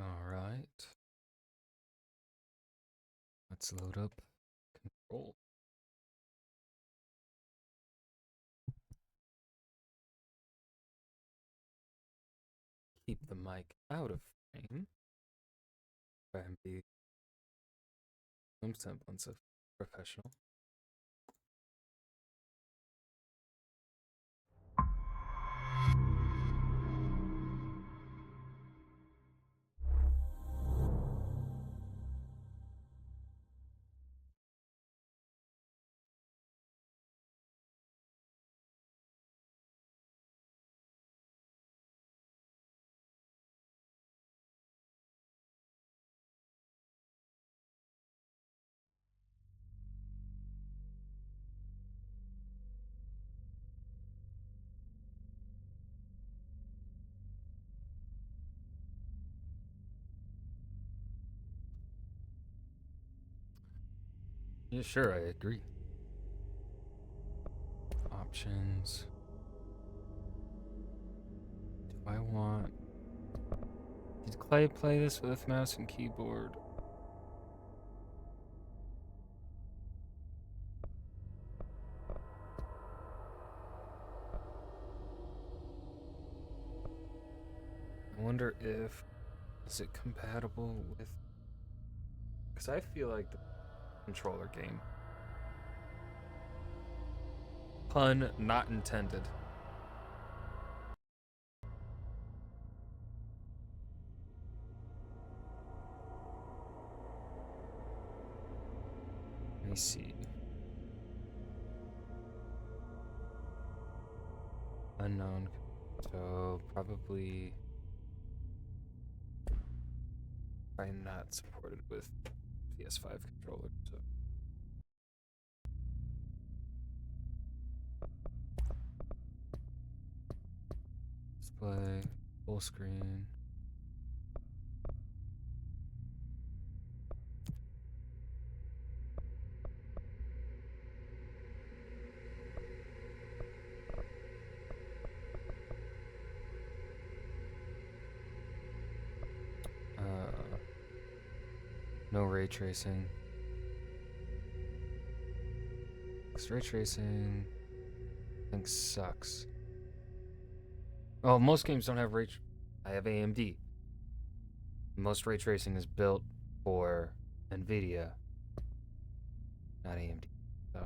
All right. Let's load up control. Keep the mic out of frame. Try and be some semblance of professional. Yeah, sure, I agree. Options. Do I want... Did Clay play this with mouse and keyboard? I wonder if... Is it compatible with... Because I feel like the controller game. Pun not intended. Let me see. Unknown. So probably not supported with PS5 controller. So display, full screen. No ray tracing. This ray tracing, I think, sucks. Oh, most games don't have ray. I have AMD. Most ray tracing is built for NVIDIA, not AMD. So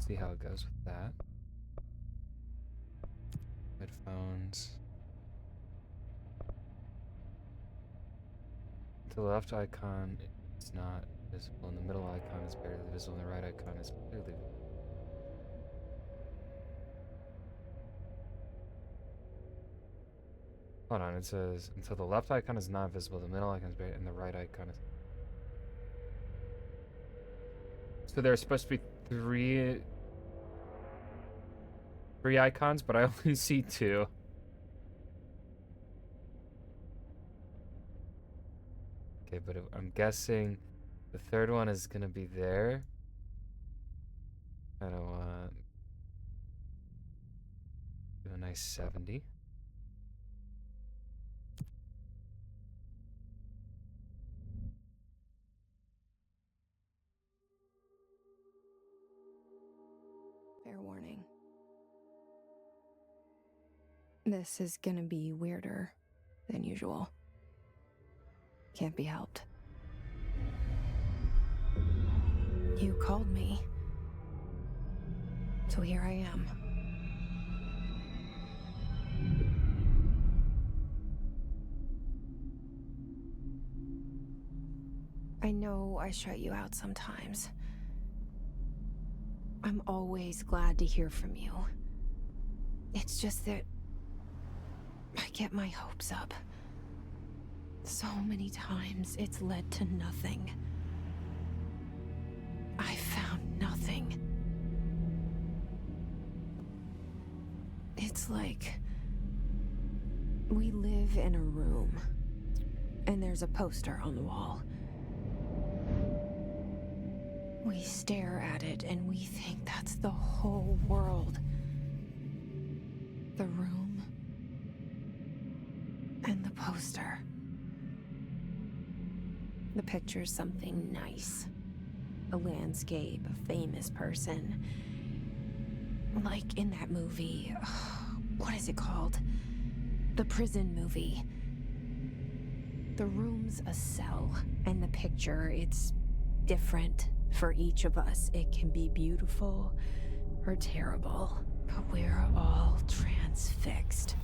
see how it goes with that. Headphones. The left icon is not visible, and the middle icon is barely visible, and the right icon is clearly visible. Hold on, it says until the left icon is not visible, the middle icon is barely, and the right icon is. So there's supposed to be three icons, but I only see two. Okay, but I'm guessing the third one is gonna be there. I don't want do a nice 70. Fair warning. This is gonna be weirder than usual. Can't be helped. You called me. So here I am. I know I shut you out sometimes. I'm always glad to hear from you. It's just that I get my hopes up. So many times it's led to nothing. I found nothing. It's like we live in a room, and there's a poster on the wall. We stare at it and we think that's the whole world. The room and the poster. The picture's something nice. A landscape, a famous person. Like in that movie, what is it called? The prison movie. The room's a cell, and the picture, it's different for each of us. It can be beautiful or terrible, but we're all transfixed.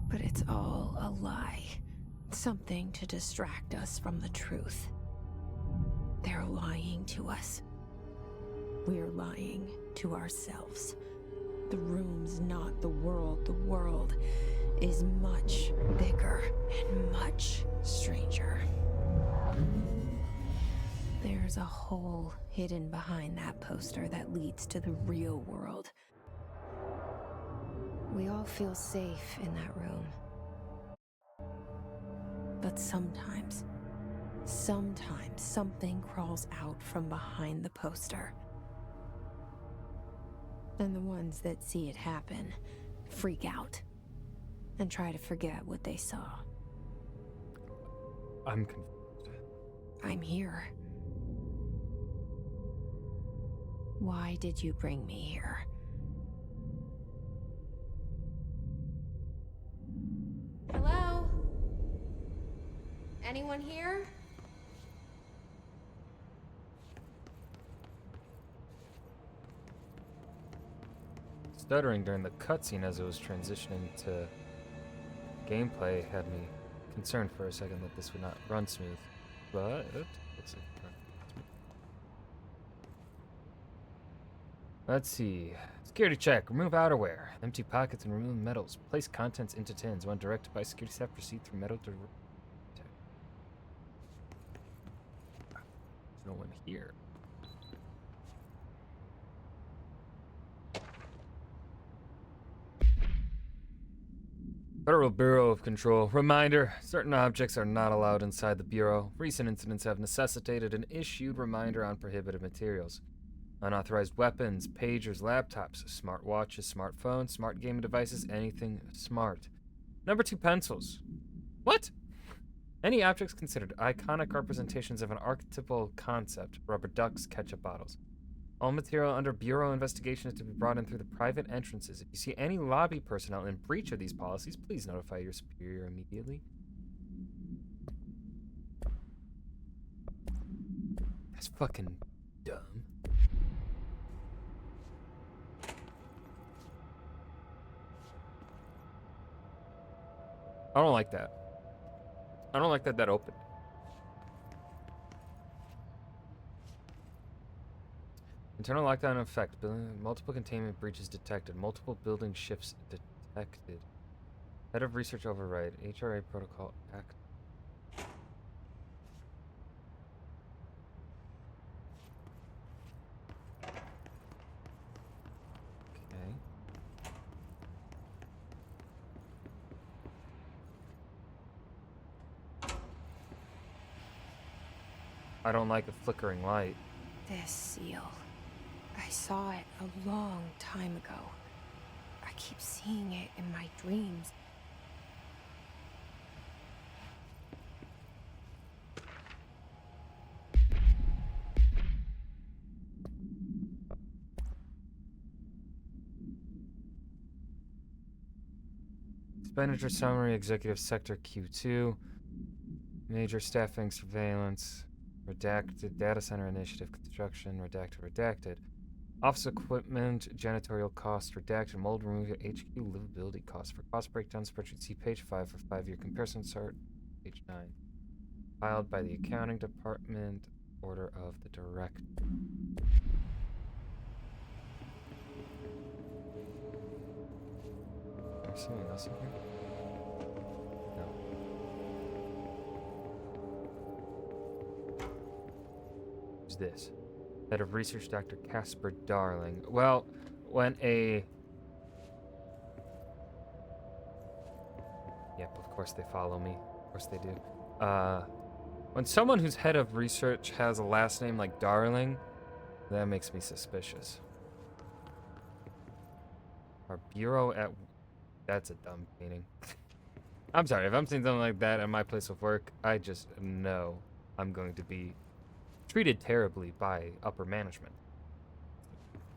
But it's all a lie. Something to distract us from the truth. They're lying to us. We're lying to ourselves. The room's not the world. The world is much bigger and much stranger. There's a hole hidden behind that poster that leads to the real world. We all feel safe in that room. But sometimes something crawls out from behind the poster. And the ones that see it happen freak out and try to forget what they saw. I'm confused. I'm here. Why did you bring me here? Hello? Anyone here? Stuttering during the cutscene as it was transitioning to gameplay had me concerned for a second that this would not run smooth, but it looks like it runs smooth. Let's see. Security check. Remove outerwear. Empty pockets and remove metals. Place contents into tins. When directed by security staff, proceed through metal to... There's no one here. Federal Bureau of Control. Reminder, certain objects are not allowed inside the Bureau. Recent incidents have necessitated an issued reminder on prohibited materials. Unauthorized weapons, pagers, laptops, smartwatches, smartphones, smart gaming devices, anything smart. Number 2, pencils. What? Any objects considered iconic representations of an archetypal concept. Rubber ducks, ketchup bottles. All material under Bureau investigation is to be brought in through the private entrances. If you see any lobby personnel in breach of these policies, please notify your superior immediately. That's fucking dumb. I don't like that. I don't like that opened. Internal lockdown in effect. Multiple containment breaches detected. Multiple building shifts detected. Head of research override. HRA protocol act. Okay. I don't like a flickering light. This seal. I saw it a long time ago. I keep seeing it in my dreams. Expenditure summary, executive sector Q2. Major staffing surveillance. Redacted data center initiative construction. Redacted. Office equipment, janitorial costs, redacted, mold removal, HQ livability costs. For cost breakdown spreadsheet, see page 5 for 5-year comparison chart, page 9. Filed by the accounting department, order of the director. Is there something else in here? No. Who's this? Head of research, Dr. Casper Darling. Well, when a... Yep, of course they follow me. Of course they do. When someone who's head of research has a last name like Darling, that makes me suspicious. Our bureau at... That's a dumb meaning. I'm sorry, if I'm seeing something like that at my place of work, I just know I'm going to be treated terribly by upper management.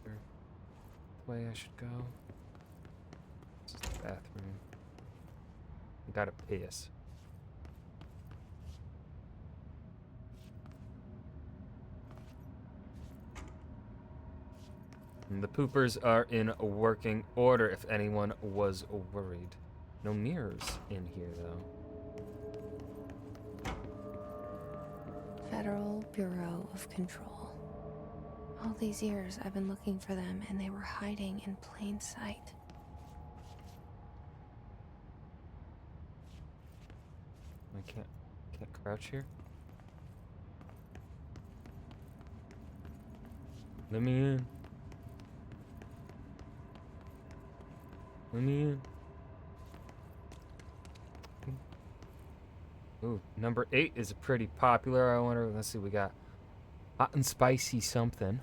The way I should go. This is the bathroom. I gotta piss. And the poopers are in working order if anyone was worried. No mirrors in here, though. Federal Bureau of Control. All these years I've been looking for them and they were hiding in plain sight. I can't crouch here. Let me in. Let me in. Ooh, number 8 is pretty popular. I wonder, let's see, we got hot and spicy something.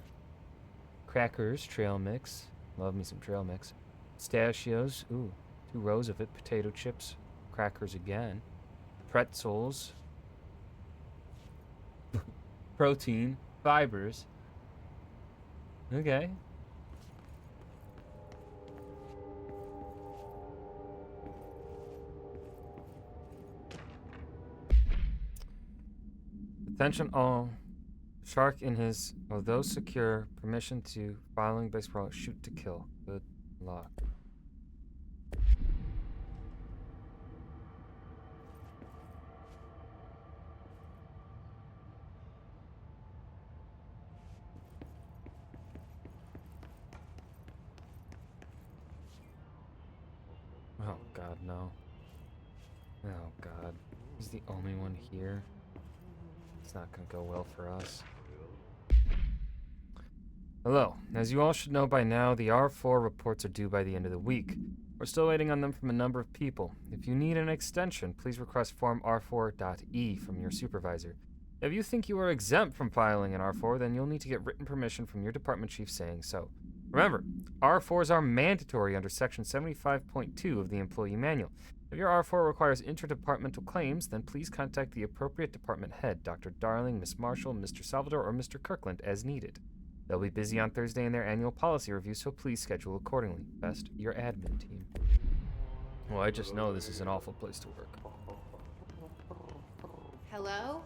Crackers, trail mix. Love me some trail mix. Pistachios. Ooh, 2 rows of it. Potato chips. Crackers again. Pretzels. Protein. Fibers. Okay. Attention all. Shark in his, although secure, permission to following base pro shoot to kill. Good luck. Oh god, no. Oh god. He's the only one here. It's not gonna go well for us. Hello. As you all should know by now, the R4 reports are due by the end of the week. We're still waiting on them from a number of people. If you need an extension, please request Form R4.E from your supervisor. If you think you are exempt from filing an R4, then you'll need to get written permission from your department chief saying so. Remember, R4s are mandatory under Section 75.2 of the Employee Manual. If your R4 requires interdepartmental claims, then please contact the appropriate department head, Dr. Darling, Miss Marshall, Mr. Salvador, or Mr. Kirkland, as needed. They'll be busy on Thursday in their annual policy review, so please schedule accordingly. Best, your admin team. Well, I just know this is an awful place to work. Hello?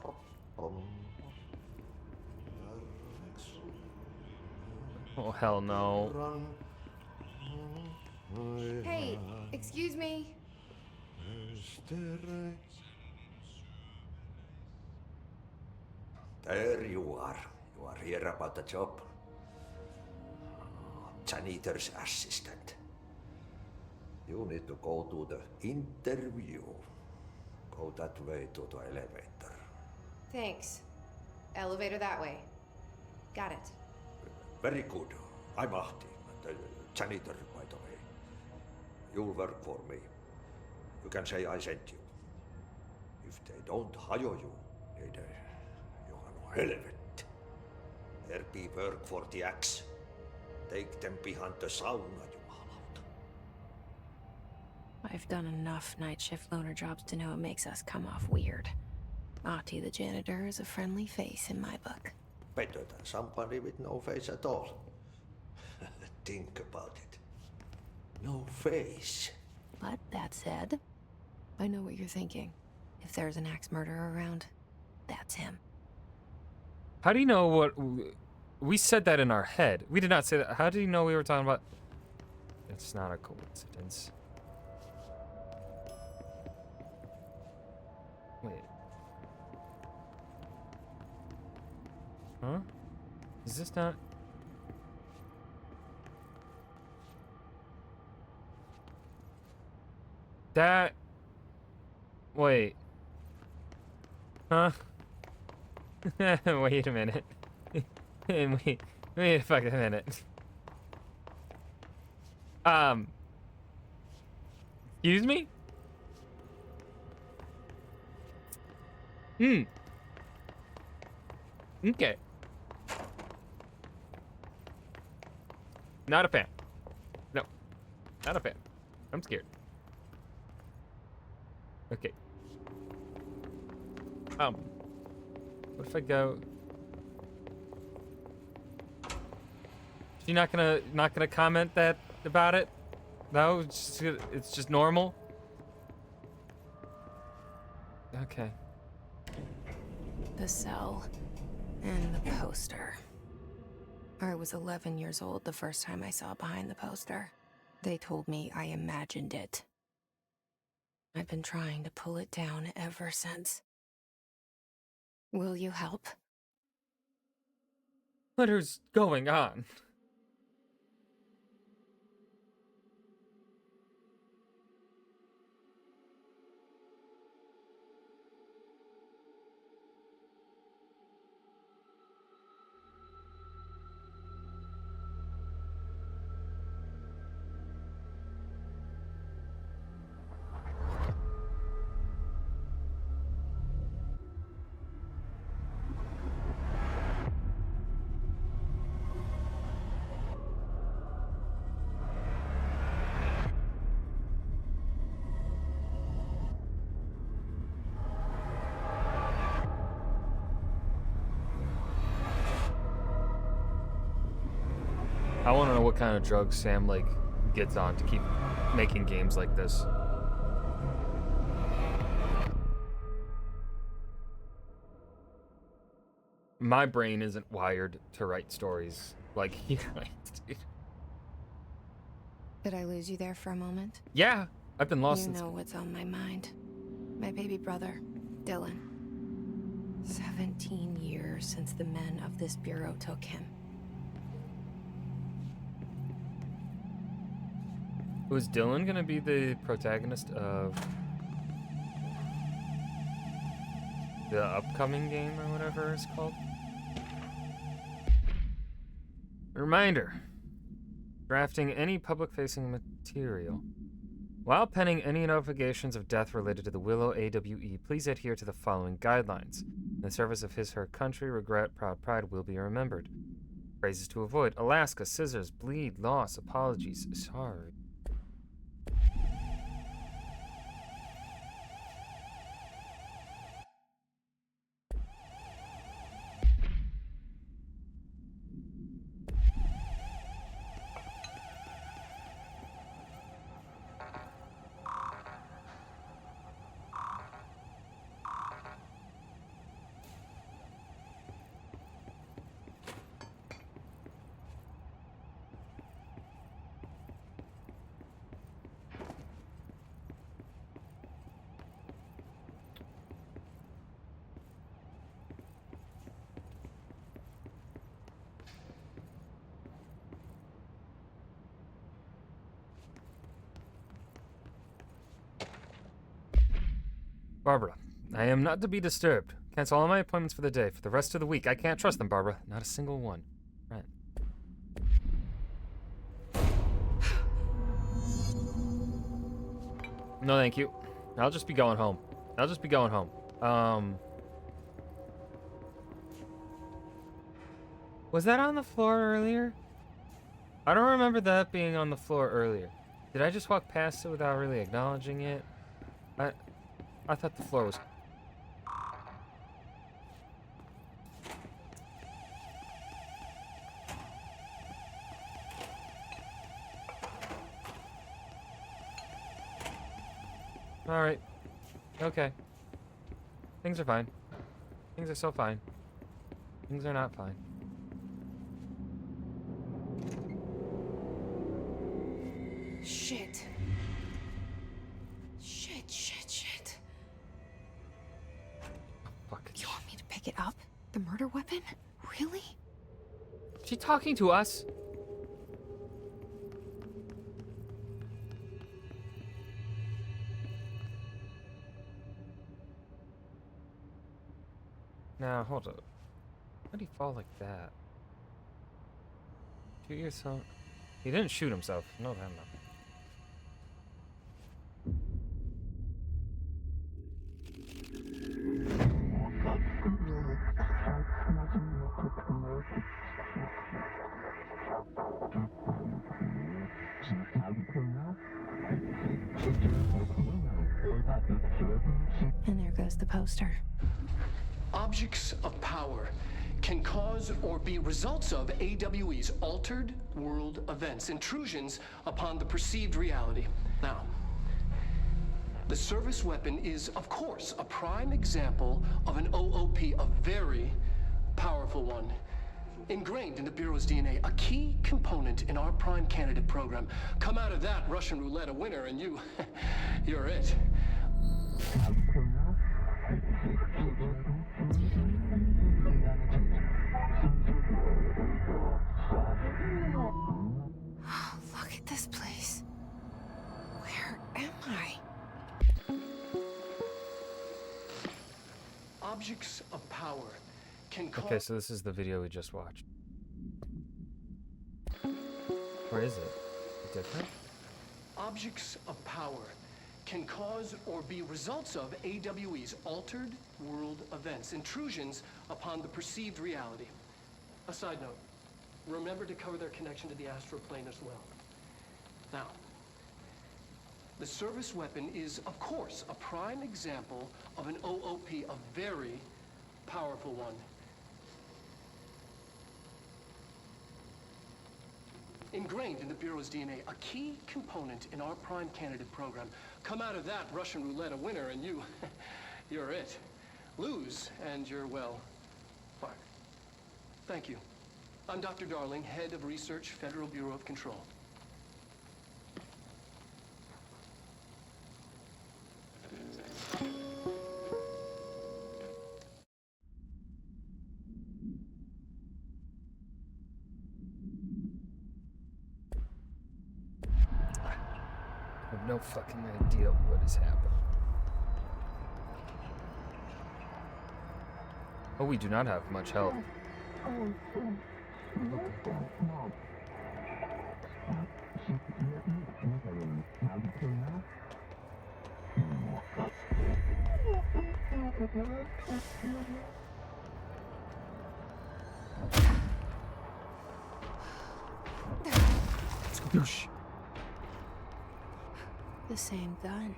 Oh, hell no. Hey, excuse me. There you are. You are here about the job. Janitor's assistant. You need to go to the interview. Go that way to the elevator. Thanks. Elevator that way. Got it. Very good. I'm Ahti, the janitor, by the way. You'll work for me. You can say I sent you. If they don't hire you, niin Johan helvet. There be work for the axe. Take them behind the sauna, jumalauta. I've done enough night shift loner jobs to know it makes us come off weird. Ahti the janitor is a friendly face in my book. Better than somebody with no face at all. Think about it. No face. But that said, I know what you're thinking. If there's an axe murderer around, that's him. How do you know what... We said that in our head. We did not say that. How did you know we were talking about... It's not a coincidence. Wait. Huh? Is this not... That... Wait. Huh? Wait a minute. wait a fucking minute. Excuse me? Okay. Not a fan. No. Not a fan. I'm scared. Okay. What if I go? She not gonna comment that about it? No, it's just normal. Okay. The cell and the poster. I was 11 years old the first time I saw behind the poster. They told me I imagined it. I've been trying to pull it down ever since. Will you help? What is going on? I want to know what kind of drugs Sam like gets on to keep making games like this. My brain isn't wired to write stories like he writes, dude. Did I lose you there for a moment? Yeah, I've been lost You since. know what's on my mind. My baby brother, Dylan. 17 years since the men of this bureau took him. Was Dylan gonna be the protagonist of the upcoming game or whatever it's called? Reminder. Drafting any public-facing material. While penning any notifications of death related to the Willow AWE, please adhere to the following guidelines. In the service of her country, regret, proud pride will be remembered. Phrases to avoid. Alaska, scissors, bleed, loss, apologies, sorry. Barbara, I am not to be disturbed. Cancel all my appointments for the day. For the rest of the week, I can't trust them, Barbara. Not a single one. Right. No, thank you. I'll just be going home. Was that on the floor earlier? I don't remember that being on the floor earlier. Did I just walk past it without really acknowledging it? I thought the floor was... Alright. Okay. Things are fine. Things are so fine. Things are not fine. Shit. Shit. Fuck. You want me to pick it up? The murder weapon? Really? She talking to us? Now, hold up. How did he fall like that? Shoot yourself. He didn't shoot himself. No, that enough. And there goes the poster. Objects of power can cause or be results of AWE's altered world events, intrusions upon the perceived reality. Now, the service weapon is, of course, a prime example of an OOP, a very powerful one. Ingrained in the Bureau's DNA, a key component in our prime candidate program. Come out of that Russian roulette a winner, and you're it. Look at this place. Where am I? Objects of power can cause... Okay, so this is the video we just watched. Or is it? Different? Objects of power can cause or be results of AWE's altered world events, intrusions upon the perceived reality. A side note, remember to cover their connection to the astral plane as well. Now, the service weapon is, of course, a prime example of an OOP, a very powerful one. Ingrained in the Bureau's DNA, a key component in our prime candidate program. Come out of that Russian roulette a winner, and you're it. Lose, and you're, well, fired. Thank you. I'm Dr. Darling, Head of Research, Federal Bureau of Control. I have no fucking idea what is happening. Oh, we do not have much health. Squoosh. The same gun.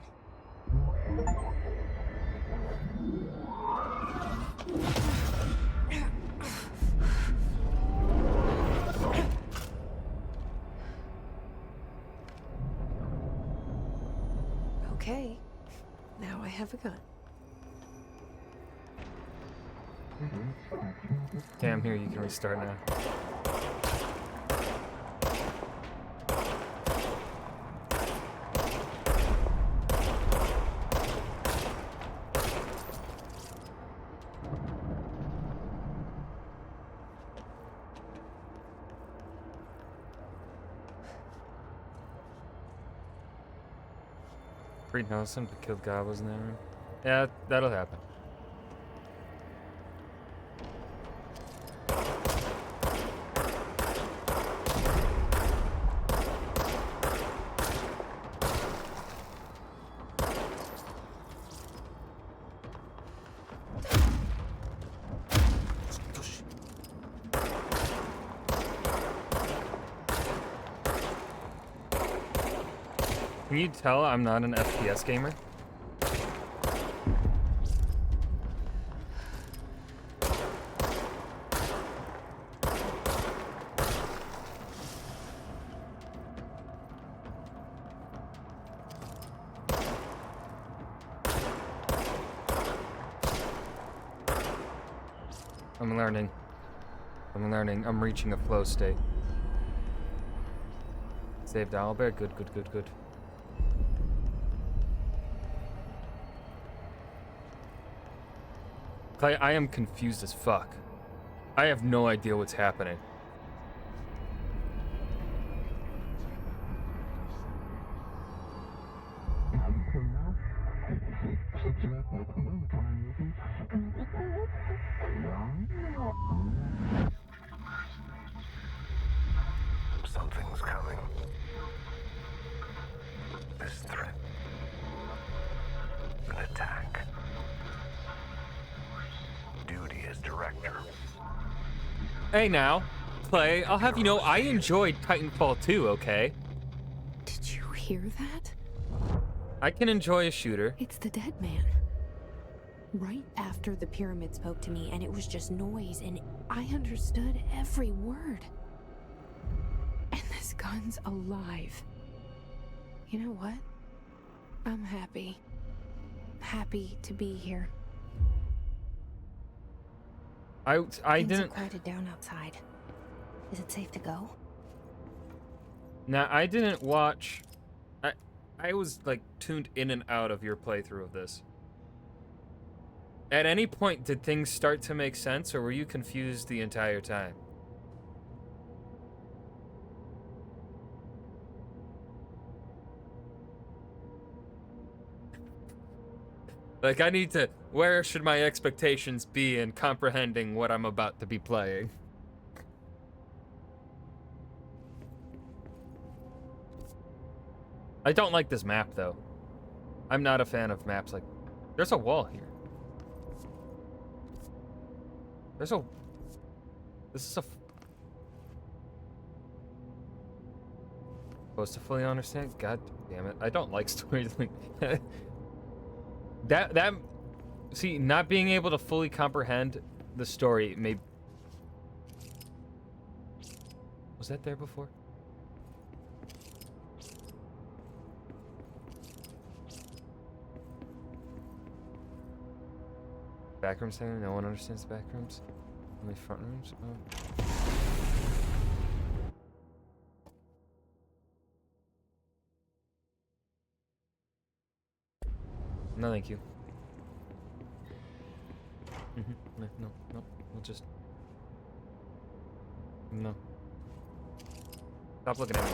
Okay, now I have a gun. Damn, here you can restart now. Reed Nelson to kill goblins in that room. Yeah, that'll happen. Can you tell I'm not an FPS gamer? I'm learning. I'm reaching a flow state. Saved Owlbear. Good. Clay, I am confused as fuck. I have no idea what's happening. Something's coming. This threat. An attack. Duty as director. Hey now, Clay, I'll have you know I enjoyed Titanfall 2, okay? Did you hear that? I can enjoy a shooter. It's the dead man. Right after the pyramid spoke to me, and it was just noise, and I understood every word. And this gun's alive. You know what? I'm happy. Happy to be here. I Things have didn't. quieted down outside. Is it safe to go? Now I didn't watch. I was like tuned in and out of your playthrough of this. At any point, did things start to make sense, or were you confused the entire time? Like, I need to. Where should my expectations be in comprehending what I'm about to be playing? I don't like this map, though. I'm not a fan of maps like. There's a wall here. There's a. This is a. Supposed to fully understand? God damn it. I don't like storytelling. That. See, not being able to fully comprehend the story may. Was that there before? Backrooms thing? No one understands the backrooms? Only front rooms? Oh. No, thank you. No. We'll just... No. Stop looking at me.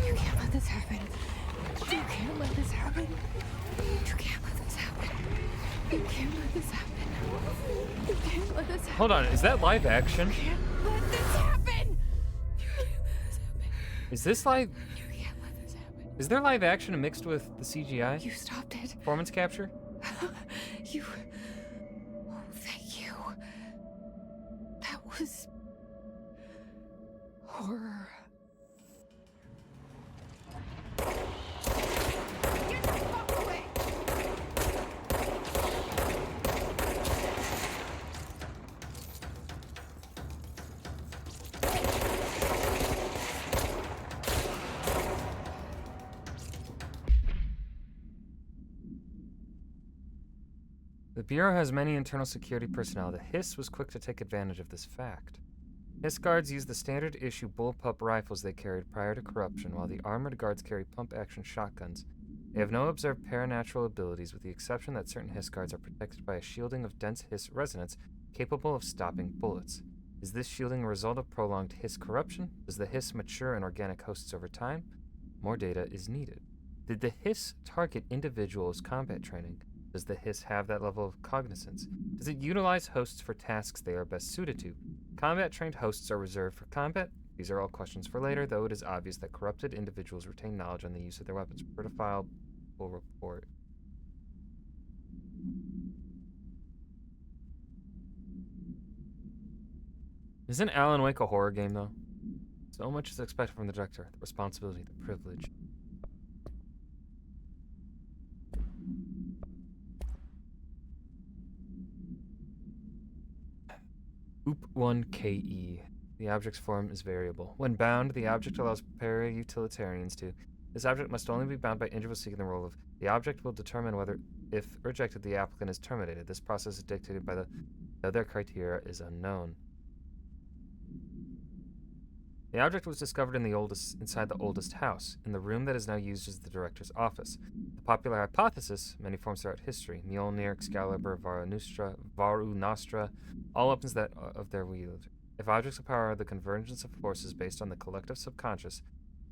You can't let this happen. You can't let this happen. You can't let this happen. You can't let this happen. You can't let this happen. Hold on, is that live action? You can't let this happen. You can't let this happen. Is this live? You can't let this happen. Is there live action mixed with the CGI? You stopped it. Performance capture? You... Oh, thank you. That was... horror. Get the fuck away! The Bureau has many internal security personnel. The Hiss was quick to take advantage of this fact. Hiss guards use the standard issue bullpup rifles they carried prior to corruption, while the armored guards carry pump-action shotguns. They have no observed paranatural abilities, with the exception that certain Hiss guards are protected by a shielding of dense Hiss resonance capable of stopping bullets. Is this shielding a result of prolonged Hiss corruption? Does the Hiss mature in organic hosts over time? More data is needed. Did the Hiss target individuals' combat training? Does the Hiss have that level of cognizance? Does it utilize hosts for tasks they are best suited to? Combat-trained hosts are reserved for combat? These are all questions for later, though it is obvious that corrupted individuals retain knowledge on the use of their weapons. Protofile will report. Isn't Alan Wake a horror game, though? So much is expected from the director. The responsibility, the privilege. OOP1KE. The object's form is variable. When bound, the object allows para-utilitarians to. This object must only be bound by individuals seeking the role of. The object will determine whether, if rejected, the applicant is terminated. This process is dictated by the other criteria is unknown. The object was discovered inside the oldest house, in the room that is now used as the director's office. The popular hypothesis, many forms throughout history, Mjolnir, Excalibur, Varu Nostra, all weapons that of their wield. If objects of power are the convergence of forces based on the collective subconscious,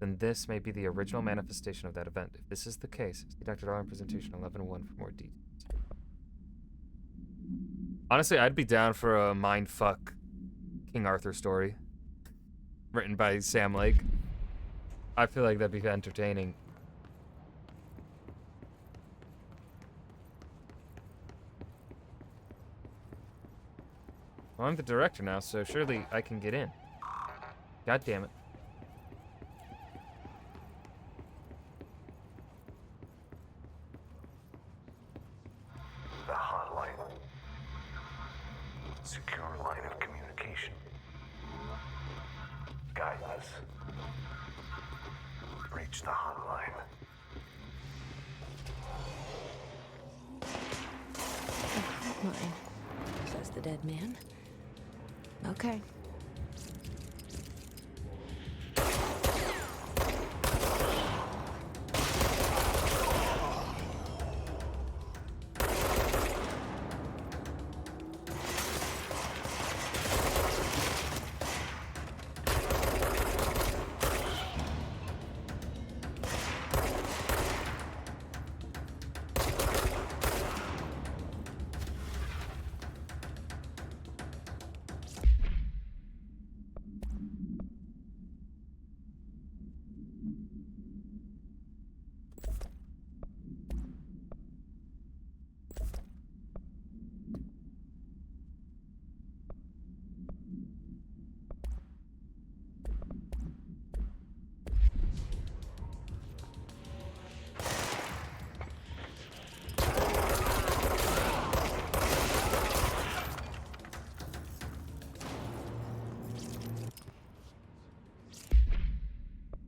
then this may be the original manifestation of that event. If this is the case, see Dr. Darwin presentation 11.1 for more details. Honestly, I'd be down for a mindfuck King Arthur story written by Sam Lake. I feel like that'd be entertaining. Well, I'm the director now, so surely I can get in. God damn it. The hotline. Secure line of communication. Guidance. Reach the hotline. Mine, says the dead man. Okay.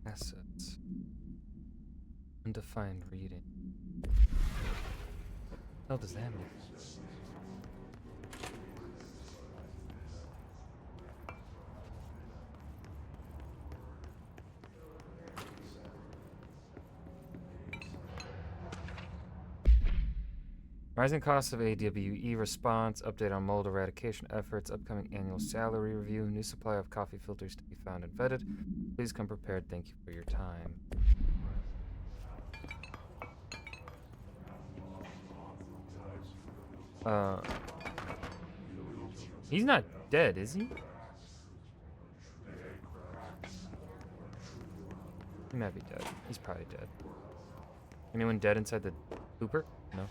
Assets. Undefined reading. What the hell does that mean? Rising costs of AWE response, update on mold eradication efforts, upcoming annual salary review, new supply of coffee filters to be found and vetted. Please come prepared. Thank you for your time. He's not dead, is he? He might be dead. He's probably dead. Anyone dead inside the Hooper? No.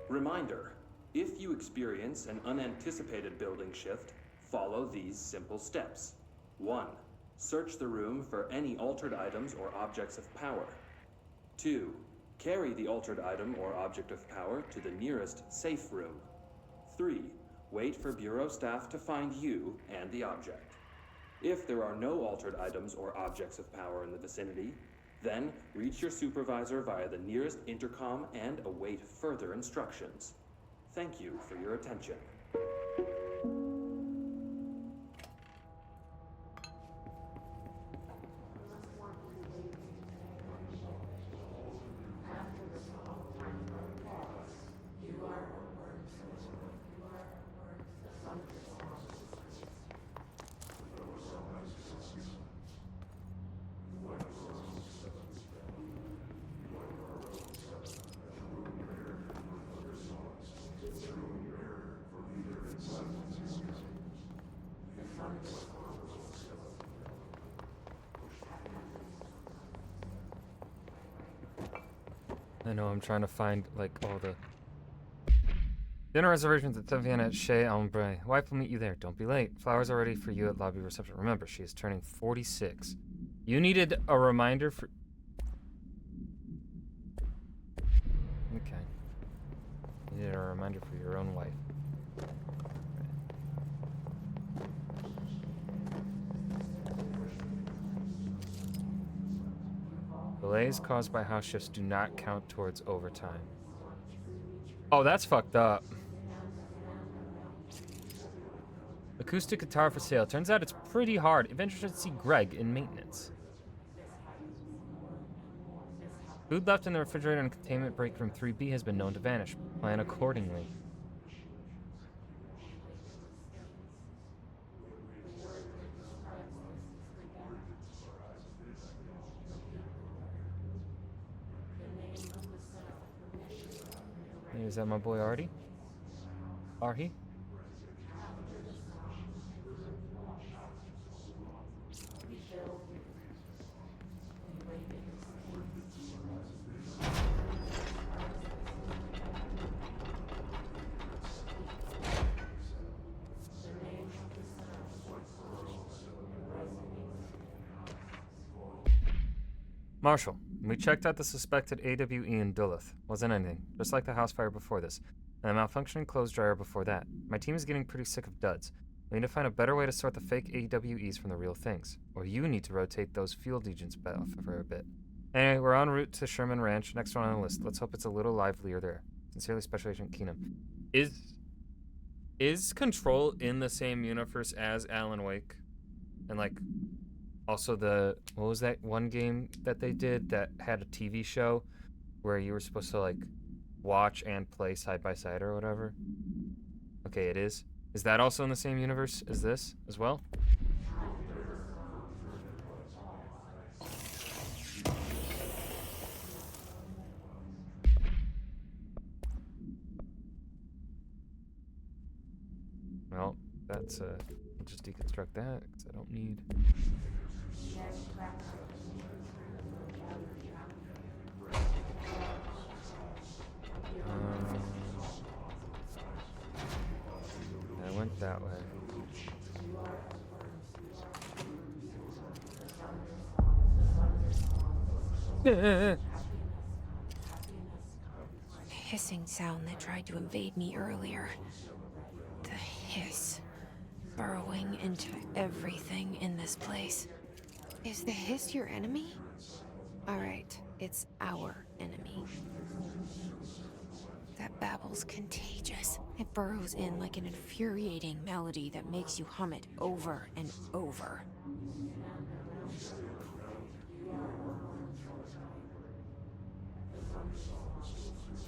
Reminder, if you experience an unanticipated building shift, follow these simple steps. 1. Search the room for any altered items or objects of power. 2. Carry the altered item or object of power to the nearest safe room. 3. Wait for Bureau staff to find you and the object. If there are no altered items or objects of power in the vicinity, then reach your supervisor via the nearest intercom and await further instructions. Thank you for your attention. I know, I'm trying to find, like, all the... Dinner reservations at Taviana at Chez Ombre. Wife will meet you there. Don't be late. Flowers are ready for you at lobby reception. Remember, she is turning 46. You needed a reminder for... Okay. You needed a reminder for your own wife. Delays caused by house shifts do not count towards overtime. Oh, that's fucked up. Acoustic guitar for sale. Turns out it's pretty hard. If interested, see Greg in maintenance. Food left in the refrigerator in containment break room 3B has been known to vanish. Plan accordingly. Is that my boy Artie? Artie? Marshal, we checked out the suspected AWE in Duluth. Wasn't anything, just like the house fire before this, and the malfunctioning clothes dryer before that. My team is getting pretty sick of duds. We need to find a better way to sort the fake AWEs from the real things. Or you need to rotate those field agents off for a bit. Anyway, we're en route to Sherman Ranch, next one on the list. Let's hope it's a little livelier there. Sincerely, Special Agent Keenum. Is Control in the same universe as Alan Wake? And like, also what was that one game that they did that had a TV show where you were supposed to like watch and play side by side or whatever? Okay, it is. Is that also in the same universe as this as well? Well, that's I'll just deconstruct that because I don't need. I went that way. Hissing sound that tried to invade me earlier. The hiss. Burrowing into everything in this place. Is the hiss your enemy? Alright, it's our enemy. That babble's contagious. It burrows in like an infuriating melody that makes you hum it over and over.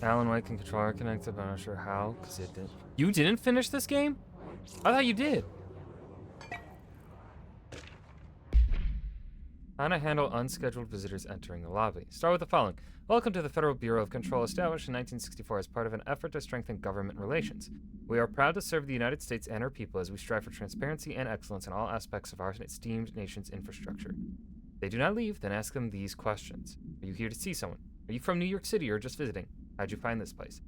Alan Wake and Control are connected, but I'm not sure how, because it didn't. You didn't finish this game? I thought you did. How to handle unscheduled visitors entering the lobby. Start with the following. Welcome to the Federal Bureau of Control, established in 1964 as part of an effort to strengthen government relations. We are proud to serve the United States and our people as we strive for transparency and excellence in all aspects of our esteemed nation's infrastructure. If they do not leave, then ask them these questions. Are you here to see someone? Are you from New York City or just visiting? How'd you find this place?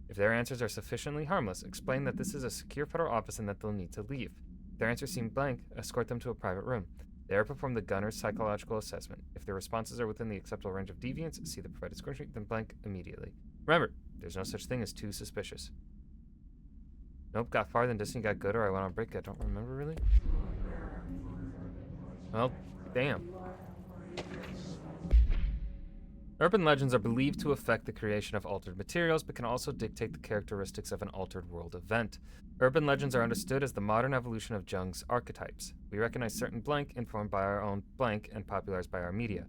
If their answers are sufficiently harmless, explain that this is a secure federal office and that they'll need to leave. If their answers seem blank, escort them to a private room. There, perform the gunner's psychological assessment. If their responses are within the acceptable range of deviance, see the provided score sheet, then blank immediately. Remember, there's no such thing as too suspicious. Nope, got farther than Disney got good, or I went on break. I don't remember really. Well, damn. Urban legends are believed to affect the creation of altered materials, but can also dictate the characteristics of an altered world event. Urban legends are understood as the modern evolution of Jung's archetypes. We recognize certain blank informed by our own blank and popularized by our media.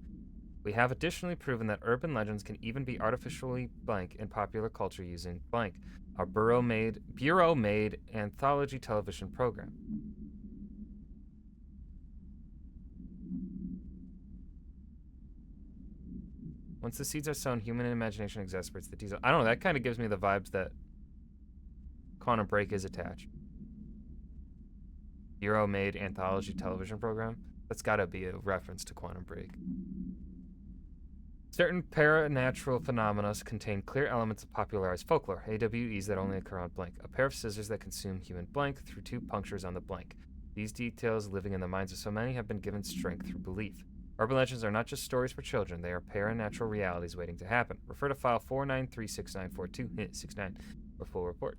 We have additionally proven that urban legends can even be artificially blank in popular culture using blank, our bureau-made anthology television program. Once the seeds are sown, human imagination exacerbates the diesel. I don't know, that kind of gives me the vibes that Quantum Break is attached. Bureau-made anthology television program? That's gotta be a reference to Quantum Break. Certain paranatural phenomena contain clear elements of popularized folklore, AWEs that only occur on blank. A pair of scissors that consume human blank through 2 punctures on the blank. These details, living in the minds of so many, have been given strength through belief. Urban legends are not just stories for children, they are paranatural realities waiting to happen. Refer to file 4936942-69 for full report.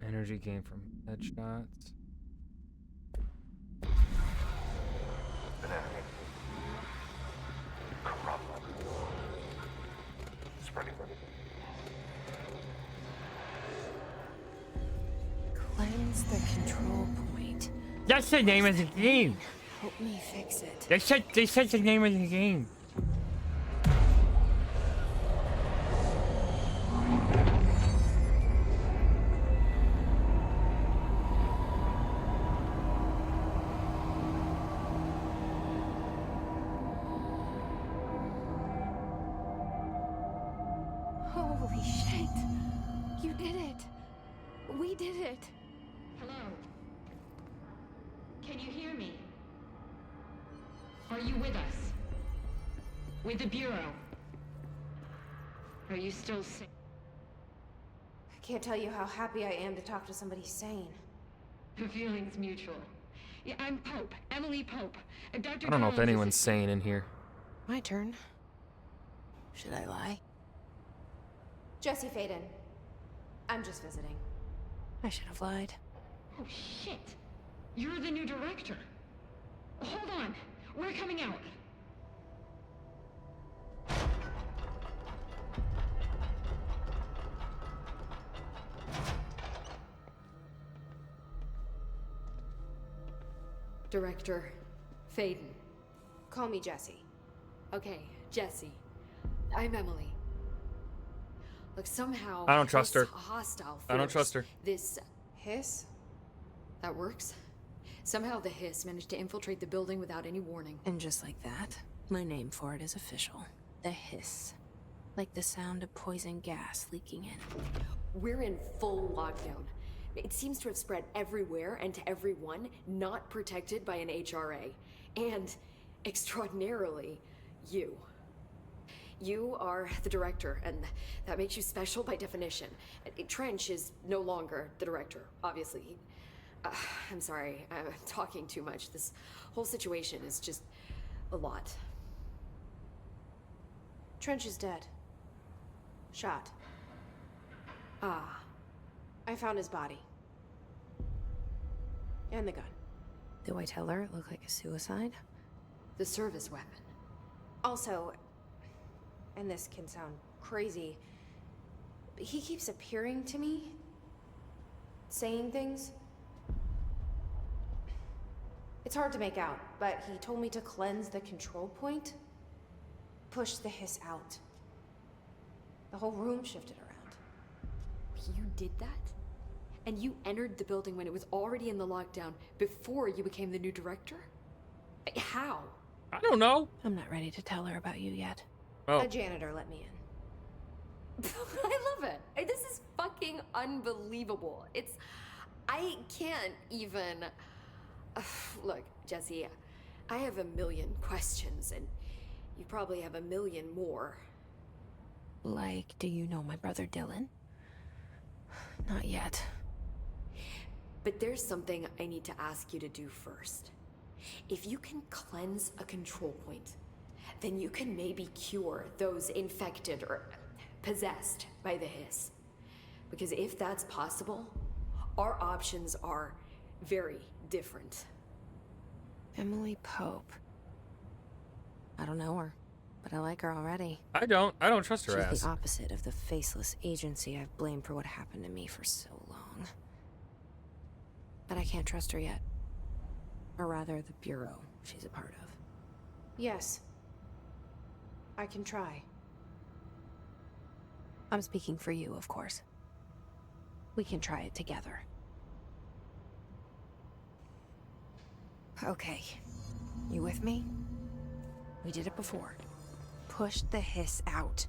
Energy gain from headshots. An enemy. Corrupt. Spreading. Cleanse the control point. That's the name of the game. Help me fix it. They said the name of the game. Holy shit. You did it. We did it. Hello? Can you hear me? Are you with us? With the Bureau? Are you still sick? I can't tell you how happy I am to talk to somebody sane. The feeling's mutual. Yeah, I'm Pope. Emily Pope. Dr. I don't know if Collins anyone's is- sane in here. My turn. Should I lie? Jesse Faden. I'm just visiting. I should have lied. Oh, shit. You're the new director. Hold on. We're coming out. Director Faden. Call me Jesse. Okay, Jesse. I'm Emily. Look, somehow I don't trust this her. hostile I don't force, trust her. This Hiss? that works. Somehow the hiss managed to infiltrate the building without any warning. And just like that, my name for it is official. The hiss. Like the sound of poison gas leaking in. We're in full lockdown. It seems to have spread everywhere and to everyone not protected by an HRA. And, extraordinarily, you. You are the director, and that makes you special by definition. Trench is no longer the director, obviously. I'm sorry, I'm talking too much. This whole situation is just a lot. Trench is dead. Shot. Ah, I found his body. And the gun. Do I tell her it looked like a suicide? the service weapon. Also, and this can sound crazy, but he keeps appearing to me, saying things. It's hard to make out, but he told me to cleanse the control point, push the hiss out. The whole room shifted around. You did that? And you entered the building when it was already in the lockdown before you became the new director? How? I don't know. I'm not ready to tell her about you yet. Oh. A janitor let me in. I love it. This is fucking unbelievable. I can't even... Look, Jesse, I have a million questions, and you probably have a million more. Like, do you know my brother Dylan? Not yet. But there's something I need to ask you to do first. If you can cleanse a control point, then you can maybe cure those infected or possessed by the hiss. Because if that's possible, our options are very different. Emily Pope. I don't know her, but I like her already. I don't trust her She's ass. the opposite of the faceless agency I've blamed for what happened to me for so long. But I can't trust her yet. Or rather, the Bureau she's a part of. Yes. I can try. I'm speaking for you, of course. We can try it together. Okay. You with me? We did it before. Push the hiss out.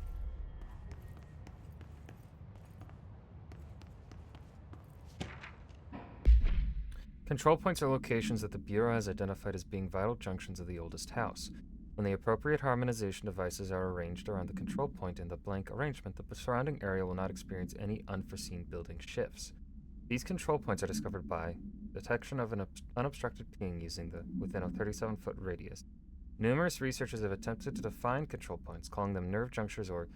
Control points are locations that the Bureau has identified as being vital junctions of the oldest house. When the appropriate harmonization devices are arranged around the control point in the blank arrangement, the surrounding area will not experience any unforeseen building shifts. These control points are discovered by detection of an unobstructed ping using the within a 37-foot radius. Numerous researchers have attempted to define control points, calling them nerve junctures or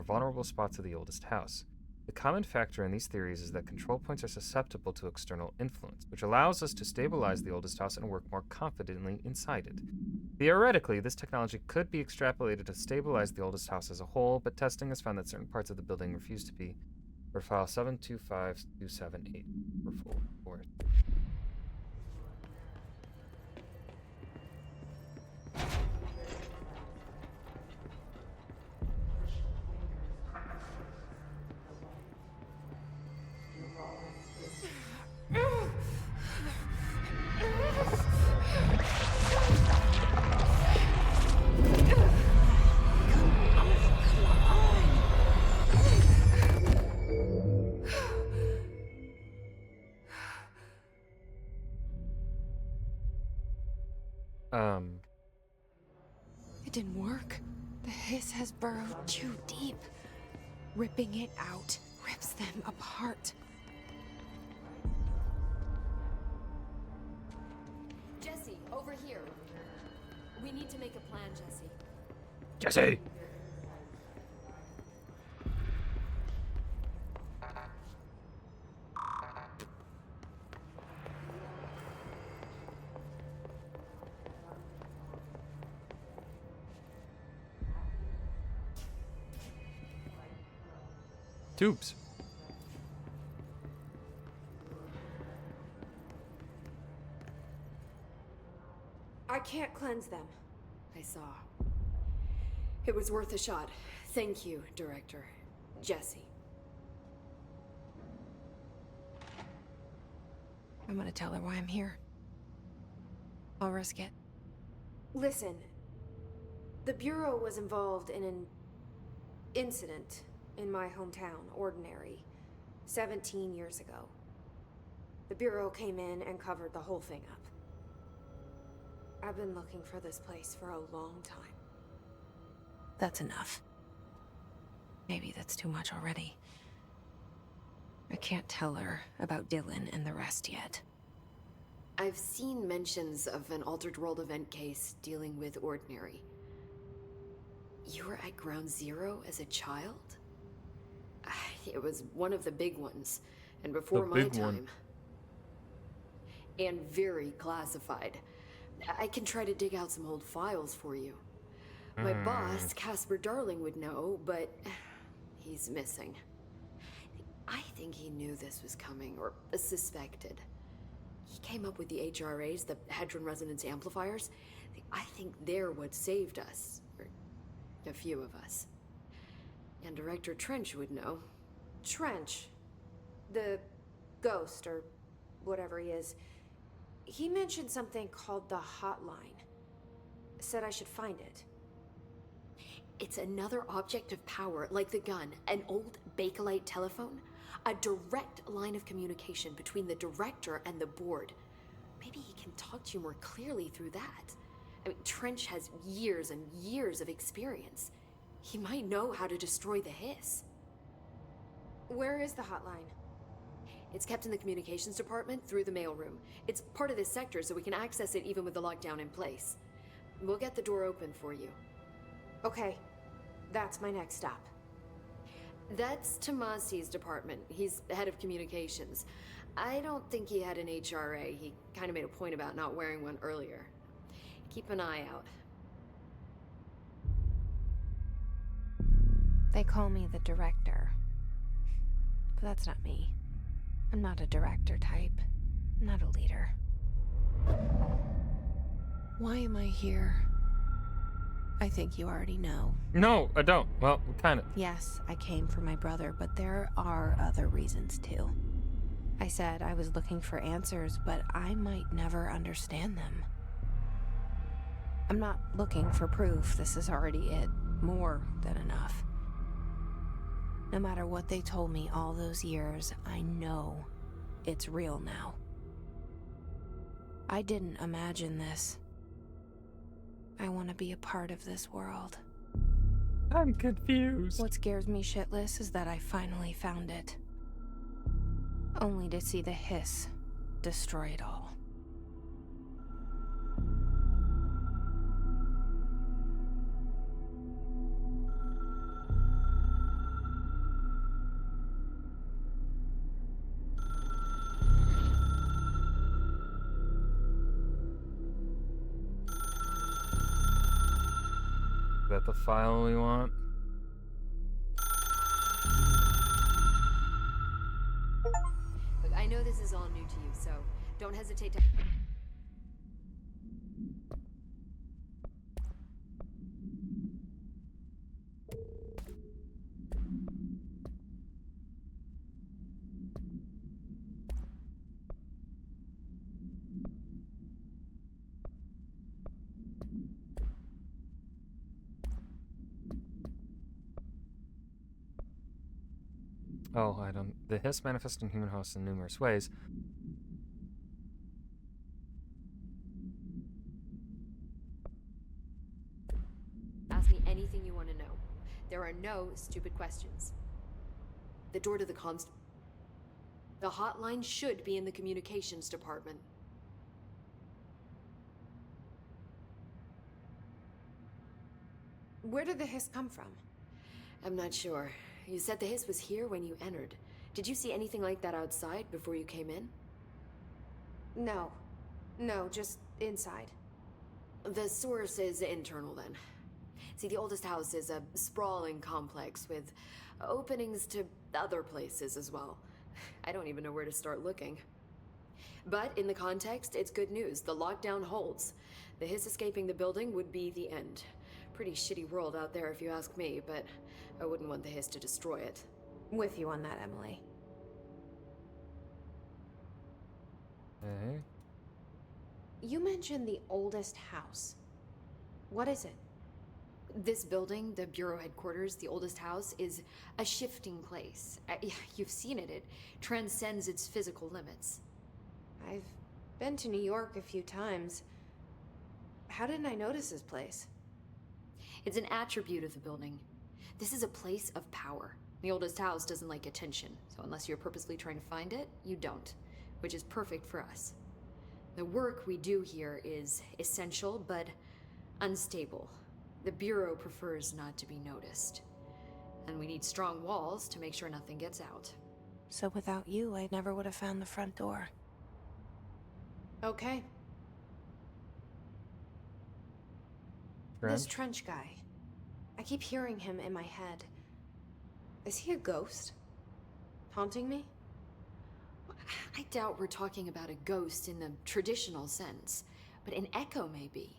vulnerable spots of the oldest house. The common factor in these theories is that control points are susceptible to external influence, which allows us to stabilize the oldest house and work more confidently inside it. Theoretically, this technology could be extrapolated to stabilize the oldest house as a whole, but testing has found that certain parts of the building refuse to be. For file 725278 for full report. It didn't work. The hiss has burrowed too deep. Ripping it out rips them apart. Jesse, over here. We need to make a plan, Jesse. Jesse! Tubes. I can't cleanse them. I saw. It was worth a shot. Thank you, Director. Jesse. I'm gonna tell her why I'm here. I'll risk it. Listen, the Bureau was involved in an incident in my hometown, Ordinary, 17 years ago. The Bureau came in and covered the whole thing up. I've been looking for this place for a long time. That's enough. Maybe that's too much already. I can't tell her about Dylan and the rest yet. I've seen mentions of an Altered World event case dealing with Ordinary. You were at Ground Zero as a child? It was one of the big ones, and before my time. And very classified. I can try to dig out some old files for you. My boss, Casper Darling, would know, but he's missing. I think he knew this was coming, or suspected. He came up with the HRAs, the Hadron Resonance Amplifiers. I think they're what saved us, or a few of us. And Director Trench would know. Trench, the ghost, or whatever he is, he mentioned something called the Hotline. Said I should find it. It's another object of power, like the gun, an old Bakelite telephone. A direct line of communication between the Director and the board. Maybe he can talk to you more clearly through that. I mean, Trench has years and years of experience. He might know how to destroy the hiss. Where is the hotline? It's kept in the communications department through the mailroom. It's part of this sector, so we can access it even with the lockdown in place. We'll get the door open for you. Okay, that's my next stop. That's Tomasi's department. He's the head of communications. I don't think he had an HRA. He kind of made a point about not wearing one earlier. Keep an eye out. They call me the Director. But that's not me. I'm not a director type. I'm not a leader. Why am I here? I think you already know. No, I don't. Well, kind of. Yes, I came for my brother, but there are other reasons too. I said I was looking for answers, but I might never understand them. I'm not looking for proof. This is already it. More than enough. No matter what they told me all those years, I know it's real now. I didn't imagine this. I want to be a part of this world. I'm confused. What scares me shitless is that I finally found it. Only to see the hiss destroy it all. the file we want. Look, I know this is all new to you, so don't hesitate to... Oh, I don't. The hiss manifests in human hosts in numerous ways. Ask me anything you want to know. There are no stupid questions. The door to the comms... The hotline should be in the communications department. Where did the hiss come from? I'm not sure. You said the hiss was here when you entered. Did you see anything like that outside before you came in? No. No, just inside. The source is internal then. See, the oldest house is a sprawling complex with openings to other places as well. I don't even know where to start looking. But in the context, it's good news. The lockdown holds. The hiss escaping the building would be the end. Pretty shitty world out there if you ask me, but I wouldn't want the hiss to destroy it. With you on that, Emily. Okay. You mentioned the oldest house. What is it? This building, the Bureau headquarters, the oldest house, is a shifting place. You've seen it. It transcends its physical limits. I've been to New York a few times. How didn't I notice this place? It's an attribute of the building. This is a place of power. The oldest house doesn't like attention, so unless you're purposely trying to find it, you don't, which is perfect for us. The work we do here is essential, but unstable. The Bureau prefers not to be noticed. And we need strong walls to make sure nothing gets out. So without you, I never would have found the front door. Okay. This Trench guy. I keep hearing him in my head. Is he a ghost? Haunting me? I doubt we're talking about a ghost in the traditional sense, but an echo maybe.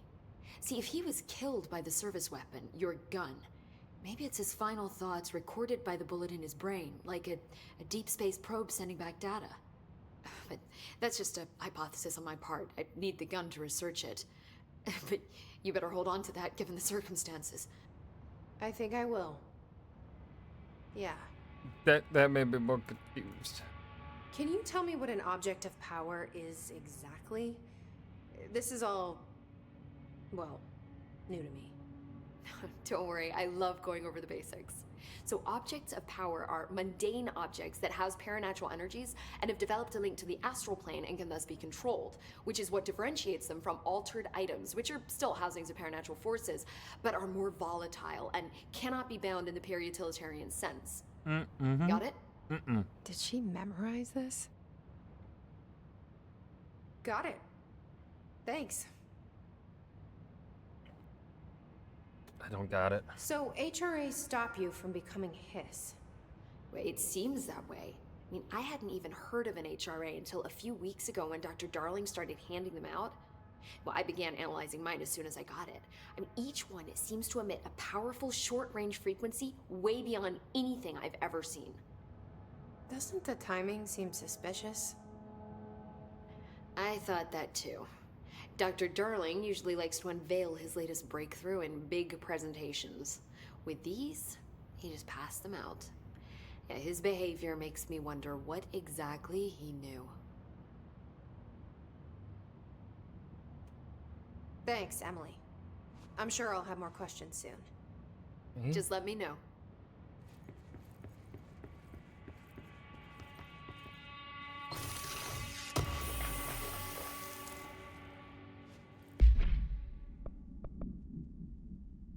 See, if he was killed by the service weapon, your gun, maybe it's his final thoughts recorded by the bullet in his brain, like a deep space probe sending back data. But that's just a hypothesis on my part. I'd need the gun to research it. But you better hold on to that given the circumstances. I think I will. Yeah. That made me more confused. Can you tell me what an object of power is exactly? This is all, well, new to me. Don't worry, I love going over the basics. So objects of power are mundane objects that house paranatural energies and have developed a link to the astral plane and can thus be controlled, which is what differentiates them from altered items, which are still housings of paranatural forces, but are more volatile and cannot be bound in the pure utilitarian sense. Got it? Did she memorize this? Got it. Thanks. I don't got it. So HRA stop you from becoming Hiss? Well, it seems that way. I mean, I hadn't even heard of an HRA until a few weeks ago when Dr. Darling started handing them out. Well, I began analyzing mine as soon as I got it. I mean, each one seems to emit a powerful short-range frequency way beyond anything I've ever seen. Doesn't the timing seem suspicious? I thought that too. Dr. Darling usually likes to unveil his latest breakthrough in big presentations. With these, he just passed them out. Yeah, his behavior makes me wonder what exactly he knew. Thanks, Emily. I'm sure I'll have more questions soon. Just let me know.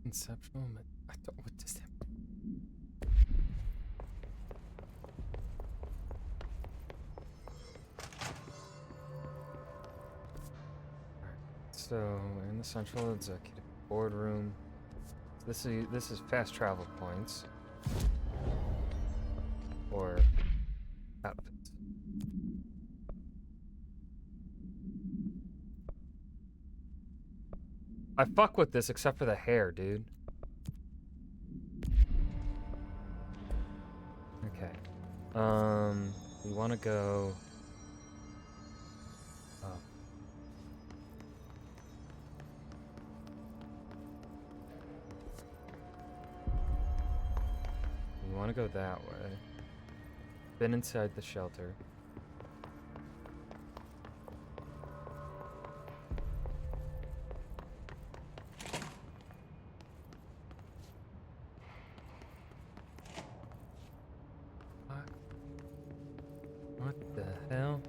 Conceptual. I thought. What does that? Alright. So in the central executive boardroom, This is fast travel points. Or outfits. I fuck with this except for the hair, dude. Okay. We want to go up. We want to go that way. Been inside the shelter. What the hell?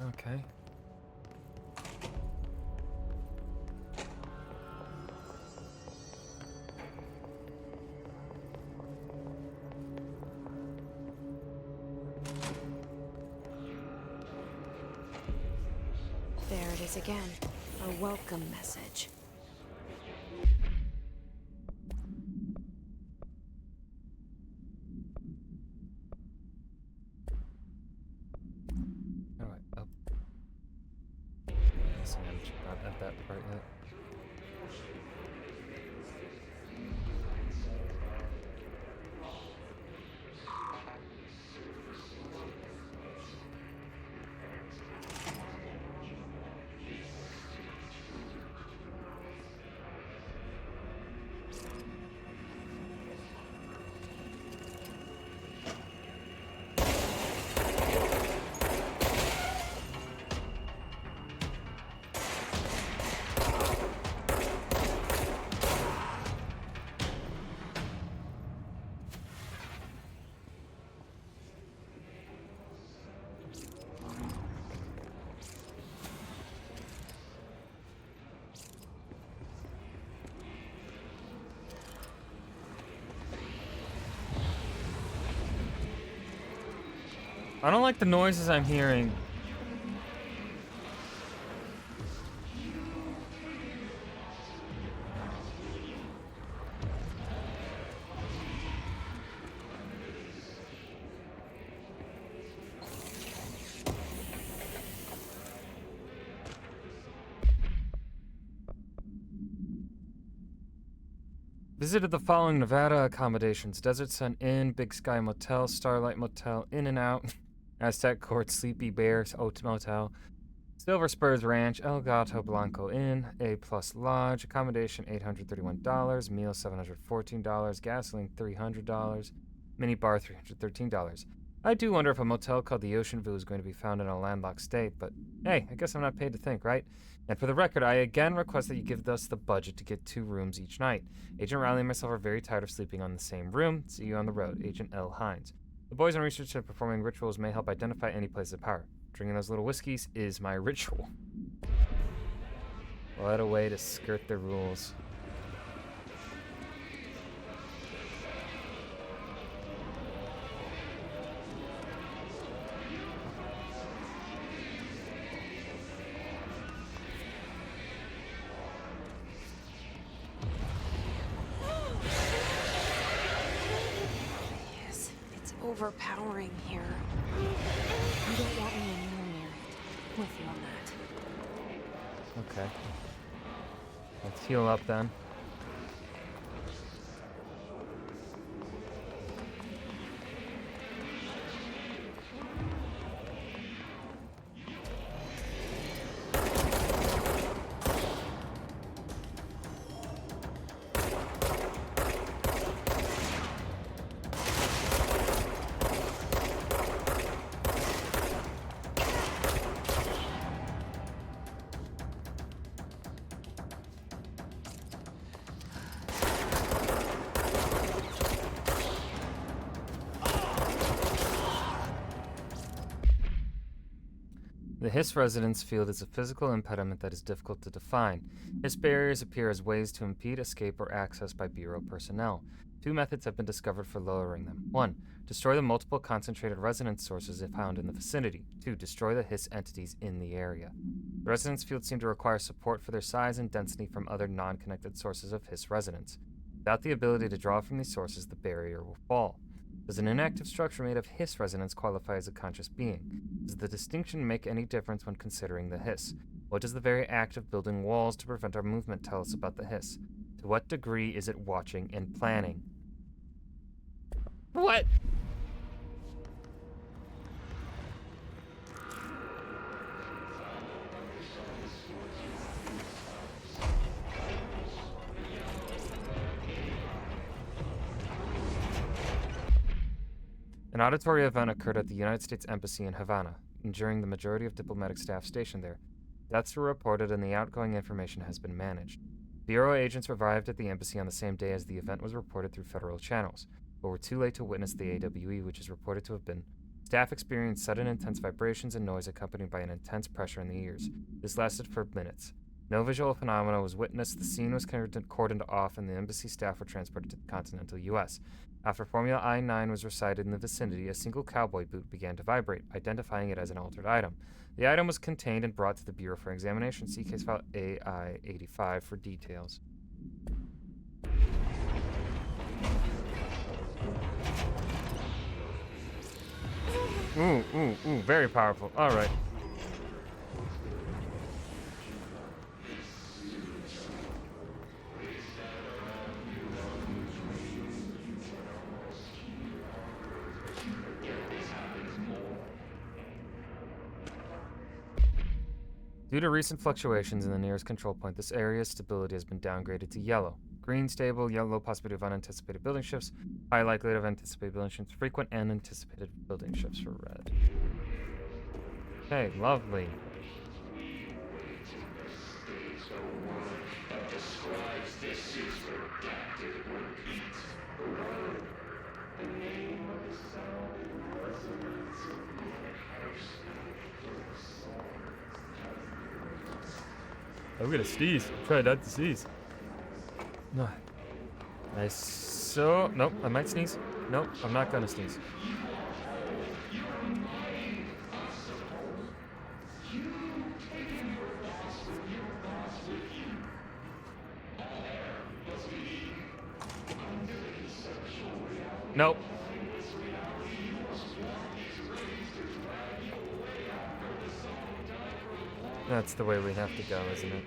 Okay. There it is again. A welcome message. Alright, up. Guess I'm not at that part yet. I don't like the noises I'm hearing. Visited the following Nevada accommodations: Desert Sun Inn, Big Sky Motel, Starlight Motel, In and Out, Aztec Court, Sleepy Bear Motel, Silver Spurs Ranch, El Gato Blanco Inn, A Plus Lodge, accommodation $831, meal $714, gasoline $300, mini bar $313. I do wonder if a motel called the Ocean View is going to be found in a landlocked state, but hey, I guess I'm not paid to think, right? And for the record, I again request that you give us the budget to get 2 rooms each night. Agent Riley and myself are very tired of sleeping on the same room. See you on the road. Agent L. Hines. The boys on research and performing rituals may help identify any place of power. Drinking those little whiskeys is my ritual. What a way to skirt the rules. Overpowering here. You don't want me anywhere near it. With you on that. Okay. Let's heal up then. The Hiss residence field is a physical impediment that is difficult to define. Hiss barriers appear as ways to impede escape or access by Bureau personnel. 2 methods have been discovered for lowering them. 1. Destroy the multiple concentrated resonance sources if found in the vicinity. 2. Destroy the Hiss entities in the area. The resonance fields seem to require support for their size and density from other non-connected sources of Hiss resonance. Without the ability to draw from these sources, the barrier will fall. Does an inactive structure made of Hiss resonance qualify as a conscious being? Does the distinction make any difference when considering the Hiss? What does the very act of building walls to prevent our movement tell us about the Hiss? To what degree is it watching and planning? What? An auditory event occurred at the United States Embassy in Havana, injuring the majority of diplomatic staff stationed there. Deaths were reported and the outgoing information has been managed. Bureau agents arrived at the embassy on the same day as the event was reported through federal channels, but were too late to witness the AWE, which is reported to have been. Staff experienced sudden intense vibrations and noise accompanied by an intense pressure in the ears. This lasted for minutes. No visual phenomena was witnessed, the scene was cordoned off, and the embassy staff were transported to the continental U.S. After Formula I-9 was recited in the vicinity, a single cowboy boot began to vibrate, identifying it as an altered item. The item was contained and brought to the Bureau for examination. See case file AI-85 for details. Ooh, very powerful. Alright. Due to recent fluctuations in the nearest control point, this area's stability has been downgraded to yellow. Green, stable, yellow, possibility of unanticipated building shifts, high likelihood of anticipated building shifts, frequent and anticipated building shifts for red. Okay, lovely. I'm gonna sneeze. Try not to sneeze. No. Nope, I might sneeze. Nope, I'm not gonna sneeze. Nope. That's the way we have to go, isn't it?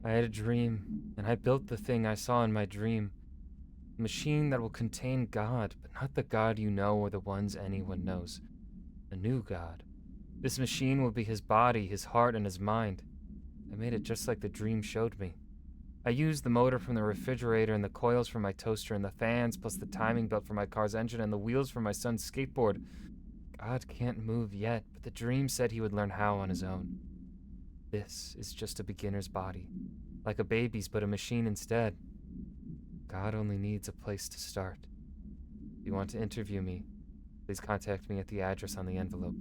I had a dream, and I built the thing I saw in my dream. A machine that will contain God, but not the God you know or the ones anyone knows. A new God. This machine will be his body, his heart, and his mind. I made it just like the dream showed me. I used the motor from the refrigerator and the coils from my toaster and the fans plus the timing belt for my car's engine and the wheels for my son's skateboard. God can't move yet, but the dream said he would learn how on his own. This is just a beginner's body. Like a baby's, but a machine instead. God only needs a place to start. If you want to interview me, please contact me at the address on the envelope.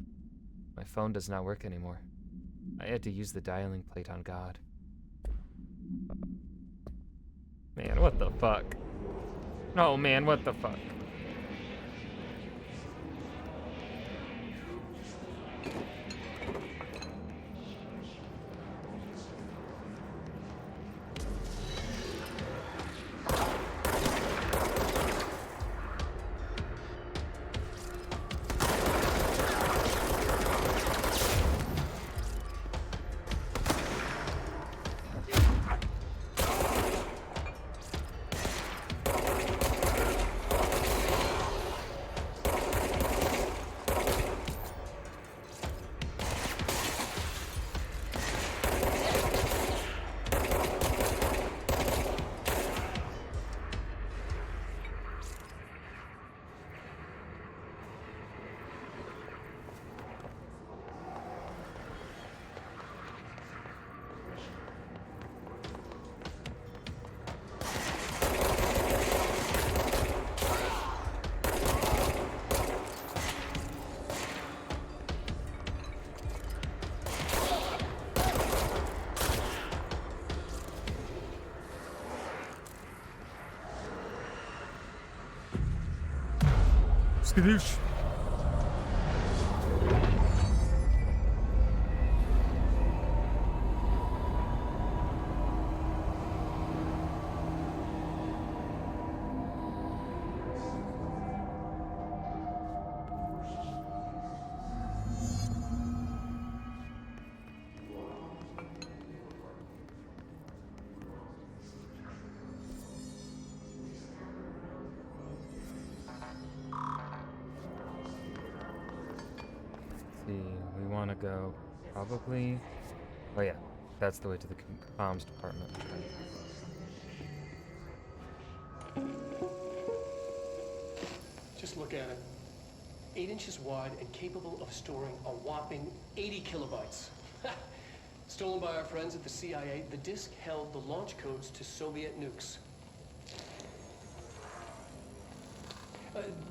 My phone does not work anymore. I had to use the dialing plate on God. Man, what the fuck? Oh man, what the fuck? Skadoosh. See, we want to go probably. Oh yeah, that's the way to the comms department. Just look at it. 8 inches wide and capable of storing a whopping 80 kilobytes. Stolen by our friends at the CIA, the disk held the launch codes to Soviet nukes.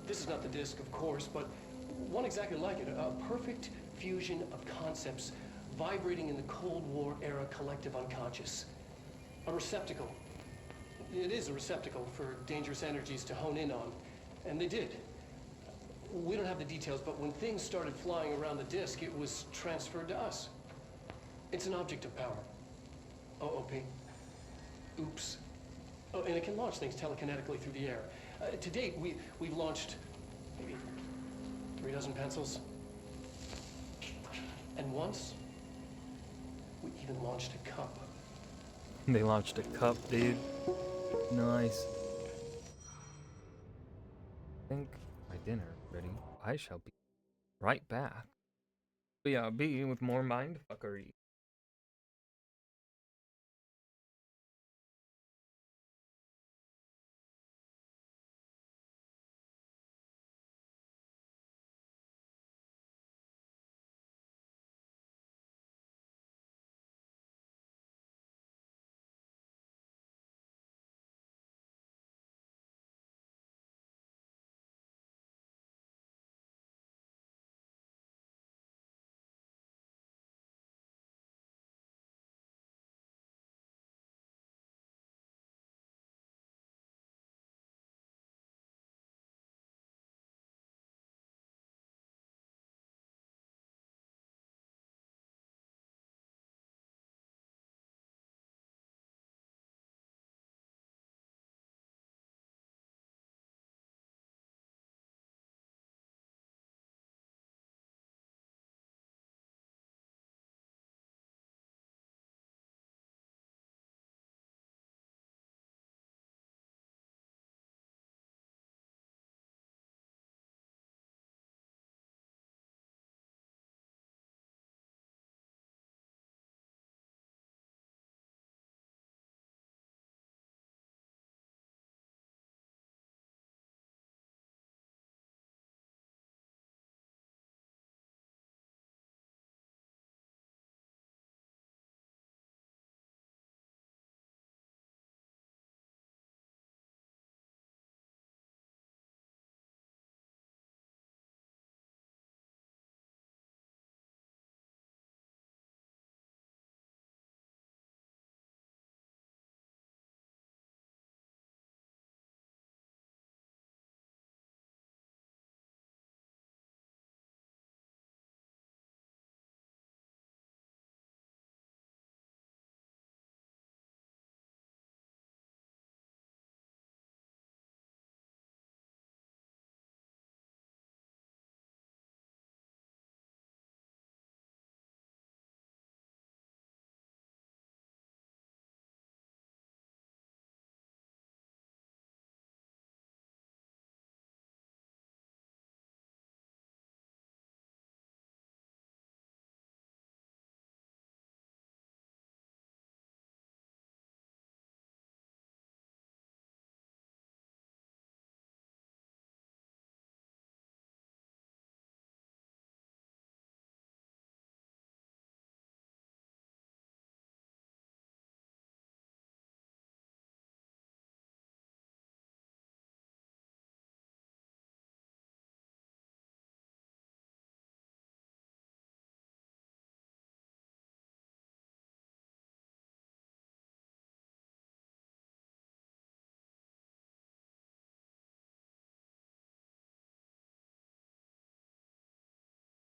This is not the disk, of course, but one exactly like it. A perfect fusion of concepts vibrating in the Cold War era collective unconscious. A receptacle. It is a receptacle for dangerous energies to hone in on. And they did. We don't have the details, but when things started flying around the disk, it was transferred to us. It's an object of power. OOP. Oops. Oh, and it can launch things telekinetically through the air. To date, we've launched maybe 3 dozen pencils. And once, we even launched a cup. They launched a cup, dude. Nice. I think my dinner ready. I shall be right back. BRB with more mindfuckery.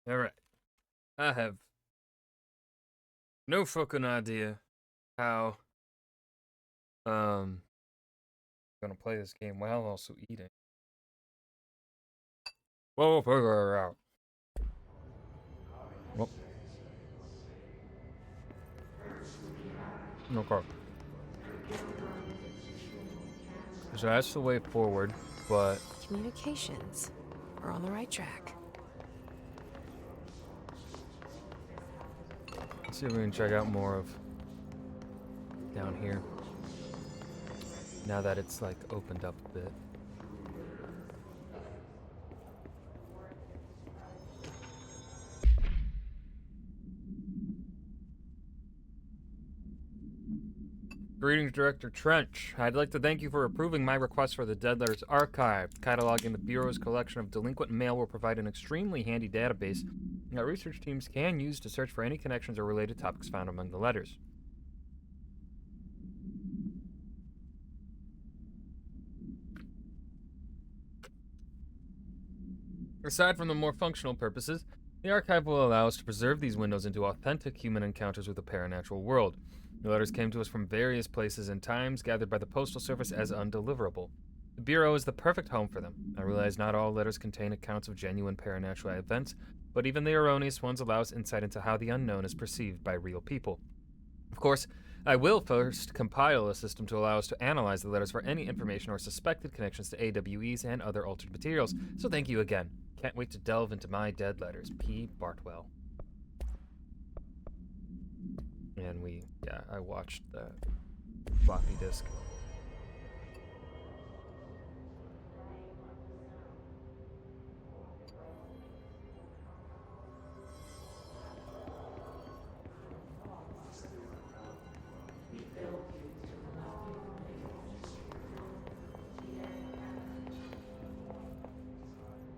Alright. I have no fucking idea how gonna play this game while also eating. We'll figure it out. Well. Okay. So that's the way forward, but Communications. We're on the right track. let's see if we can check out more of down here. Now that it's like opened up a bit. Greetings, Director Trench. I'd like to thank you for approving my request for the Dead Letters Archive. Cataloging the Bureau's collection of delinquent mail will provide an extremely handy database that research teams can use to search for any connections or related topics found among the letters. Aside from the more functional purposes, the archive will allow us to preserve these windows into authentic human encounters with the paranatural world. The letters came to us from various places and times, gathered by the Postal Service as undeliverable. The Bureau is the perfect home for them. I realize not all letters contain accounts of genuine paranatural events, but even the erroneous ones allow us insight into how the unknown is perceived by real people. Of course, I will first compile a system to allow us to analyze the letters for any information or suspected connections to AWEs and other altered materials, so thank you again. Can't wait to delve into my dead letters. P. Bartwell. And I watched the floppy disk.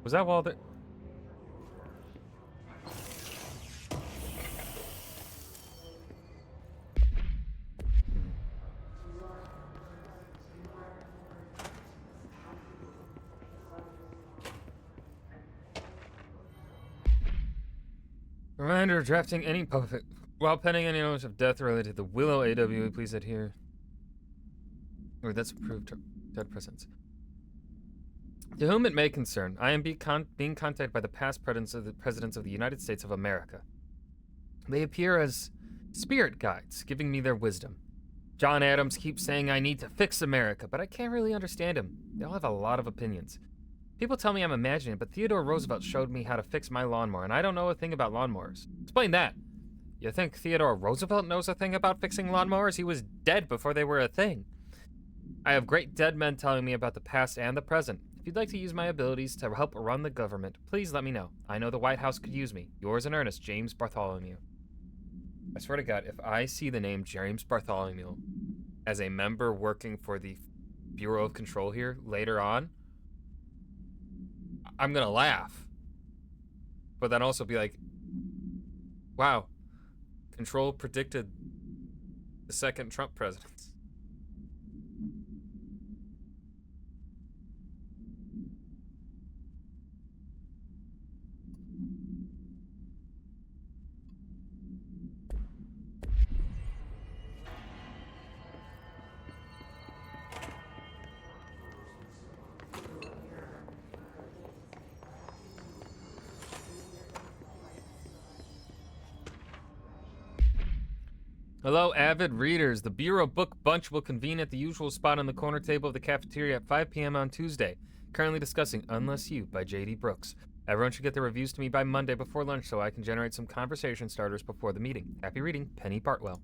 Was that while the... Reminder, drafting any puppet. While penning any notice of death related to the Willow AWE, please adhere. Or that's approved dead presence. To whom it may concern, I am being contacted by the past presidents of the United States of America. They appear as spirit guides, giving me their wisdom. John Adams keeps saying I need to fix America, but I can't really understand him. They all have a lot of opinions. People tell me I'm imagining it, but Theodore Roosevelt showed me how to fix my lawnmower, and I don't know a thing about lawnmowers. Explain that. You think Theodore Roosevelt knows a thing about fixing lawnmowers? He was dead before they were a thing. I have great dead men telling me about the past and the present. If you'd like to use my abilities to help run the government, please let me know. I know the White House could use me. Yours in earnest, James Bartholomew. I swear to God, if I see the name James Bartholomew as a member working for the Bureau of Control here later on, I'm gonna laugh. But then also be like, wow, Control predicted the second Trump presidency. Hello, avid readers. The Bureau Book Bunch will convene at the usual spot on the corner table of the cafeteria at 5 p.m. on Tuesday. Currently discussing Unless You by J.D. Brooks. Everyone should get their reviews to me by Monday before lunch so I can generate some conversation starters before the meeting. Happy reading, Penny Bartwell.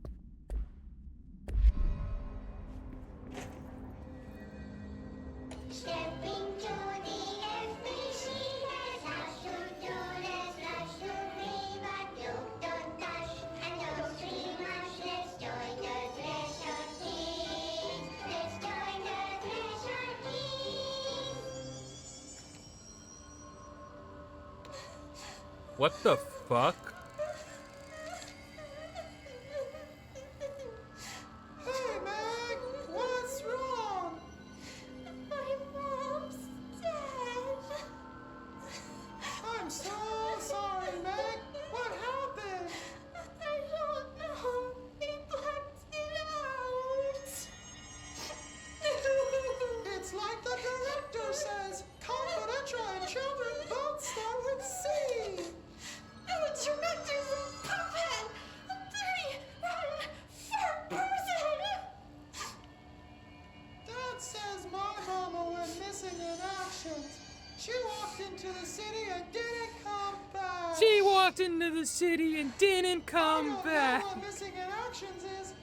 What the fuck? Hey, Meg! What's wrong? My mom's dead. I'm so sorry, Meg. walked into the city and didn't come I don't back. know what missing in actions is,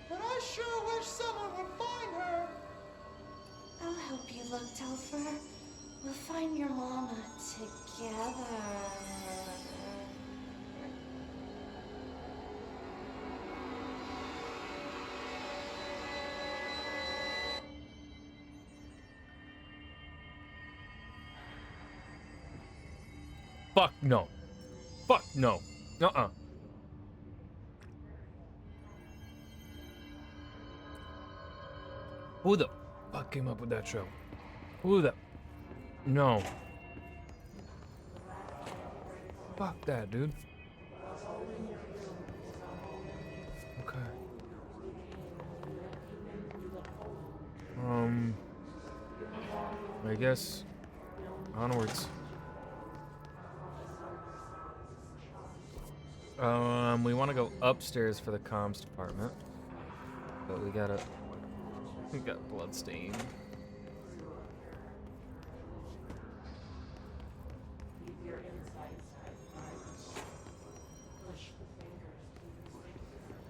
but I sure wish someone would find her. I'll help you look, Telfer. We'll find your mama together. Fuck no. Fuck no. Uh-uh. Who the fuck came up with that show? Who the... No. Fuck that, dude. Okay. I guess... onwards. We want to go upstairs for the comms department, but we got bloodstain.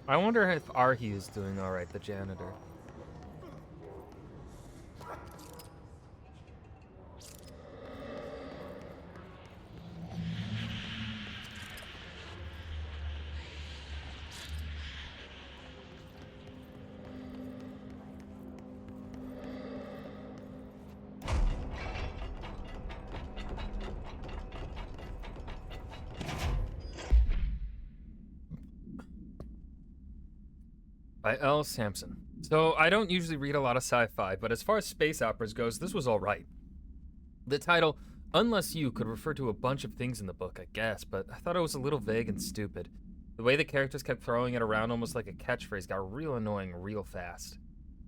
I wonder if Arhi is doing all right, the janitor. By L. Sampson. So, I don't usually read a lot of sci-fi, but as far as space operas goes, this was alright. The title, Unless You, could refer to a bunch of things in the book, I guess, but I thought it was a little vague and stupid. The way the characters kept throwing it around almost like a catchphrase got real annoying real fast.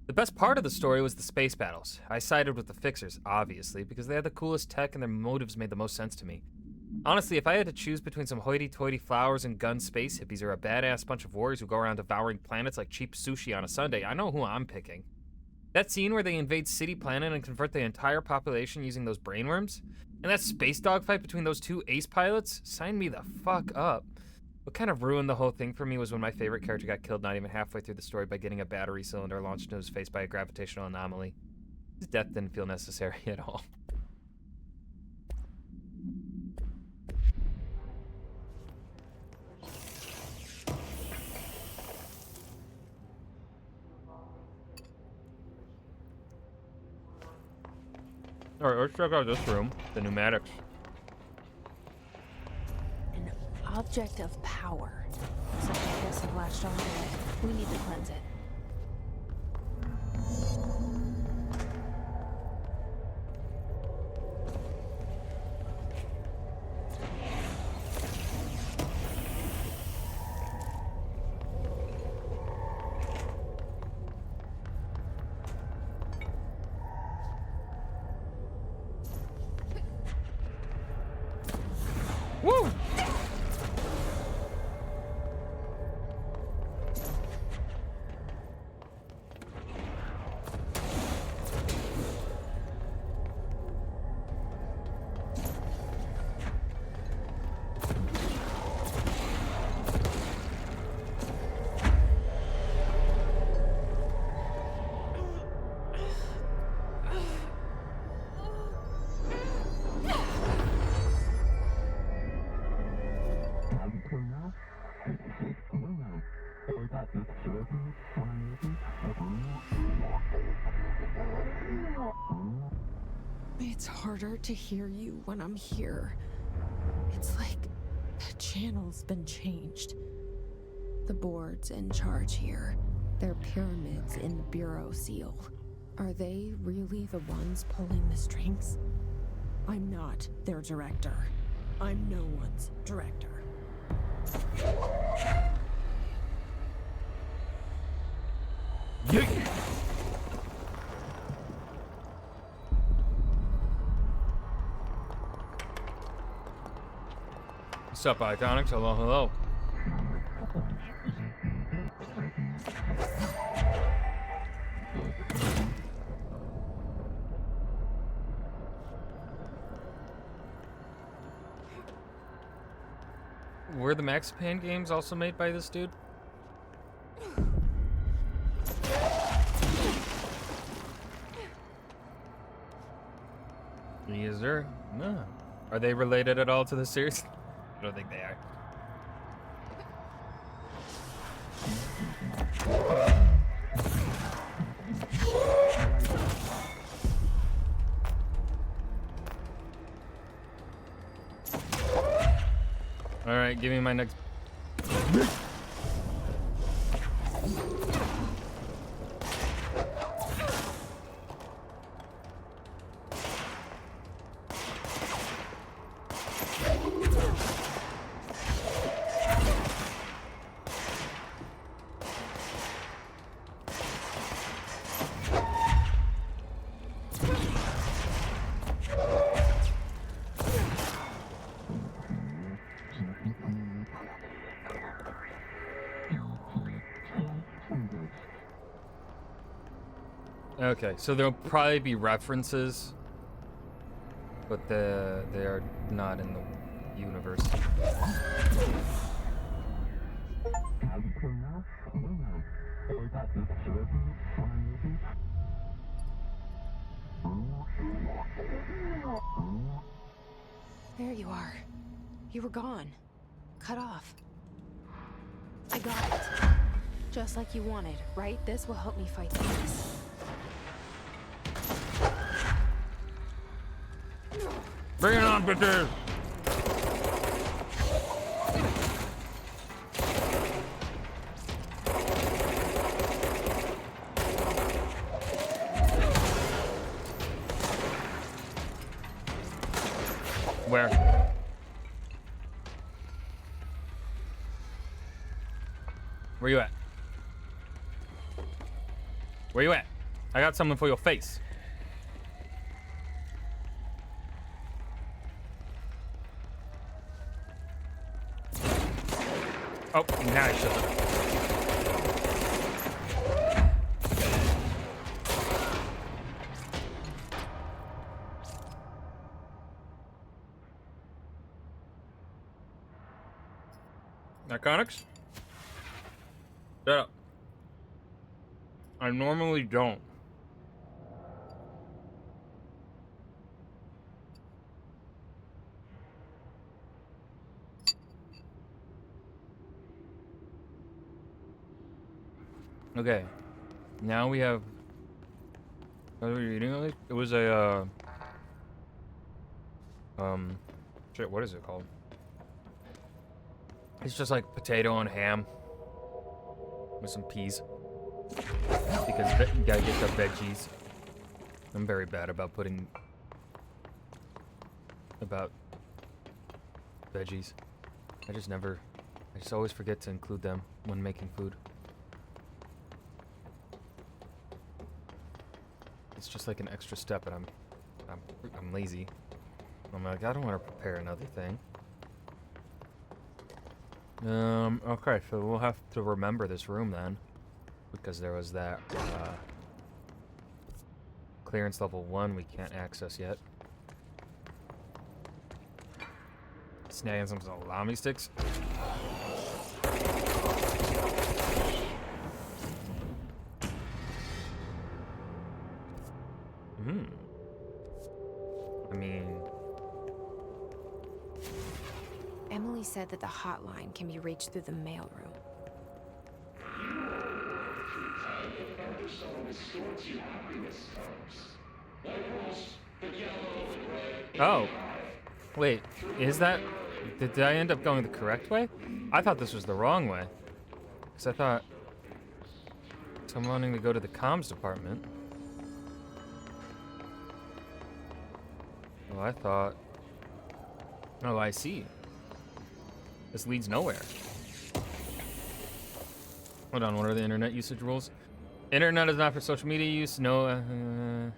The best part of the story was the space battles. I sided with the Fixers, obviously, because they had the coolest tech and their motives made the most sense to me. Honestly, if I had to choose between some hoity-toity flowers and gun space hippies or a badass bunch of warriors who go around devouring planets like cheap sushi on a Sunday, I know who I'm picking. That scene where they invade City Planet and convert the entire population using those brainworms? And that space dogfight between those two ace pilots? Sign me the fuck up. What kind of ruined the whole thing for me was when my favorite character got killed not even halfway through the story by getting a battery cylinder launched into his face by a gravitational anomaly. His death didn't feel necessary at all. Alright, let's check out this room. The pneumatics. An object of power. Some of us have latched onto it. We need to cleanse it. Woo! It's harder to hear you when I'm here. It's like the channel's been changed. The board's in charge here. They're pyramids in the Bureau seal. Are they really the ones pulling the strings? I'm not their director. I'm no one's director. Yeah. What's up, Iconics? Hello, hello. were the Max Payne games also made by this dude? Is there? No. Are they related at all to the series? I don't think they are. All right, give me my next. Okay, so there'll probably be references, but they are not in the universe. There you are. You were gone. Cut off. I got it. Just like you wanted, right? This will help me fight this. Bring it on, bitches! Where? Where you at? Where you at? I got something for your face. Oh, now I should have. Narcotics? Shut up. I normally don't. Okay, now we have. What are we eating? It was a shit. What is it called? It's just like potato and ham with some peas. Because you gotta get the veggies. I'm very bad about veggies. I just always forget to include them when making food. It's just like an extra step, and I'm lazy. I'm like, I don't want to prepare another thing. Okay, so we'll have to remember this room then, because there was that clearance level 1 we can't access yet. Snagging some salami sticks. I mean, Emily said that the hotline can be reached through the mailroom. oh, wait, is that? Did I end up going the correct way? I thought this was the wrong way. Because I thought. So I'm wanting to go to the comms department. Well, I thought. Oh, I see. This leads nowhere. Hold on, what are the internet usage rules? Internet is not for social media use. No.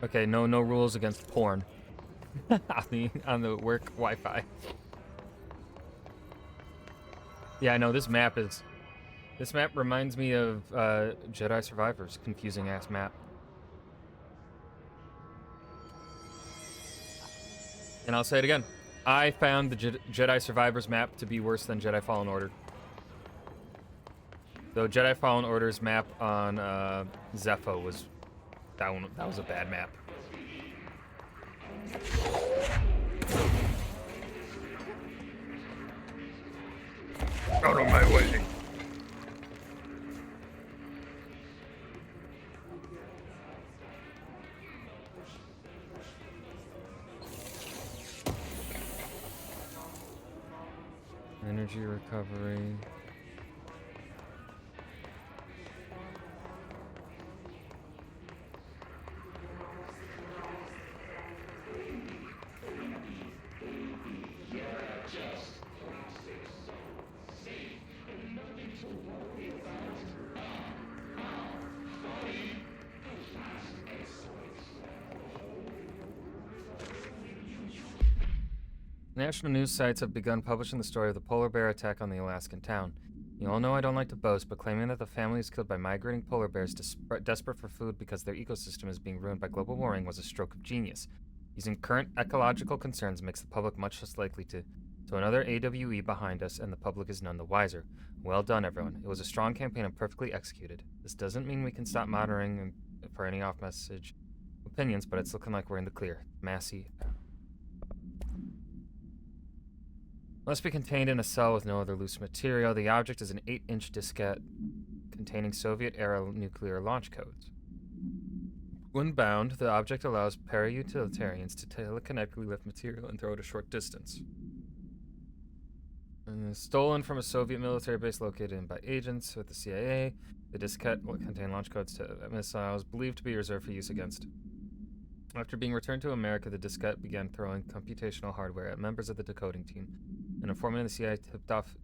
Okay, no rules against porn on the work Wi-Fi. Yeah, I know this map reminds me of Jedi Survivor's confusing ass map. And I'll say it again. I found the Jedi Survivors map to be worse than Jedi Fallen Order. Though Jedi Fallen Order's map on Zepho was that was a bad map. Out of my way. Energy recovery. National news sites have begun publishing the story of the polar bear attack on the Alaskan town. You all know I don't like to boast, but claiming that the family is killed by migrating polar bears desperate for food because their ecosystem is being ruined by global warming was a stroke of genius. Using current ecological concerns makes the public much less likely to. So another AWE behind us, and the public is none the wiser. Well done, everyone. It was a strong campaign and perfectly executed. This doesn't mean we can stop monitoring for any off-message opinions, but it's looking like we're in the clear. Massey. Must be contained in a cell with no other loose material. The object is an 8-inch diskette containing Soviet-era nuclear launch codes. When bound, the object allows para-utilitarians to telekinetically lift material and throw it a short distance. And stolen from a Soviet military base located in by agents with the CIA, the diskette contained launch codes to missiles believed to be reserved for use against. After being returned to America, the diskette began throwing computational hardware at members of the decoding team. An informant in the CIA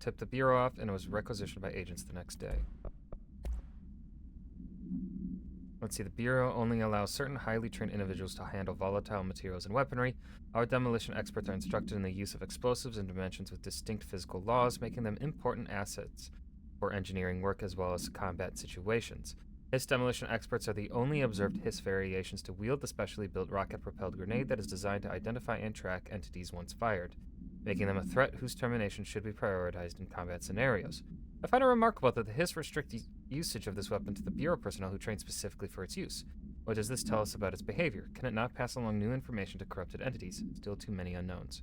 tipped the Bureau off, and it was requisitioned by agents the next day. Let's see, the Bureau only allows certain highly trained individuals to handle volatile materials and weaponry. Our demolition experts are instructed in the use of explosives in dimensions with distinct physical laws, making them important assets for engineering work as well as combat situations. Hiss demolition experts are the only observed Hiss variations to wield the specially built rocket-propelled grenade that is designed to identify and track entities once fired, making them a threat whose termination should be prioritized in combat scenarios. I find it remarkable that the Hiss restrict usage of this weapon to the Bureau personnel who train specifically for its use. What does this tell us about its behavior? Can it not pass along new information to corrupted entities? Still too many unknowns.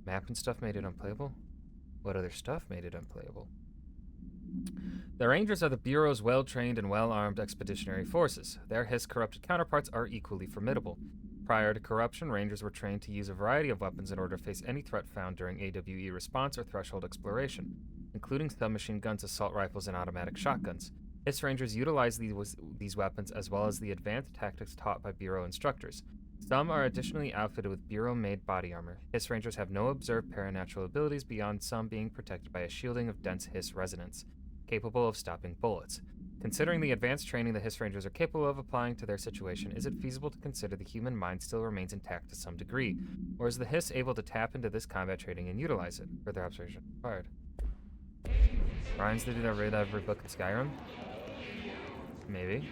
Map and stuff made it unplayable? What other stuff made it unplayable? The Rangers are the Bureau's well-trained and well-armed expeditionary forces. Their Hiss-corrupted counterparts are equally formidable. Prior to corruption, Rangers were trained to use a variety of weapons in order to face any threat found during AWE response or threshold exploration, including submachine guns, assault rifles, and automatic shotguns. Hiss Rangers utilize these weapons as well as the advanced tactics taught by Bureau instructors. Some are additionally outfitted with Bureau-made body armor. Hiss Rangers have no observed paranatural abilities beyond some being protected by a shielding of dense Hiss resonance, capable of stopping bullets. Considering the advanced training the Hiss Rangers are capable of applying to their situation, is it feasible to consider the human mind still remains intact to some degree? Or is the Hiss able to tap into this combat training and utilize it? Further observation required. Ryan's to do that raid every book in Skyrim? Maybe.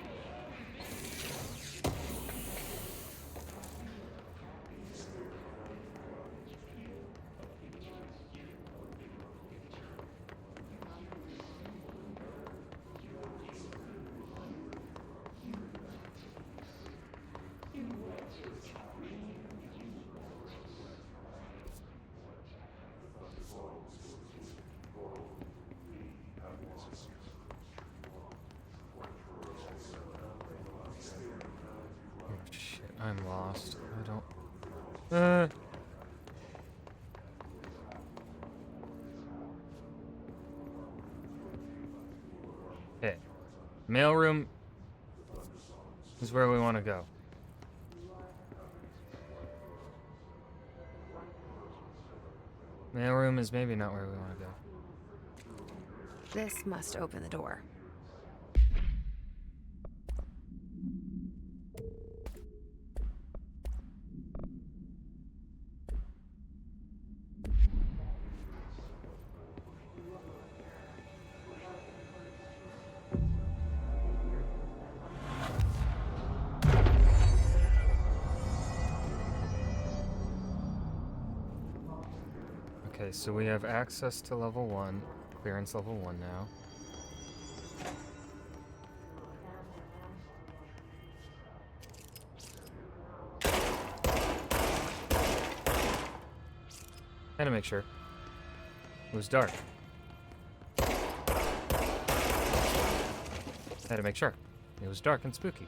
I'm lost. I don't... Okay. Mailroom is where we want to go. Mailroom is maybe not where we want to go. This must open the door. Okay, so we have access to level 1, clearance level 1 now. Had to make sure. It was dark. Had to make sure. It was dark and spooky.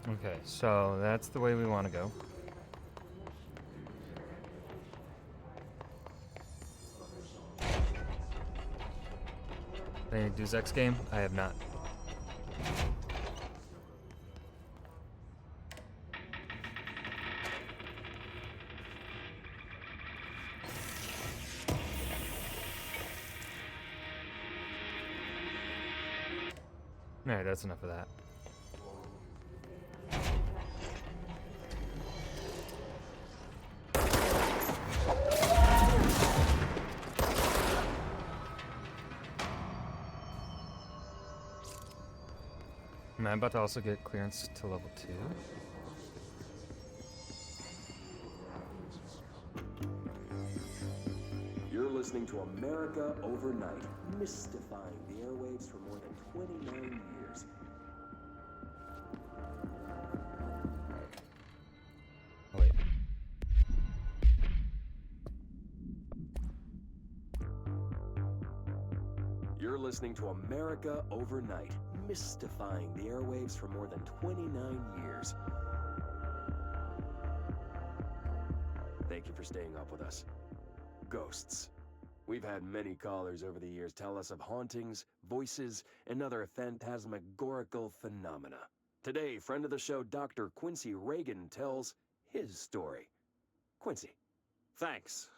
Okay, so that's the way we want to go. Any Deus Ex game? I have not. Alright, that's enough of that. Am I about to also get clearance to level 2? You're listening to America Overnight, mystifying the airwaves for more than 29 years. Wait. You're listening to America Overnight, mystifying the airwaves for more than 29 years. Thank you for staying up with us. Ghosts. We've had many callers over the years tell us of hauntings, voices, and other phantasmagorical phenomena. Today, friend of the show, Dr. Quincy Reagan tells his story. Quincy. Thanks.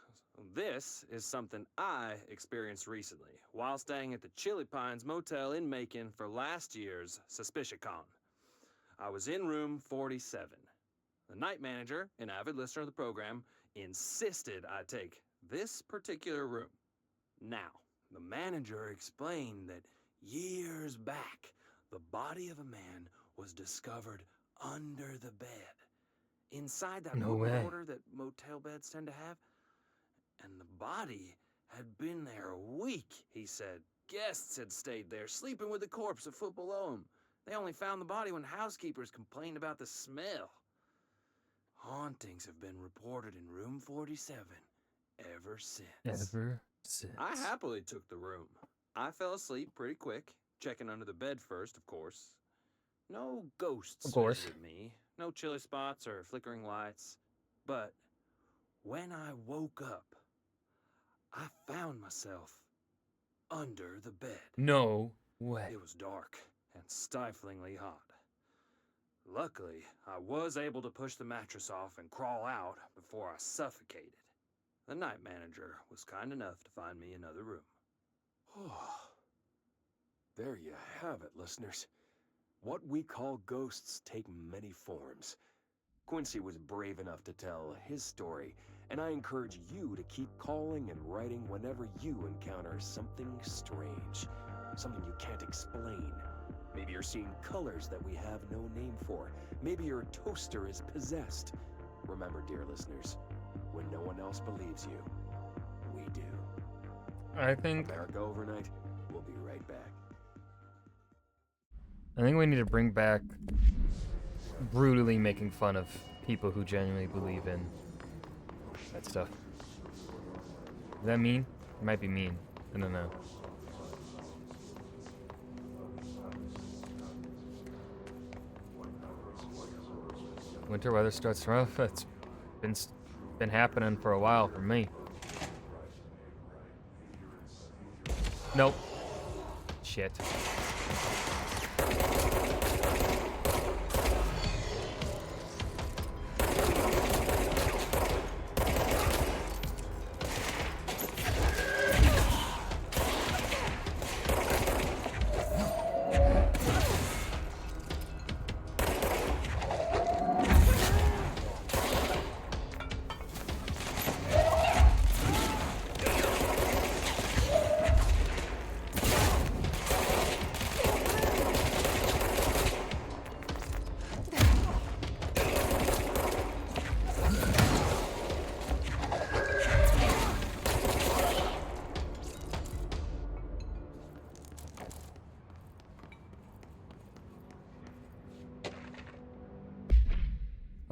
This is something I experienced recently while staying at the Chili Pines Motel in Macon for last year's SuspiciaCon. I was in room 47. The night manager, an avid listener of the program, insisted I take this particular room. Now, the manager explained that years back, the body of a man was discovered under the bed, inside that No moving way. order that motel beds tend to have. And the body had been there a week, he said. Guests had stayed there, sleeping with the corpse a foot below them. They only found the body when housekeepers complained about the smell. Hauntings have been reported in room 47 ever since. Ever since. I happily took the room. I fell asleep pretty quick, checking under the bed first, of course. No ghosts Of course. visited me, no chilly spots or flickering lights. But when I woke up, I found myself under the bed. No way. It was dark and stiflingly hot. Luckily, I was able to push the mattress off and crawl out before I suffocated. The night manager was kind enough to find me another room. There you have it, listeners. What we call ghosts take many forms. Quincy was brave enough to tell his story, and I encourage you to keep calling and writing whenever you encounter something strange, something you can't explain. Maybe you're seeing colors that we have no name for. Maybe your toaster is possessed. Remember, dear listeners, when no one else believes you, we do. I think America Overnight, we'll be right back. I think we need to bring back brutally making fun of people who genuinely believe in that stuff. Is that mean? It might be mean. I don't know. Winter weather starts rough. It's been happening for a while for me. Nope. Shit.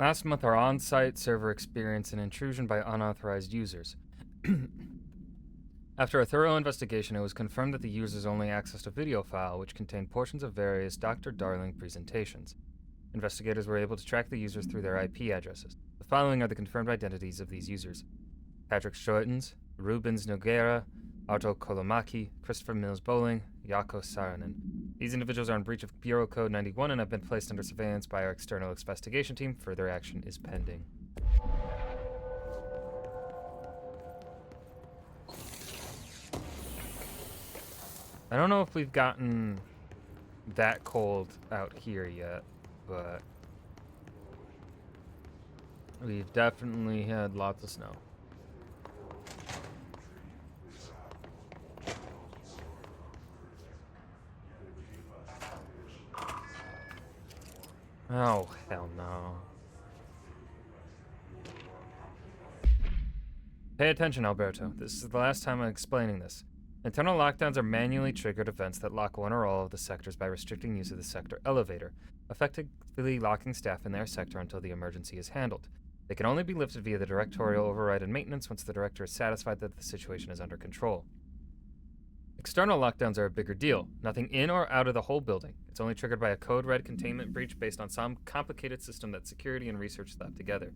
Last month, our on-site server experienced an intrusion by unauthorized users. After a thorough investigation, it was confirmed that the users only accessed a video file which contained portions of various Dr. Darling presentations. Investigators were able to track the users through their IP addresses. The following are the confirmed identities of these users: Patrick Stroitens, Rubens Nogueira, Arto Kolomaki, Christopher Mills Bowling, Jaakko Saarinen. These individuals are in breach of Bureau Code 91 and have been placed under surveillance by our external investigation team. Further action is pending. I don't know if we've gotten that cold out here yet, but we've definitely had lots of snow. Oh, hell no. Pay attention, Alberto. This is the last time I'm explaining this. Internal lockdowns are manually triggered events that lock one or all of the sectors by restricting use of the sector elevator, effectively locking staff in their sector until the emergency is handled. They can only be lifted via the directorial override and maintenance once the director is satisfied that the situation is under control. External lockdowns are a bigger deal. Nothing in or out of the whole building. It's only triggered by a code red containment breach based on some complicated system that security and research slapped together.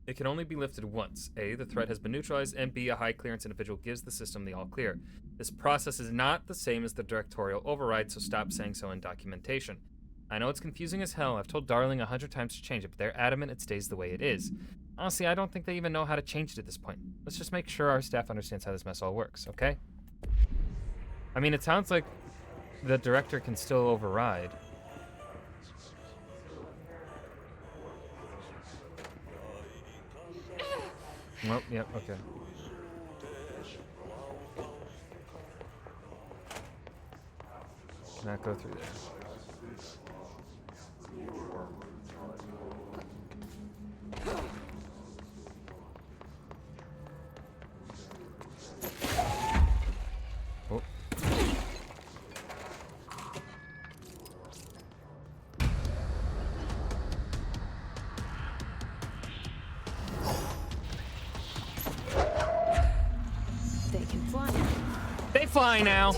It can only be lifted once. A, the threat has been neutralized, and B, a high clearance individual gives the system the all clear. This process is not the same as the directorial override, so stop saying so in documentation. I know it's confusing as hell. I've told Darling 100 times to change it, but they're adamant it stays the way it is. Honestly, I don't think they even know how to change it at this point. Let's just make sure our staff understands how this mess all works, okay? I mean, it sounds like the director can still override. Well, yep, okay. Cannot go through there. Oh. They can fly. They fly now.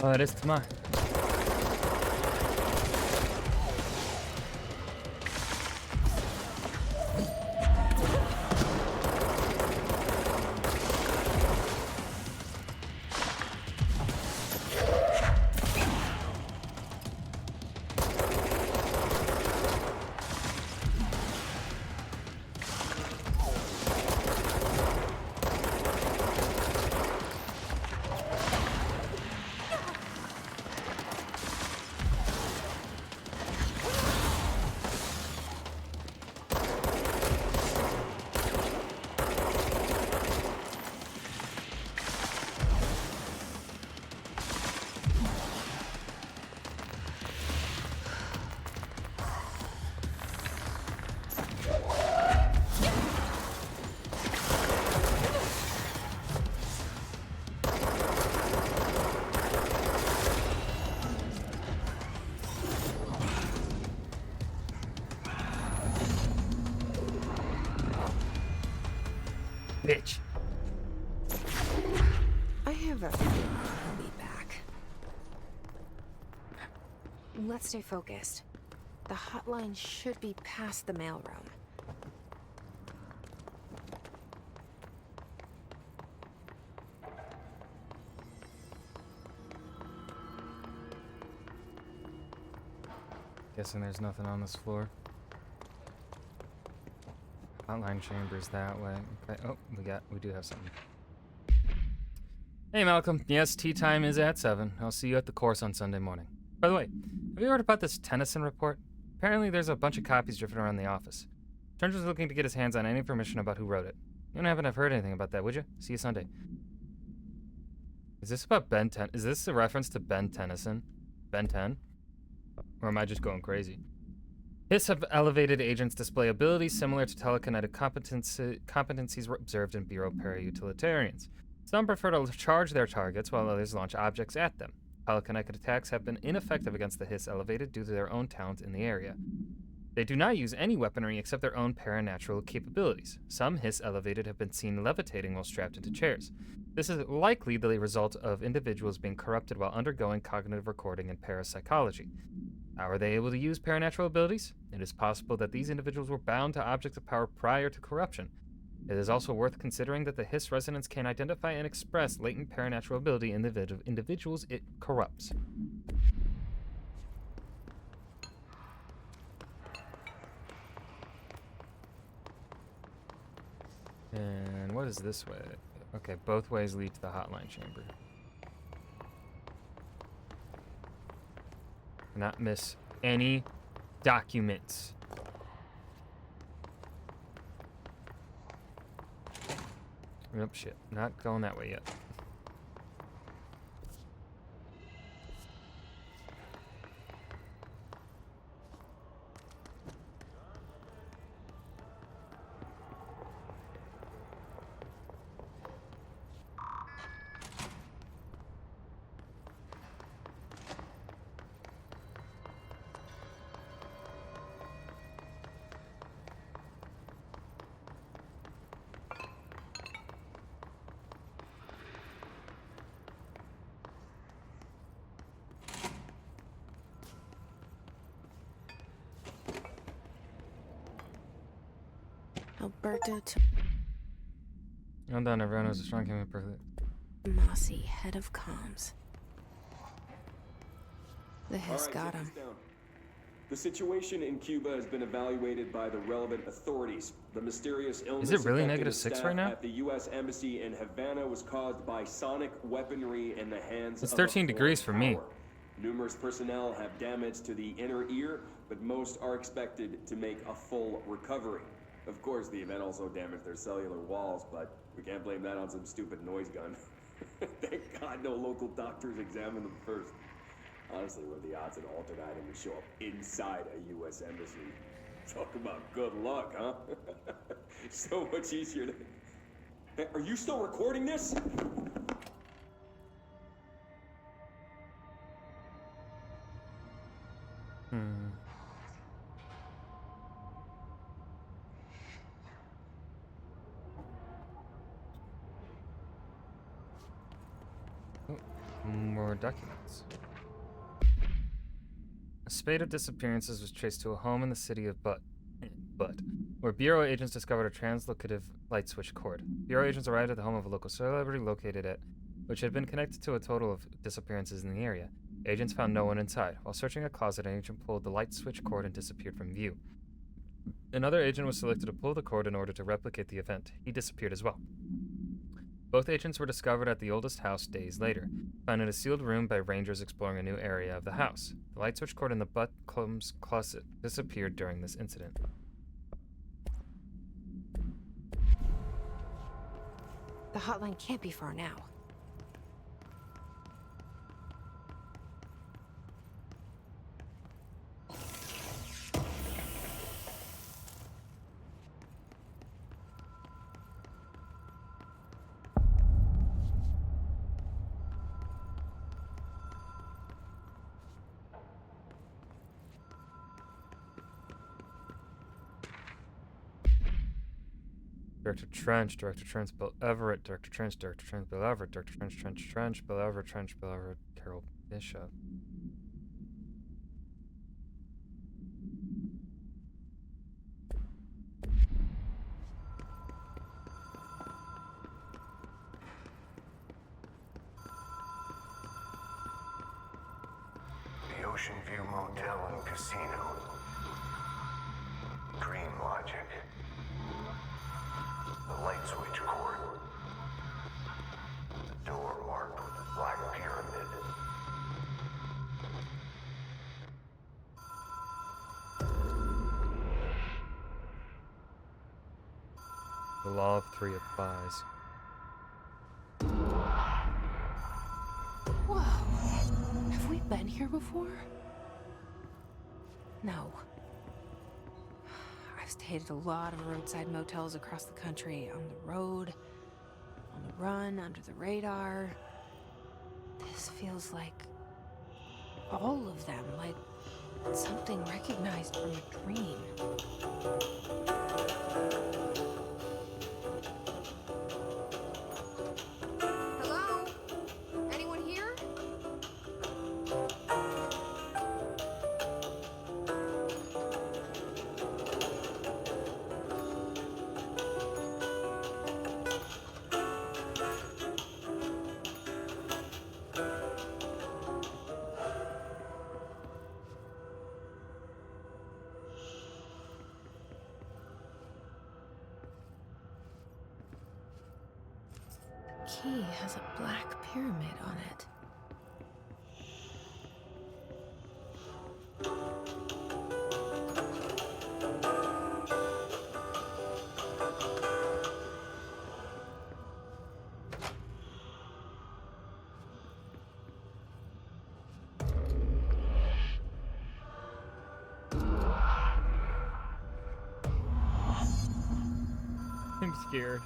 Oh, that is Tamar. Bitch. I have a feeling he'll be back. Let's stay focused. The hotline should be past the mailroom. Guessing there's nothing on this floor. Hotline chambers that way. Okay. Oh, we do have something. Hey, Malcolm. Yes, tea time is at 7. I'll see you at the course on Sunday morning. By the way, have you heard about this Tennyson report? Apparently there's a bunch of copies drifting around the office. Trench was looking to get his hands on any information about who wrote it. You haven't have heard anything about that, would you? See you Sunday. Is this about Ben 10? Is this a reference to Ben Tennyson? Ben 10? Or am I just going crazy? Hiss have elevated agents display abilities similar to telekinetic competencies observed in Bureau para-utilitarians. Some prefer to charge their targets while others launch objects at them. Telekinetic attacks have been ineffective against the Hiss elevated due to their own talent in the area. They do not use any weaponry except their own paranatural capabilities. Some Hiss elevated have been seen levitating while strapped into chairs. This is likely the result of individuals being corrupted while undergoing cognitive recording and parapsychology. How are they able to use paranatural abilities? It is possible that these individuals were bound to objects of power prior to corruption. It is also worth considering that the Hiss resonance can identify and express latent paranatural ability in the individuals it corrupts. And what is this way? Okay, both ways lead to the hotline chamber. Not miss any documents. Nope, shit. Not going that way yet. Alberto Well done, everyone. It was a strong game of perfect. Mossy, head of comms. The Hiss got him. The situation in Cuba has been evaluated by the relevant authorities. The mysterious illness Is it really affecting -6 staff right now? at the U.S. Embassy in Havana was caused by sonic weaponry in the hands It's of 13 a degrees for foreign me. power. Numerous personnel have damage to the inner ear, but most are expected to make a full recovery. Of course, the event also damaged their cellular walls, but we can't blame that on some stupid noise gun. Thank God no local doctors examined them first. Honestly, what are the odds an altered item would show up inside a U.S. embassy? Talk about good luck, huh? So much easier to... Hey, are you still recording this? More documents. A spate of disappearances was traced to a home in the city of Butt, where Bureau agents discovered a translocative light switch cord. Bureau agents arrived at the home of a local celebrity located at, which had been connected to a total of disappearances in the area. Agents found no one inside. While searching a closet, an agent pulled the light switch cord and disappeared from view. Another agent was selected to pull the cord in order to replicate the event. He disappeared as well. Both agents were discovered at the oldest house days later, found in a sealed room by rangers exploring a new area of the house. The light switch cord in the Buttcombe's closet disappeared during this incident. The hotline can't be far now. Director Trench, Bill Everett, Director Trench, Bill Everett, Director Trench, Bill Everett, Carol Bishop. The Ocean View Motel and Casino. Dream Logic. The light switch cord. The door marked with the Black Pyramid. The law of three applies. Whoa. Have we been here before? No. I've stayed at a lot of roadside motels across the country, on the road, on the run, under the radar. This feels like all of them, like something recognized from a dream. Hello? Anyone here? Key has a black pyramid on it. I'm scared.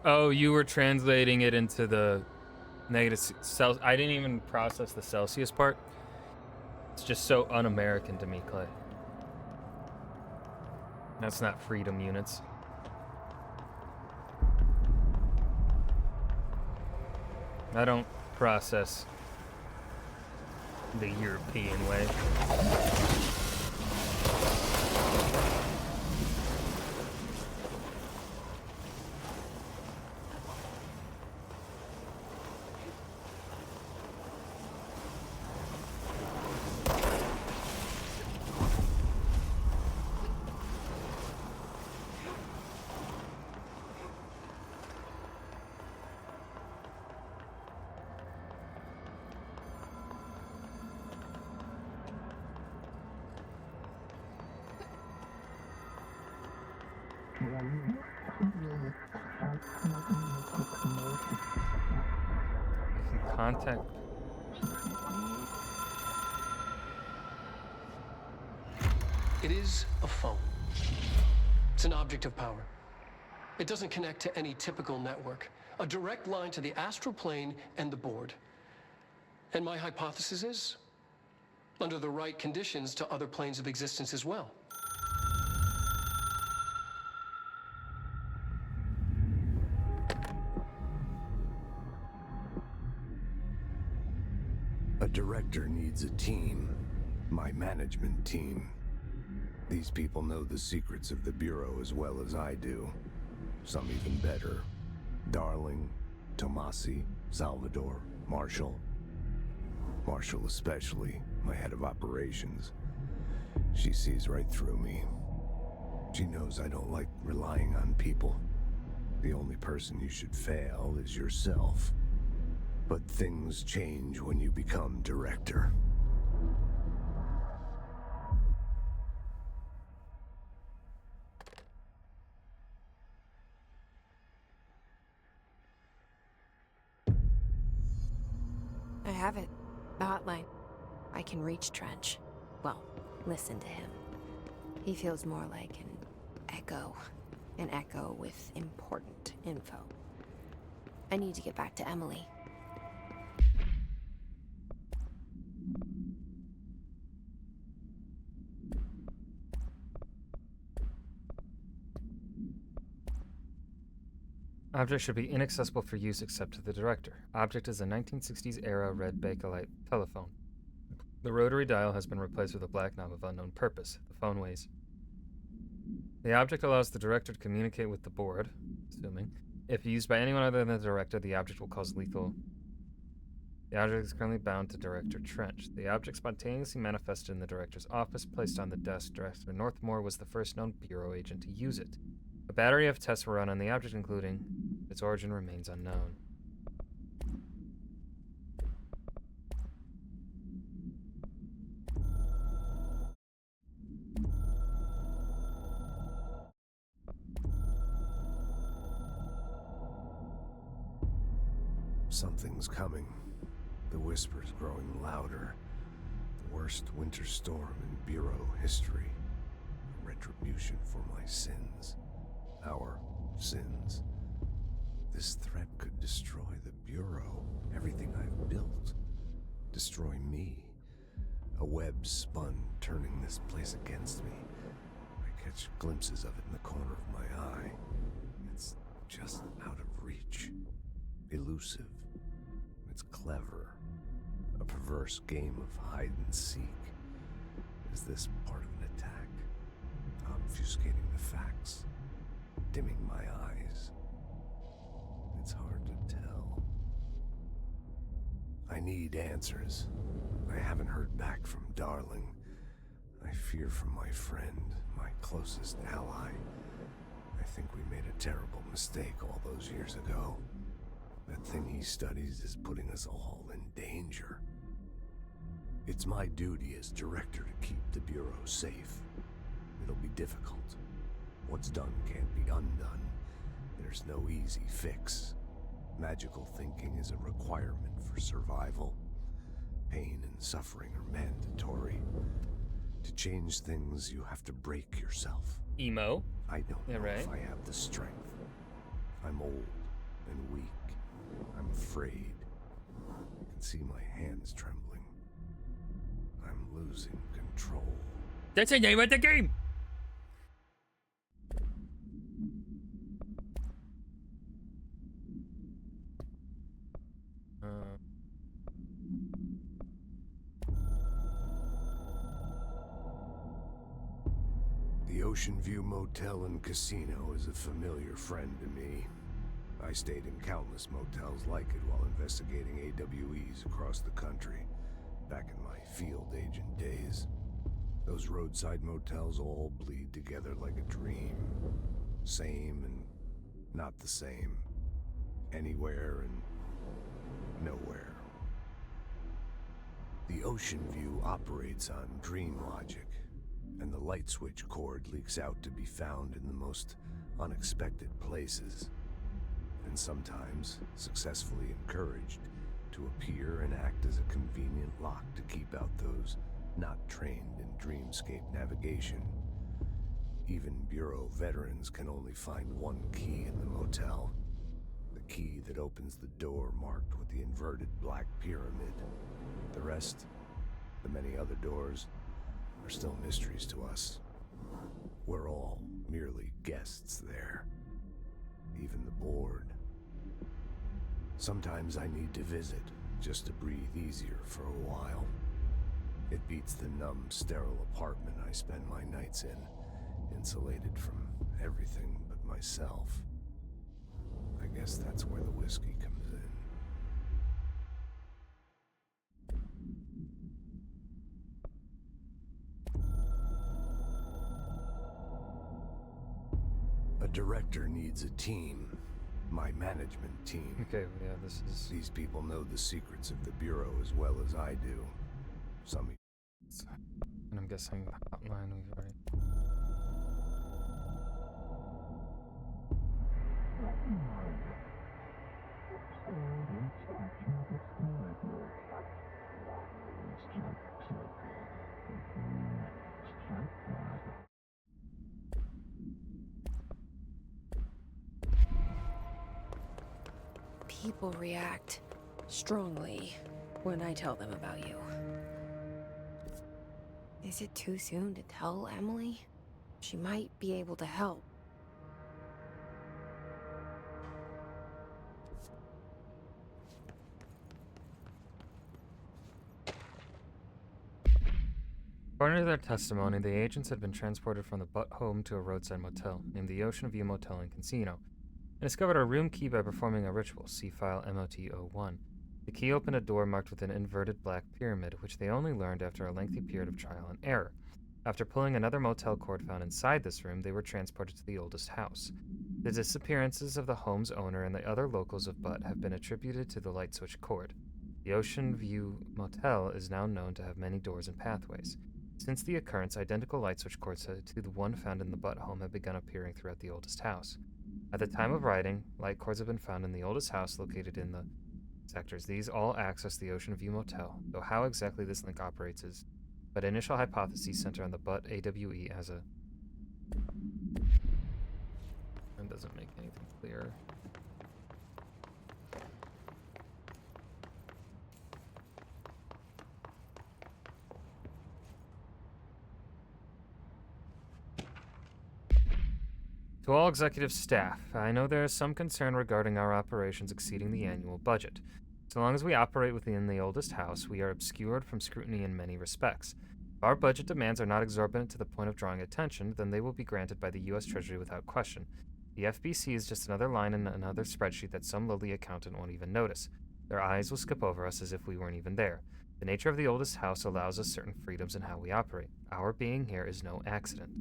Oh, you were translating it into the negative Celsius. I didn't even process the Celsius part. It's just so un-American to me, Clay. That's not freedom units. I don't process the European way. Contact. It is a phone. It's an object of power. It doesn't connect to any typical network. A direct line to the astral plane and the board. And my hypothesis is, under the right conditions, to other planes of existence as well. A director needs a team. My management team. These people know the secrets of the Bureau as well as I do. Some even better. Darling, Tomasi, Salvador, Marshall. Marshall especially, my head of operations. She sees right through me. She knows I don't like relying on people. The only person you should fail is yourself. But things change when you become director. I have it. The hotline. I can reach Trench. Well, listen to him. He feels more like an echo. An echo with important info. I need to get back to Emily. Object should be inaccessible for use except to the director. Object is a 1960s era red Bakelite telephone. The rotary dial has been replaced with a black knob of unknown purpose. The phone weighs. The object allows the director to communicate with the board, assuming, If used by anyone other than the director, the object will cause lethal. The object is currently bound to Director Trench. The object spontaneously manifested in the director's office, placed on the desk. Director Northmore was the first known Bureau agent to use it. A battery of tests were run on the object, including its origin remains unknown. Something's coming. The whispers growing louder. The worst winter storm in Bureau history. A retribution for my sins. Our sins. This threat could destroy the Bureau, everything I've built. Destroy me. A web spun, turning this place against me. I catch glimpses of it in the corner of my eye. It's just out of reach. Elusive. It's clever. A perverse game of hide and seek. Is this part of an attack? Obfuscating the facts. Dimming my eyes. It's hard to tell. I need answers. I haven't heard back from Darling. I fear for my friend, my closest ally. I think we made a terrible mistake all those years ago. That thing he studies is putting us all in danger. It's my duty as director to keep the Bureau safe. It'll be difficult. What's done can't be undone. There's no easy fix. Magical thinking is a requirement for survival. Pain and suffering are mandatory. To change things, you have to break yourself. Emo? I don't know right? if I have the strength. I'm old and weak. I'm afraid. I can see my hands trembling. I'm losing control. That's the name of the game! The Ocean View Motel and Casino is a familiar friend to me. I stayed in countless motels like it while investigating AWEs across the country, back in my field agent days. Those roadside motels all bleed together like a dream. Same and not the same. Anywhere and nowhere. The Ocean View operates on dream logic, and the light switch cord leaks out to be found in the most unexpected places. And sometimes successfully encouraged to appear and act as a convenient lock to keep out those not trained in dreamscape navigation. Even Bureau veterans can only find one key in the motel. The key that opens the door marked with the inverted black pyramid. The rest, the many other doors, are still mysteries to us. We're all merely guests there. Even the board. Sometimes I need to visit, just to breathe easier for a while. It beats the numb, sterile apartment I spend my nights in, insulated from everything but myself. I guess that's where the whiskey comes in. A director needs a team. My management team. Okay, yeah, this is... These people know the secrets of the Bureau as well as I do. Some... And I'm guessing the hotline we've already... People react strongly when I tell them about you. Is it too soon to tell Emily? She might be able to help. According to their testimony, the agents had been transported from the Butt home to a roadside motel named the Ocean View Motel and Casino. I discovered a room key by performing a ritual. See file MOT-01. The key opened a door marked with an inverted black pyramid, which they only learned after a lengthy period of trial and error. After pulling another motel cord found inside this room, they were transported to the oldest house. The disappearances of the home's owner and the other locals of Butt have been attributed to the light switch cord. The Ocean View Motel is now known to have many doors and pathways. Since the occurrence, identical light switch cords to the one found in the Butt home have begun appearing throughout the oldest house. At the time of writing, light cords have been found in the oldest house located in the sectors. These all access the Ocean View Motel, though how exactly this link operates is but initial hypotheses center on the Butt AWE as a... That doesn't make anything clear. To all executive staff, I know there is some concern regarding our operations exceeding the annual budget. So long as we operate within the oldest house, we are obscured from scrutiny in many respects. If our budget demands are not exorbitant to the point of drawing attention, then they will be granted by the U.S. Treasury without question. The FBC is just another line in another spreadsheet that some lowly accountant won't even notice. Their eyes will skip over us as if we weren't even there. The nature of the oldest house allows us certain freedoms in how we operate. Our being here is no accident.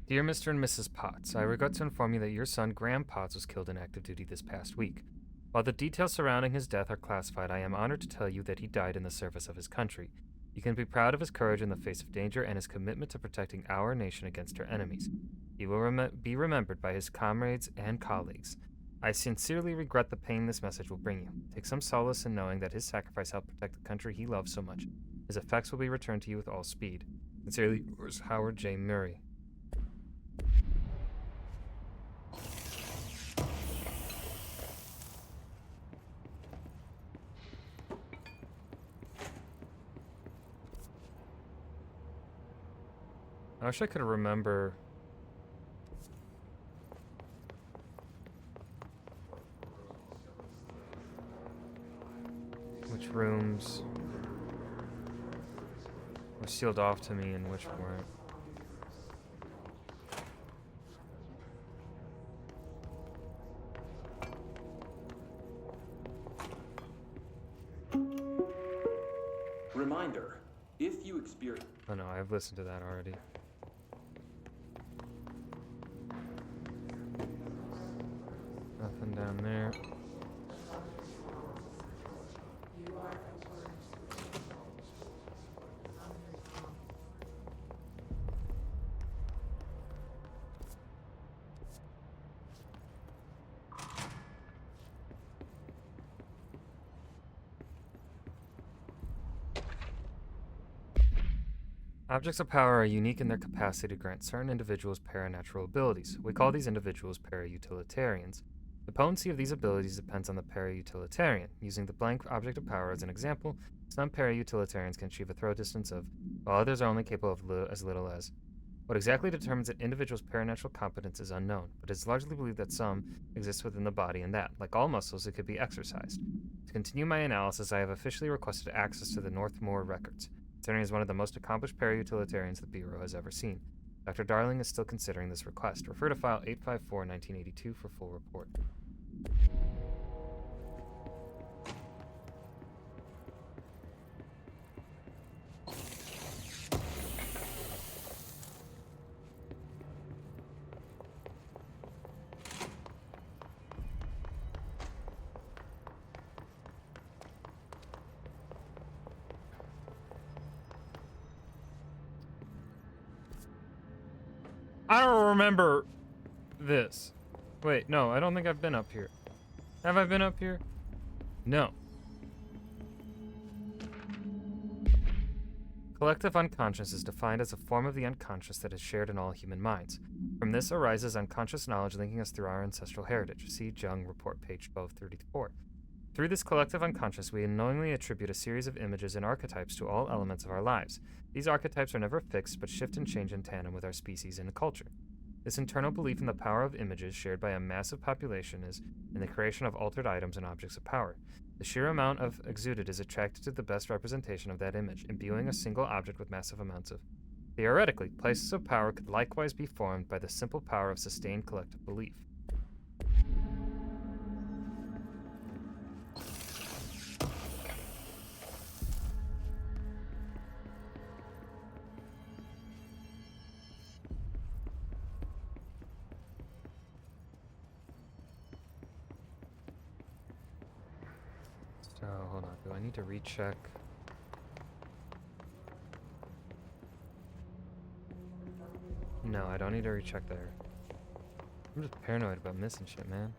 Dear Mr. and Mrs. Potts, I regret to inform you that your son, Graham Potts, was killed in active duty this past week. While the details surrounding his death are classified, I am honored to tell you that he died in the service of his country. You can be proud of his courage in the face of danger and his commitment to protecting our nation against her enemies. He will be remembered by his comrades and colleagues. I sincerely regret the pain this message will bring you. Take some solace in knowing that his sacrifice helped protect the country he loves so much. His effects will be returned to you with all speed. Sincerely yours, Howard J. Murray. I wish I could remember which rooms were sealed off to me and which weren't. Reminder, if you experience... Oh no, I've listened to that already. Nothing down there. Objects of power are unique in their capacity to grant certain individuals paranatural abilities. We call these individuals para-utilitarians. The potency of these abilities depends on the para-utilitarian. Using the blank object of power as an example, some para-utilitarians can achieve a throw distance of, while others are only capable of as little as. What exactly determines an individual's paranatural competence is unknown, but it is largely believed that some exist within the body and that, like all muscles, it could be exercised. To continue my analysis, I have officially requested access to the Northmore records. Considering as one of the most accomplished para-utilitarians the Bureau has ever seen. Dr. Darling is still considering this request. Refer to file 854-1982 for full report. I don't remember this. Wait, no, I don't think I've been up here. Have I been up here? No. Collective unconscious is defined as a form of the unconscious that is shared in all human minds. From this arises unconscious knowledge linking us through our ancestral heritage. See Jung Report, page 1234. Through this collective unconscious, we unknowingly attribute a series of images and archetypes to all elements of our lives. These archetypes are never fixed, but shift and change in tandem with our species and culture. This internal belief in the power of images shared by a massive population is in the creation of altered items and objects of power. The sheer amount of exuded is attracted to the best representation of that image, imbuing a single object with massive amounts of. Theoretically, places of power could likewise be formed by the simple power of sustained collective belief. So, hold on, do I need to recheck? No, I don't need to recheck there. I'm just paranoid about missing shit, man.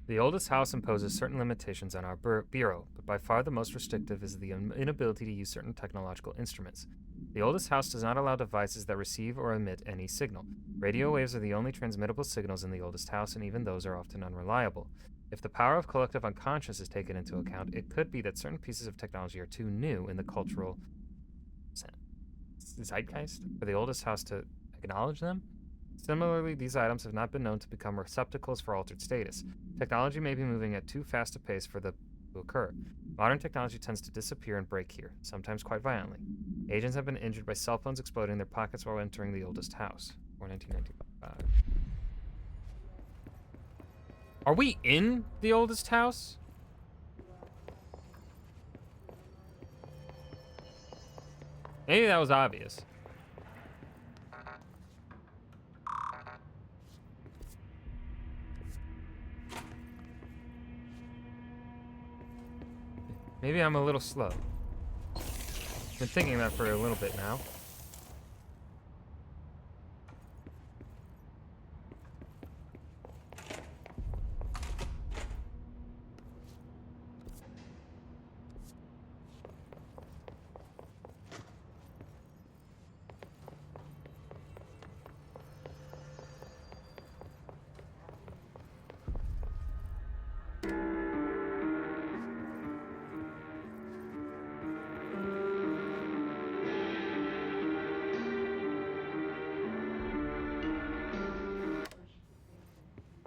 The oldest house imposes certain limitations on our bureau, but by far the most restrictive is the inability to use certain technological instruments. The oldest house does not allow devices that receive or emit any signal. Radio waves are the only transmittable signals in the oldest house, and even those are often unreliable. If the power of collective unconscious is taken into account, it could be that certain pieces of technology are too new in the cultural zeitgeist for the oldest house to acknowledge them. Similarly, these items have not been known to become receptacles for altered status. Technology may be moving at too fast a pace for that to occur. Modern technology tends to disappear and break here, sometimes quite violently. Agents have been injured by cell phones exploding in their pockets while entering the oldest house. Or 1995. Are we in the oldest house? Maybe that was obvious. Maybe I'm a little slow. Been thinking that for a little bit now.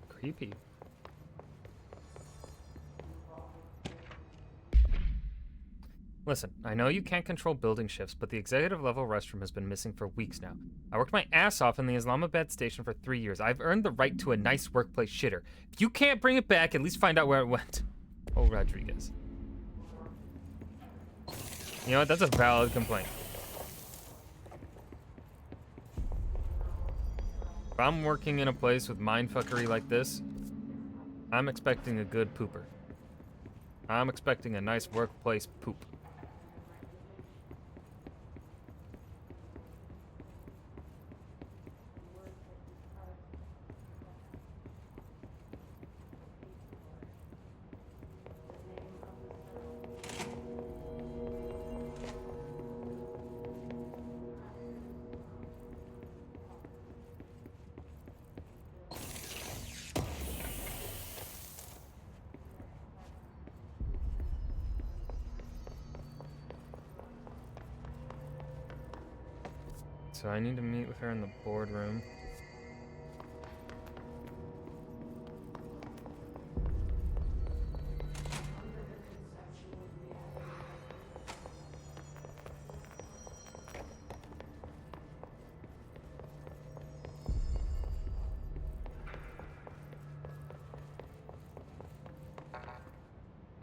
Creepy. Listen, I know you can't control building shifts, but the executive level restroom has been missing for weeks now. I worked my ass off in the Islamabad station for 3 years. I've earned the right to a nice workplace shitter. If you can't bring it back, at least find out where it went. Oh, Rodriguez. You know what? That's a valid complaint. If I'm working in a place with mindfuckery like this, I'm expecting a good pooper. I'm expecting a nice workplace poop. So I need to meet with her in the boardroom.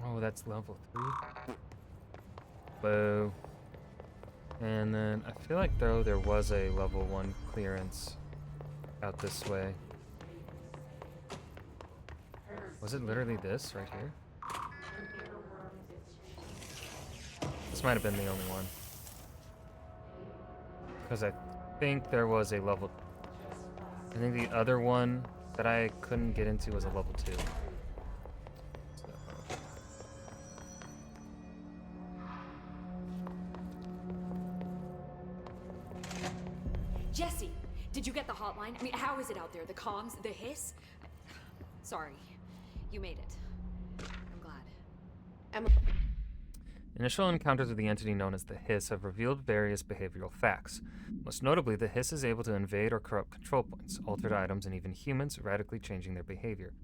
Oh, that's level 3. Boo. And then I feel like though there was a level 1 clearance out this way. Was it literally this right here? This might have been the only one. Because I think there was a level... I think the other one that I couldn't get into was a level 2. Jesse, did you get the hotline? I mean, how is it out there? The comms, the hiss? Sorry, you made it. I'm glad. Initial encounters with the entity known as the Hiss have revealed various behavioral facts. Most notably, the Hiss is able to invade or corrupt control points, altered items, and even humans, radically changing their behavior.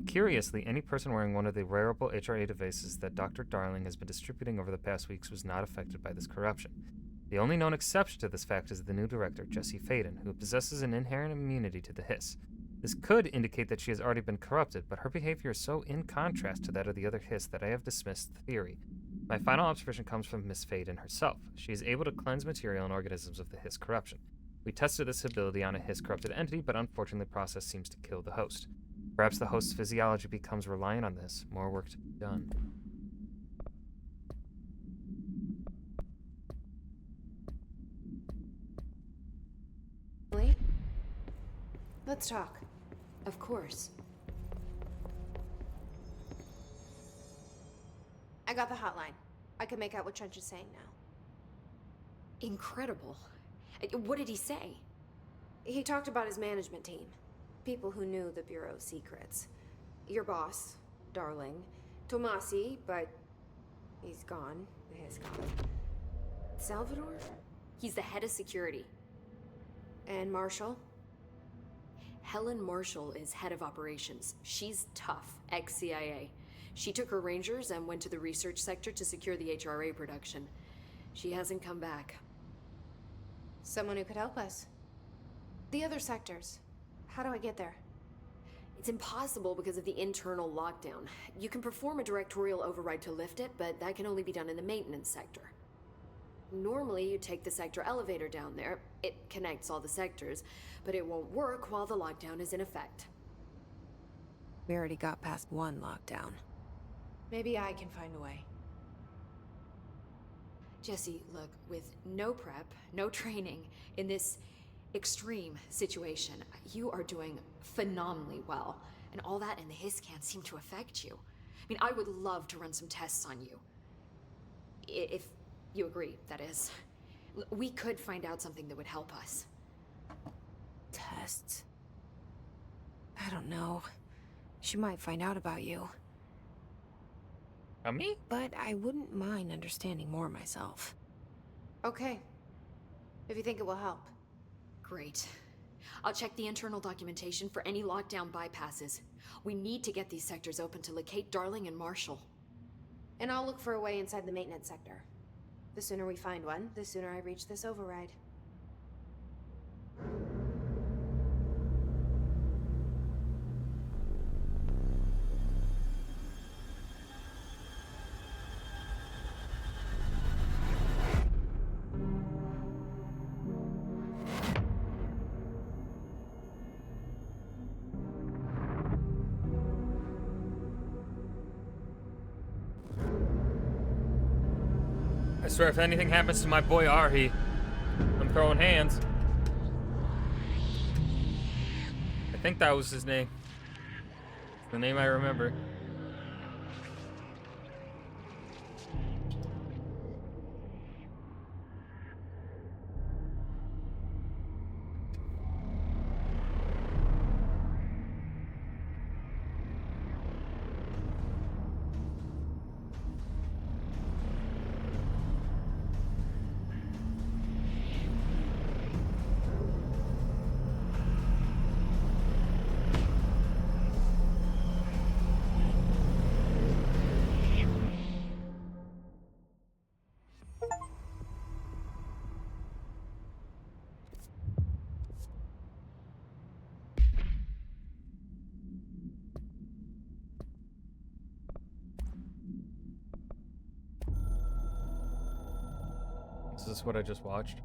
Curiously, any person wearing one of the wearable HRA devices that Dr. Darling has been distributing over the past weeks was not affected by this corruption. The only known exception to this fact is the new director, Jessie Faden, who possesses an inherent immunity to the Hiss. This could indicate that she has already been corrupted, but her behavior is so in contrast to that of the other Hiss that I have dismissed the theory. My final observation comes from Miss Faden herself. She is able to cleanse material and organisms of the Hiss corruption. We tested this ability on a Hiss-corrupted entity, but unfortunately the process seems to kill the host. Perhaps the host's physiology becomes reliant on this. More work to be done. Lee? Let's talk. Of course. I got the hotline. I can make out what Trench is saying now. Incredible. What did he say? He talked about his management team. People who knew the Bureau's secrets. Your boss, Darling. Tomasi, but he's gone. He's gone. Salvador? He's the head of security. And Marshall? Helen Marshall is head of operations. She's tough, ex-CIA. She took her Rangers and went to the research sector to secure the HRA production. She hasn't come back. Someone who could help us. The other sectors. How do I get there? It's impossible because of the internal lockdown. You can perform a directorial override to lift it, but that can only be done in the maintenance sector. Normally, you take the sector elevator down there. It connects all the sectors, but it won't work while the lockdown is in effect. We already got past one lockdown. Maybe I can find a way. Jesse, look, with no prep, no training, in this extreme situation, you are doing phenomenally well. And all that and the Hiss can't seem to affect you. I mean, I would love to run some tests on you. If you agree, that is. We could find out something that would help us. Tests? I don't know. She might find out about you. Me? But I wouldn't mind understanding more myself. Okay. If you think it will help. Great. I'll check the internal documentation for any lockdown bypasses. We need to get these sectors open to locate Darling and Marshall. And I'll look for a way inside the maintenance sector. The sooner we find one, the sooner I reach this override. I swear if anything happens to my boy Arhi, I'm throwing hands. I think that was his name. It's the name I remember. Is this what I just watched?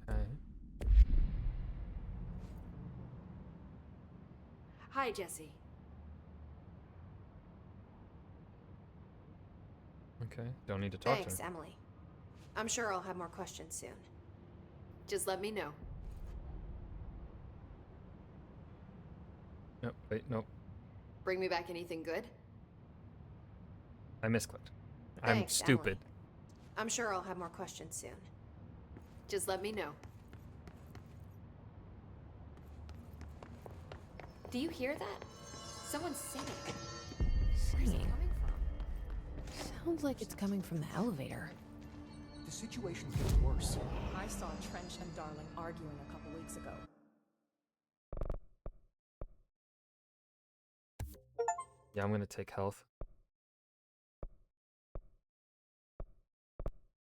Okay. Hi, Jesse. Okay, don't need to talk Thanks, to him. Emily. I'm sure I'll have more questions soon. Just let me know. Nope, wait, nope. Bring me back anything good? I misclicked. I'm Thanks, stupid. Emily. I'm sure I'll have more questions soon. Just let me know. Do you hear that? Someone's singing. Where's it Singing? coming from? Sounds like it's coming from the elevator. The situation's getting worse. I saw Trench and Darling arguing a couple weeks ago. Yeah, I'm gonna take health.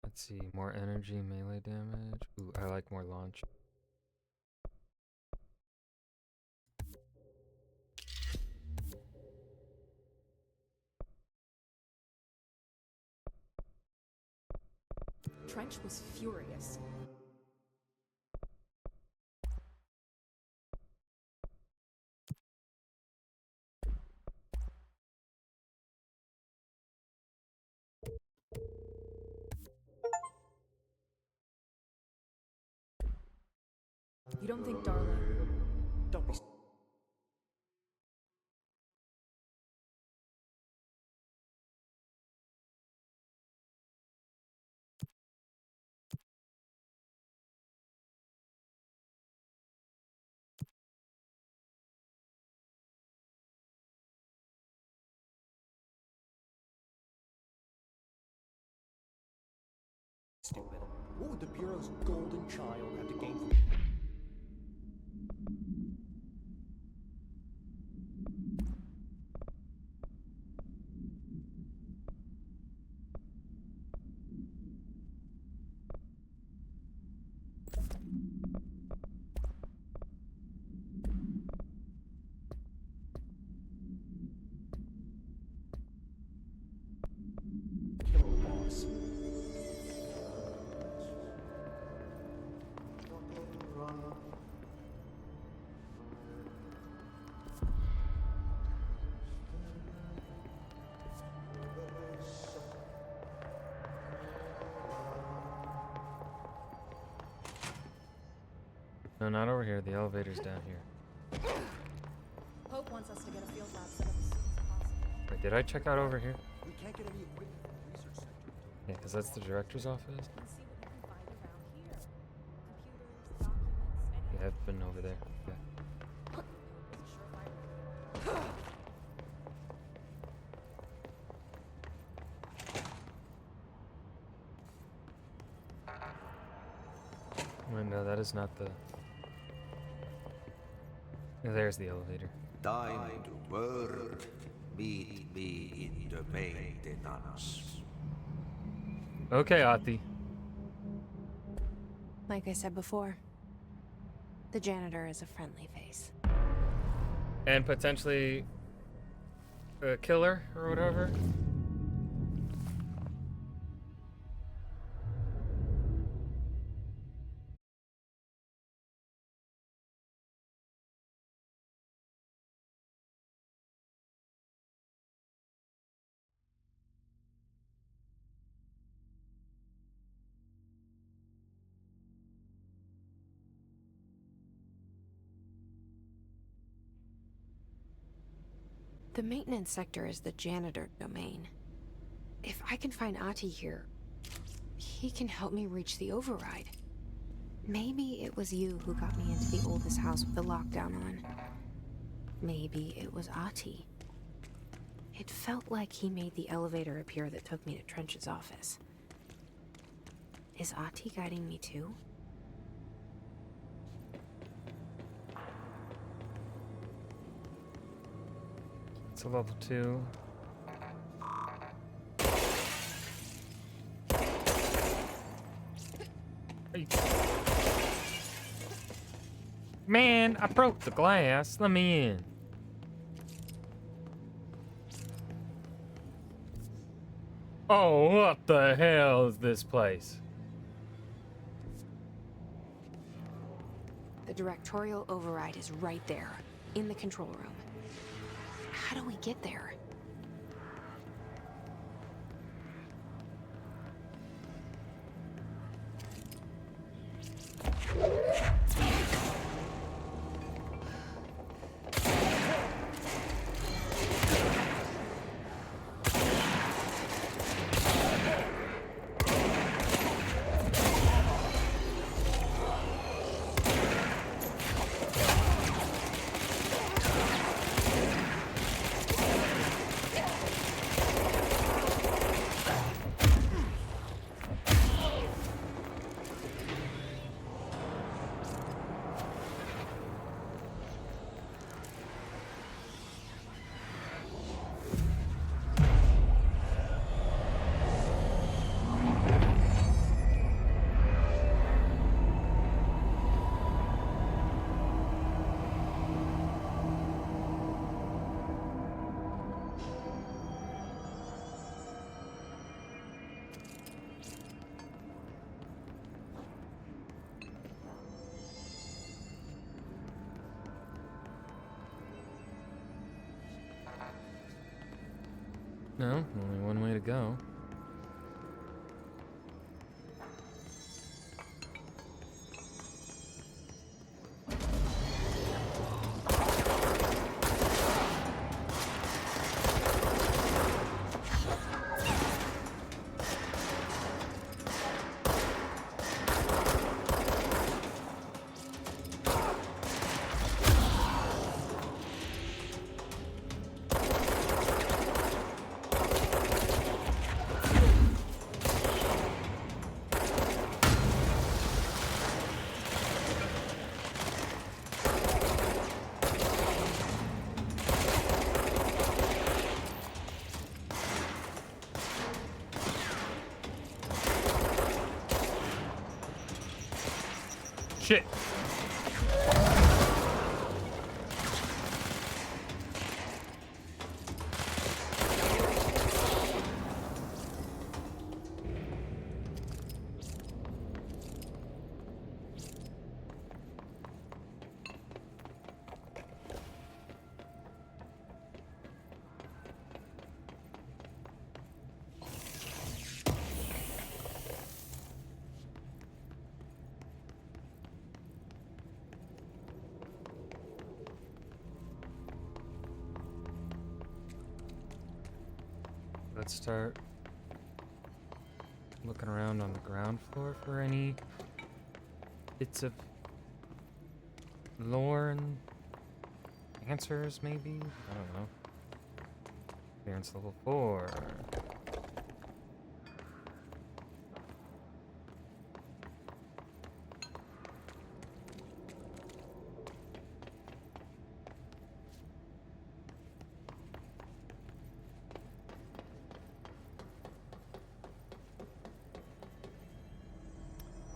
Let's see, more energy, melee damage. Ooh, I like more launch. Trench was furious. You don't think Darling... Don't be... stupid. What would the Bureau's golden child have to gain from... killing the boss? No, not over here. The elevator's down here. Hope wants us to get a field lab set up as soon as possible. Wait, did I check out over here? We can't get any equipment from the research center until... Yeah, because that's the director's office. You can see what you can find around here. Computers, documents, Yeah, I've been over there. Yeah. Wait, no, that is not the... Yeah, there's the elevator. Time to work. Meet me in the maintenance. Okay, Ati. Like I said before, the janitor is a friendly face. And potentially a killer or whatever. The maintenance sector is the janitor domain. If I can find Ati here, he can help me reach the override. Maybe it was you who got me into the oldest house with the lockdown on. Maybe it was Ati. It felt like he made the elevator appear that took me to Trench's office. Is Ati guiding me too? It's a level 2. Hey. Man, I broke the glass. Let me in. Oh, what the hell is this place? The directorial override is right there, in the control room. How do we get there? No, only one way to go. Shit. Let's start looking around on the ground floor for any bits of lore and answers, maybe? I don't know. Clearance level 4.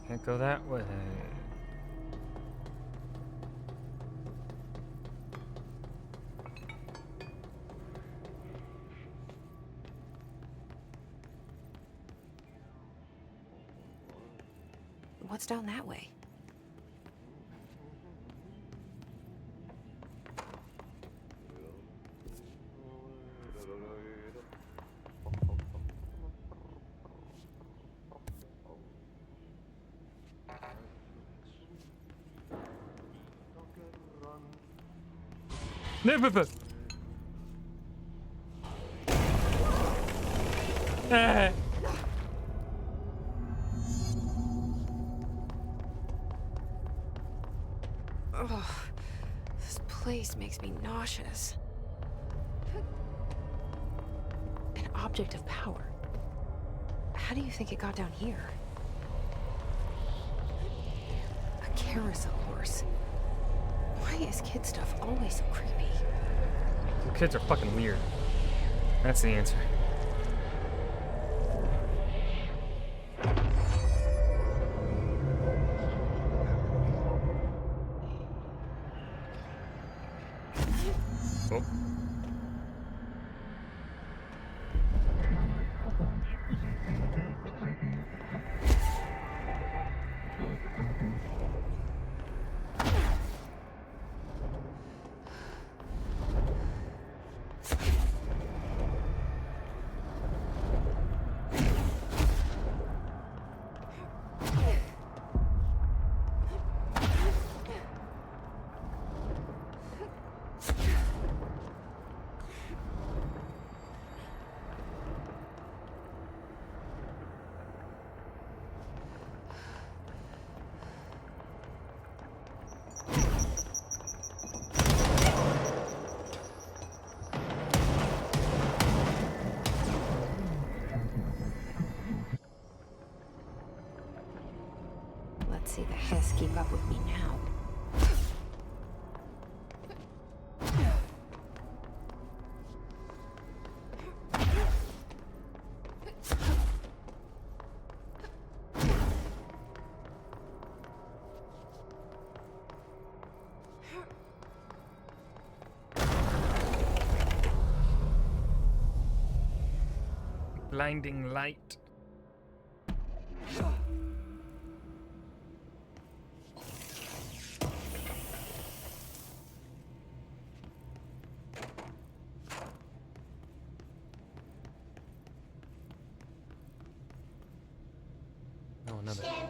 Can't go that way. What's down that way? Never. Ugh, this place makes me nauseous. An object of power. How do you think it got down here? A carousel horse. Why is kid stuff always so creepy? The kids are fucking weird. That's the answer. Oh. keep up with me now. Blinding light. Oh, another. Hey,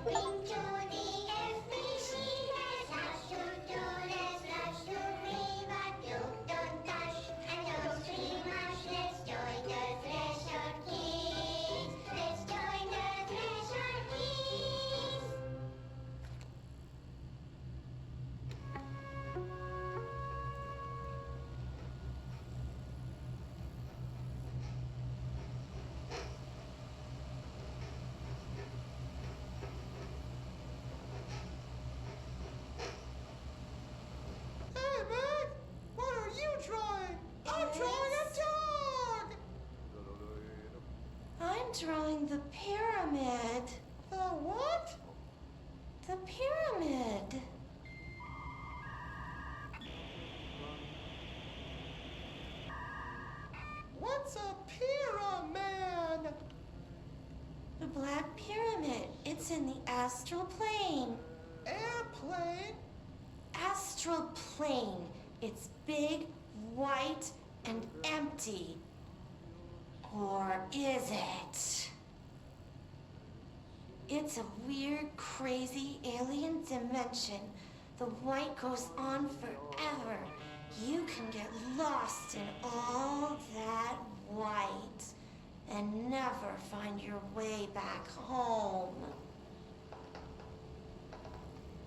Meg! What are you drawing? I'm drawing a dog! I'm drawing the pyramid. The what? The pyramid. What's a pyramid? The Black Pyramid. It's in the astral plane. Airplane? Astral plane. It's big, white, and empty. Or is it? It's a weird, crazy alien dimension. The white goes on forever. You can get lost in all that white and never find your way back home.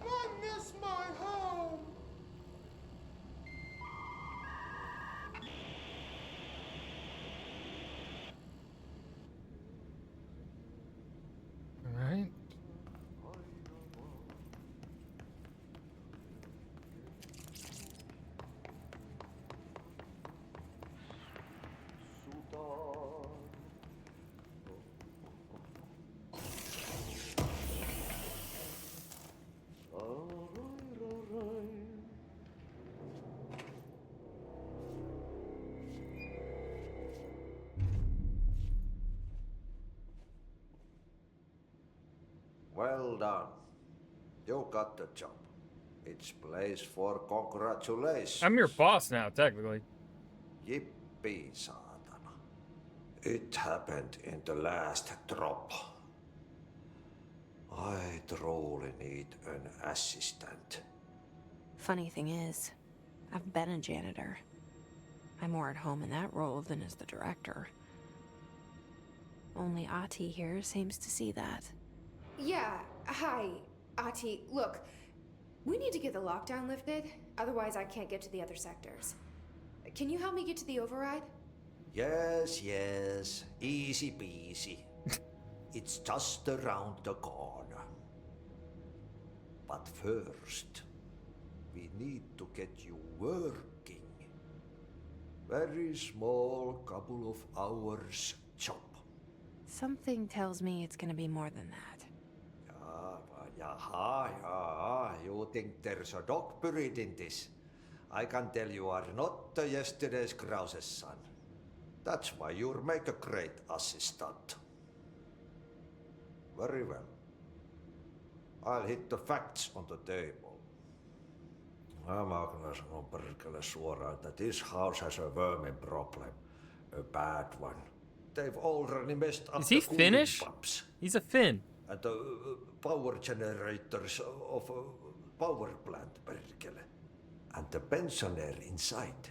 I miss my home. All right. Well done. You got the job. It's place for congratulations. I'm your boss now, technically. Yippee, saatana. It happened in the last drop. I truly need an assistant. Funny thing is, I've been a janitor. I'm more at home in that role than as the director. Only Ahti here seems to see that. Yeah, hi, Ahti. Look, we need to get the lockdown lifted, otherwise I can't get to the other sectors. Can you help me get to the override? Yes, yes. Easy peasy. It's just around the corner. But first, we need to get you working. Very small, couple of hours job. Something tells me it's gonna be more than that. Jaha, you think there's a dog buried in this? I can tell you are not yesterday's Krause's son. That's why you'll make a great assistant. Very well. I'll hit the facts on the table. Mä kyllä sanon perkele suoraan, että this house has a vermin problem. A bad one. They've already messed up Is he the cooling Finnish? pumps. He's a Finn. And the power generators of a power plant, perkele. And the pensioner inside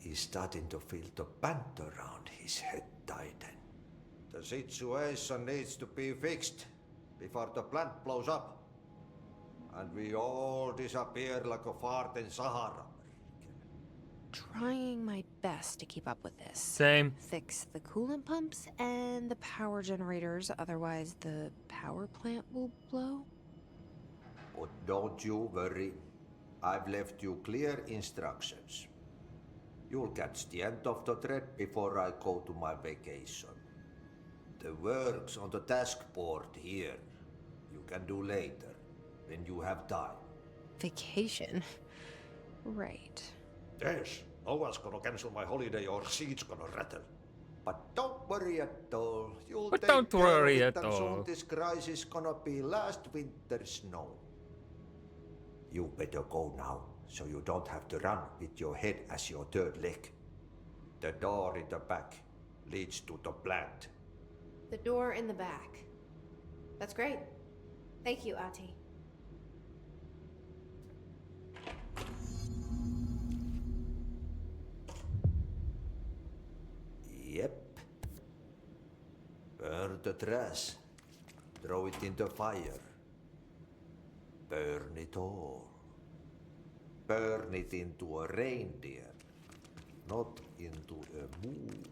is starting to feel the band around his head tighten. The situation needs to be fixed before the plant blows up. And we all disappear like a fart in Sahara. Trying my best to keep up with this. Same. Fix the coolant pumps and the power generators, otherwise the power plant will blow. But don't you worry. I've left you clear instructions. You'll catch the end of the thread before I go to my vacation. The work's on the task board here. You can do later, when you have time. Vacation? Right. Yes, no one's gonna cancel my holiday or seat's gonna rattle. But don't worry at all. You'll But take don't care worry of at it, and all. soon this crisis gonna be last winter's snow. You better go now, so you don't have to run with your head as your third leg. The door in the back leads to the plant. The door in the back. That's great. Thank you, Ati. Yep. Burn the trash. Throw it in the fire. Burn it all. Burn it into a reindeer, not into a moose.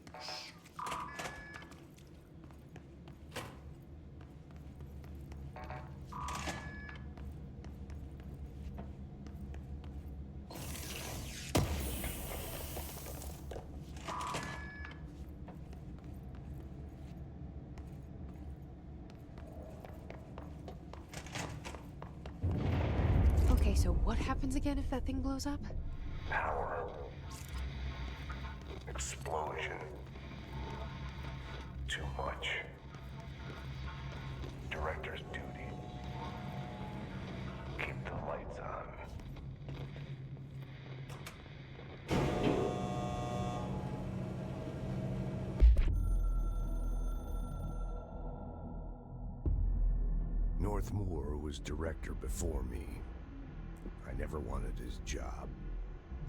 Okay, so what happens again if that thing blows up? Power. Explosion. Too much. Director's duty. Keep the lights on. Northmoor was director before me. I never wanted his job.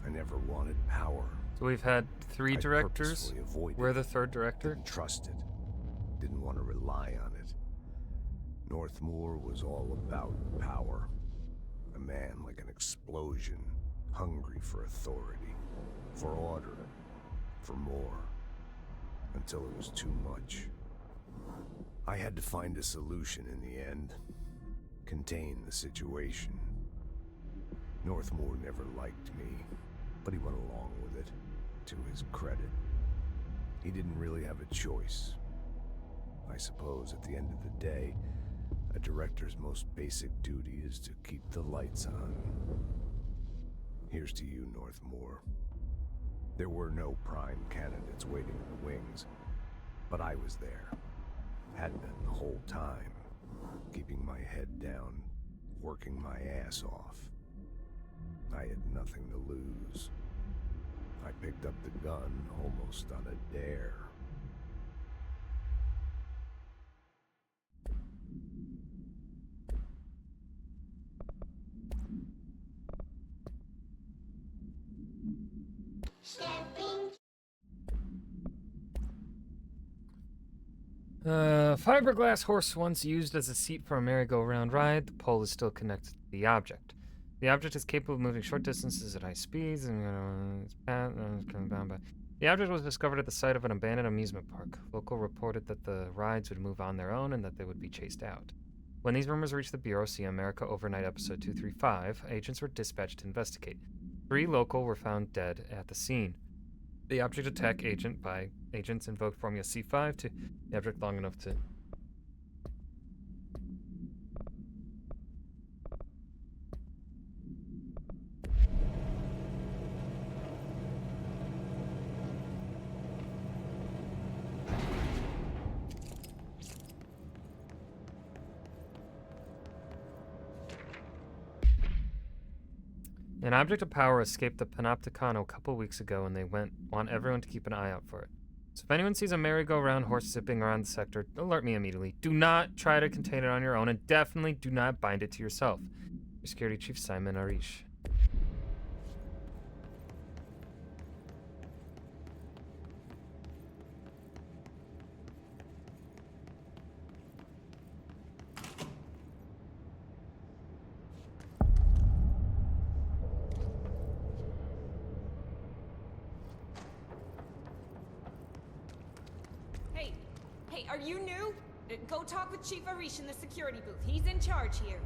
I never wanted power. So we've had 3 I directors. purposefully avoided We're the it. 3rd director. Didn't trust it. Didn't want to rely on it. Northmoor was all about power. A man like an explosion, hungry for authority, for order, for more, until it was too much. I had to find a solution in the end. Contain the situation. Northmoor never liked me, but he went along with it, to his credit. He didn't really have a choice. I suppose at the end of the day, a director's most basic duty is to keep the lights on. Here's to you, Northmoor. There were no prime candidates waiting in the wings, but I was there. Had been the whole time, keeping my head down, working my ass off. I had nothing to lose. I picked up the gun almost on a dare. Stepping. Fiberglass horse once used as a seat for a merry-go-round ride. The pole is still connected to the object. The object is capable of moving short distances at high speeds and the object was discovered at the site of an abandoned amusement park. Local reported that the rides would move on their own and that they would be chased out. When these rumors reached the Bureau, see America Overnight Episode 235, agents were dispatched to investigate. 3 local were found dead at the scene. The object attack agent by agents invoked Formula C5 to the object long enough to An object of power escaped the Panopticon a couple weeks ago, and they want everyone to keep an eye out for it. So if anyone sees a merry-go-round horse zipping around the sector, alert me immediately. Do not try to contain it on your own, and definitely do not bind it to yourself. Your Security Chief, Simon Arish. Hey, are you new? Go talk with Chief Arish in the security booth. He's in charge here.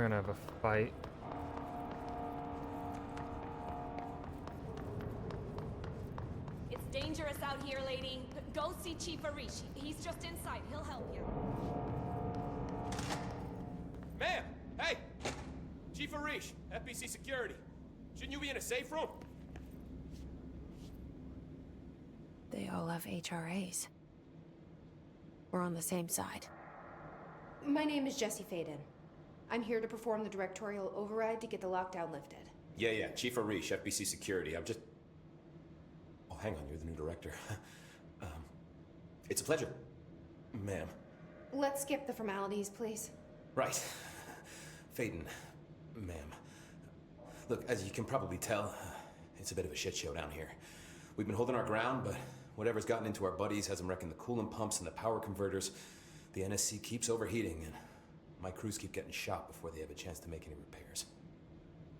gonna have a fight. It's dangerous out here, lady. Go see Chief Arish. He's just inside. He'll help you. Ma'am! Hey! Chief Arish, FBC Security. Shouldn't you be in a safe room? They all have HRAs. We're on the same side. My name is Jesse Faden. I'm here to perform the directorial override to get the lockdown lifted. Yeah, Chief Arish, FBC Security. I'm just... Oh, hang on, you're the new director. It's a pleasure, ma'am. Let's skip the formalities, please. Right. Faden, ma'am. Look, as you can probably tell, it's a bit of a shit show down here. We've been holding our ground, but whatever's gotten into our buddies has them wrecking the coolant pumps and the power converters. The NSC keeps overheating, and my crews keep getting shot before they have a chance to make any repairs.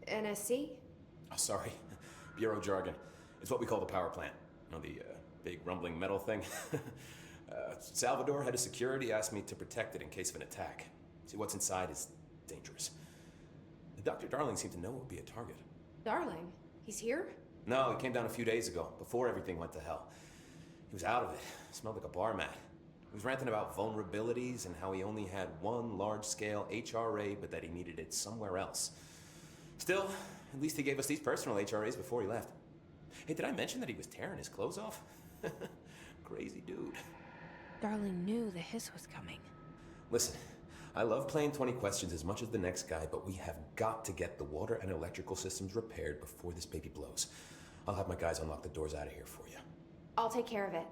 NSC? Oh, sorry. Bureau jargon. It's what we call the power plant. You know, the big rumbling metal thing? Salvador, head of security, asked me to protect it in case of an attack. See, what's inside is dangerous. Dr. Darling seemed to know it would be a target. Darling? He's here? No, he came down a few days ago, before everything went to hell. He was out of it. Smelled like a bar mat. He was ranting about vulnerabilities and how he only had one large-scale HRA, but that he needed it somewhere else. Still, at least he gave us these personal HRAs before he left. Hey, did I mention that he was tearing his clothes off? Crazy dude. Darling knew the hiss was coming. Listen, I love playing 20 questions as much as the next guy, but we have got to get the water and electrical systems repaired before this baby blows. I'll have my guys unlock the doors out of here for you. I'll take care of it.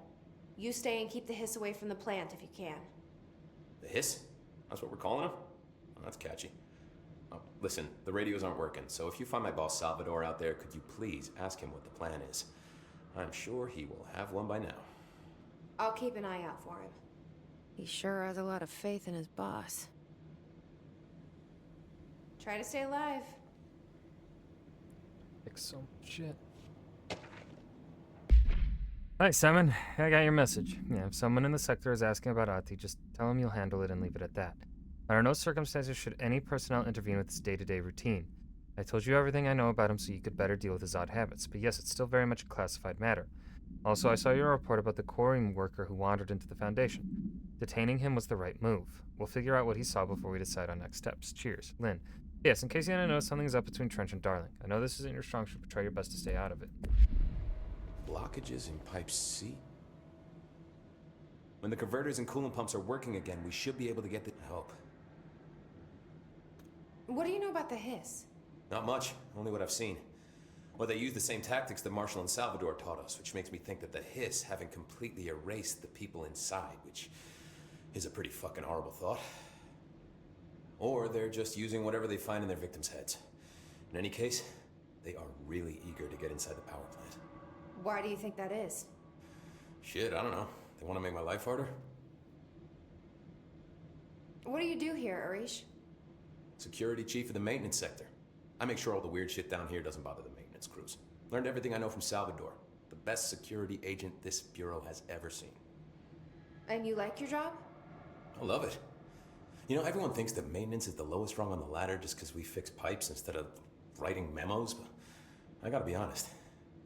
You stay and keep the hiss away from the plant if you can. The hiss? That's what we're calling him? Oh, that's catchy. Oh, listen, the radios aren't working, so if you find my boss Salvador out there, could you please ask him what the plan is? I'm sure he will have one by now. I'll keep an eye out for him. He sure has a lot of faith in his boss. Try to stay alive. Fix some shit. Hi, Simon. I got your message. Yeah, if someone in the sector is asking about Ahti, just tell him you'll handle it and leave it at that. Under no circumstances should any personnel intervene with his day-to-day routine. I told you everything I know about him so you could better deal with his odd habits, but yes, it's still very much a classified matter. Also, I saw your report about the quarrying worker who wandered into the Foundation. Detaining him was the right move. We'll figure out what he saw before we decide on next steps. Cheers. Lynn. Yes, in case you didn't know, something's up between Trench and Darling. I know this isn't your strong suit, but try your best to stay out of it. Blockages in pipe C? When the converters and coolant pumps are working again, we should be able to get the help. What do you know about the hiss? Not much, only what I've seen. Well, they use the same tactics that Marshall and Salvador taught us, which makes me think that the hiss haven't completely erased the people inside, which is a pretty fucking horrible thought. Or they're just using whatever they find in their victims' heads. In any case, they are really eager to get inside the power plant. Why do you think that is? Shit, I don't know. They want to make my life harder? What do you do here, Arish? Security chief of the maintenance sector. I make sure all the weird shit down here doesn't bother the maintenance crews. Learned everything I know from Salvador, the best security agent this bureau has ever seen. And you like your job? I love it. You know, everyone thinks that maintenance is the lowest rung on the ladder just because we fix pipes instead of writing memos, but I gotta be honest.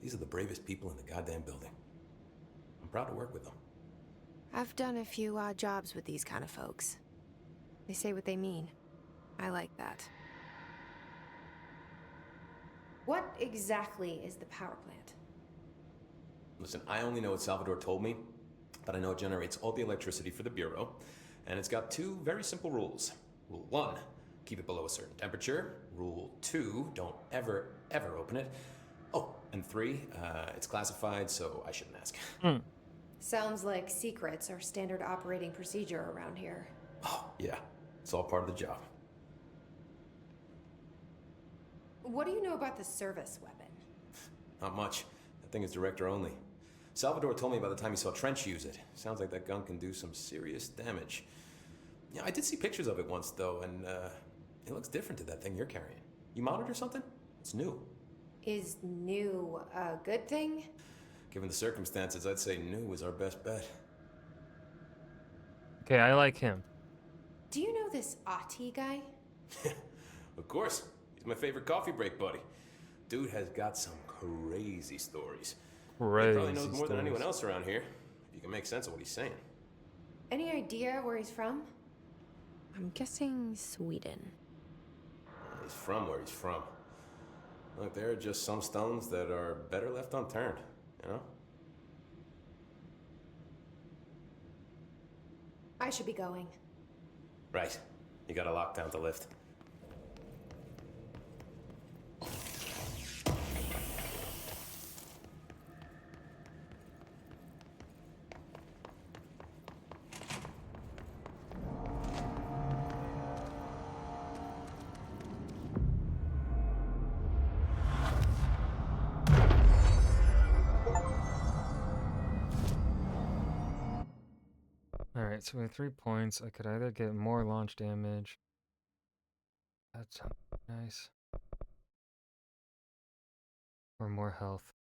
These are the bravest people in the goddamn building. I'm proud to work with them. I've done a few odd jobs with these kind of folks. They say what they mean. I like that. What exactly is the power plant? Listen, I only know what Salvador told me, but I know it generates all the electricity for the Bureau, and it's got two very simple rules. Rule 1, keep it below a certain temperature. Rule 2, don't ever, ever open it. Oh, and 3, it's classified, so I shouldn't ask. Sounds like secrets are standard operating procedure around here. Oh, yeah. It's all part of the job. What do you know about the service weapon? Not much. That thing is director only. Salvador told me by the time he saw Trench use it. Sounds like that gun can do some serious damage. Yeah, I did see pictures of it once, though, and it looks different to that thing you're carrying. You modded or something? It's new. Is new a good thing? Given the circumstances, I'd say new is our best bet. Okay, I like him. Do you know this Ahti guy? Of course. He's my favorite coffee break buddy. Dude has got some crazy stories. Crazy He probably knows more than stories. anyone else around here. If you can make sense of what he's saying. Any idea where he's from? I'm guessing Sweden. He's from where he's from. Look, there are just some stones that are better left unturned, you know? I should be going. Right. You got a lockdown to lift. Alright, so with 3 points, I could either get more launch damage. That's nice. Or more health.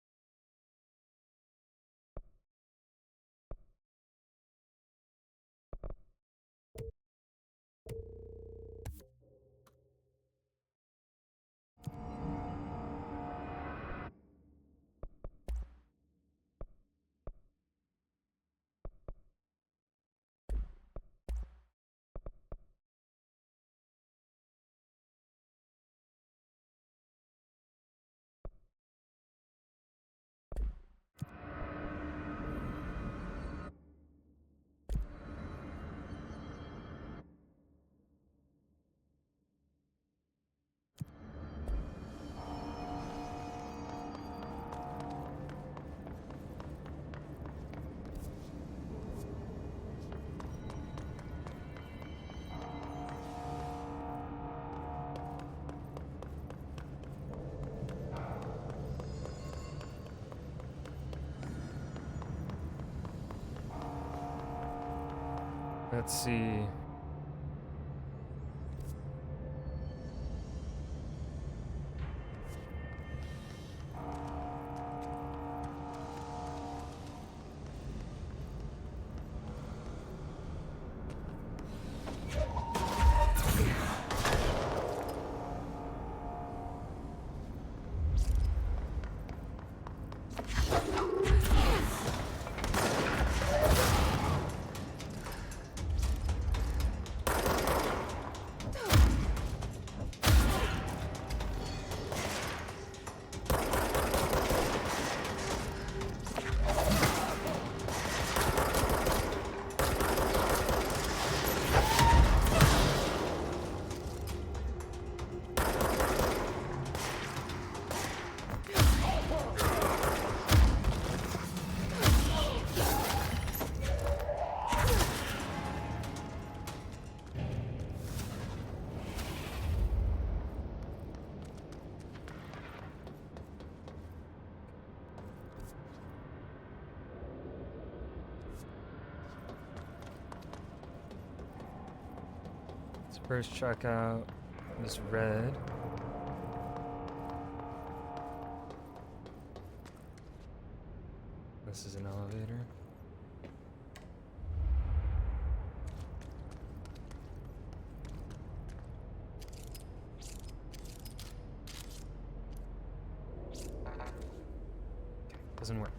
Let's see. First check out this red. This is an elevator. Okay, doesn't work.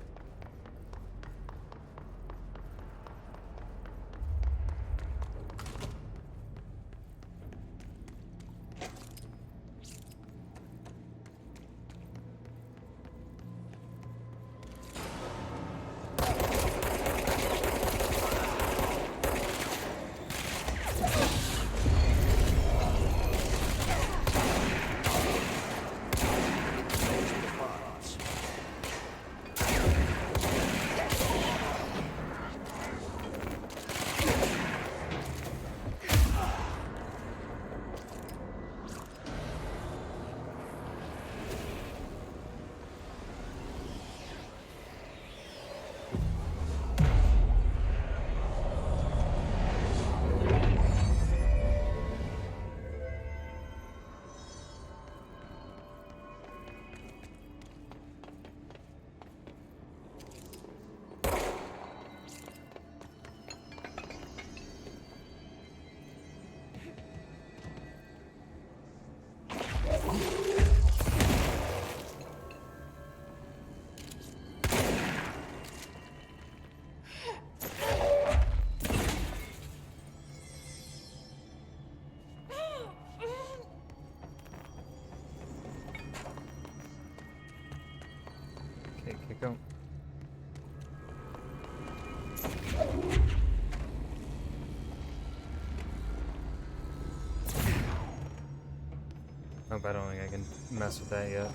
mess with that yet.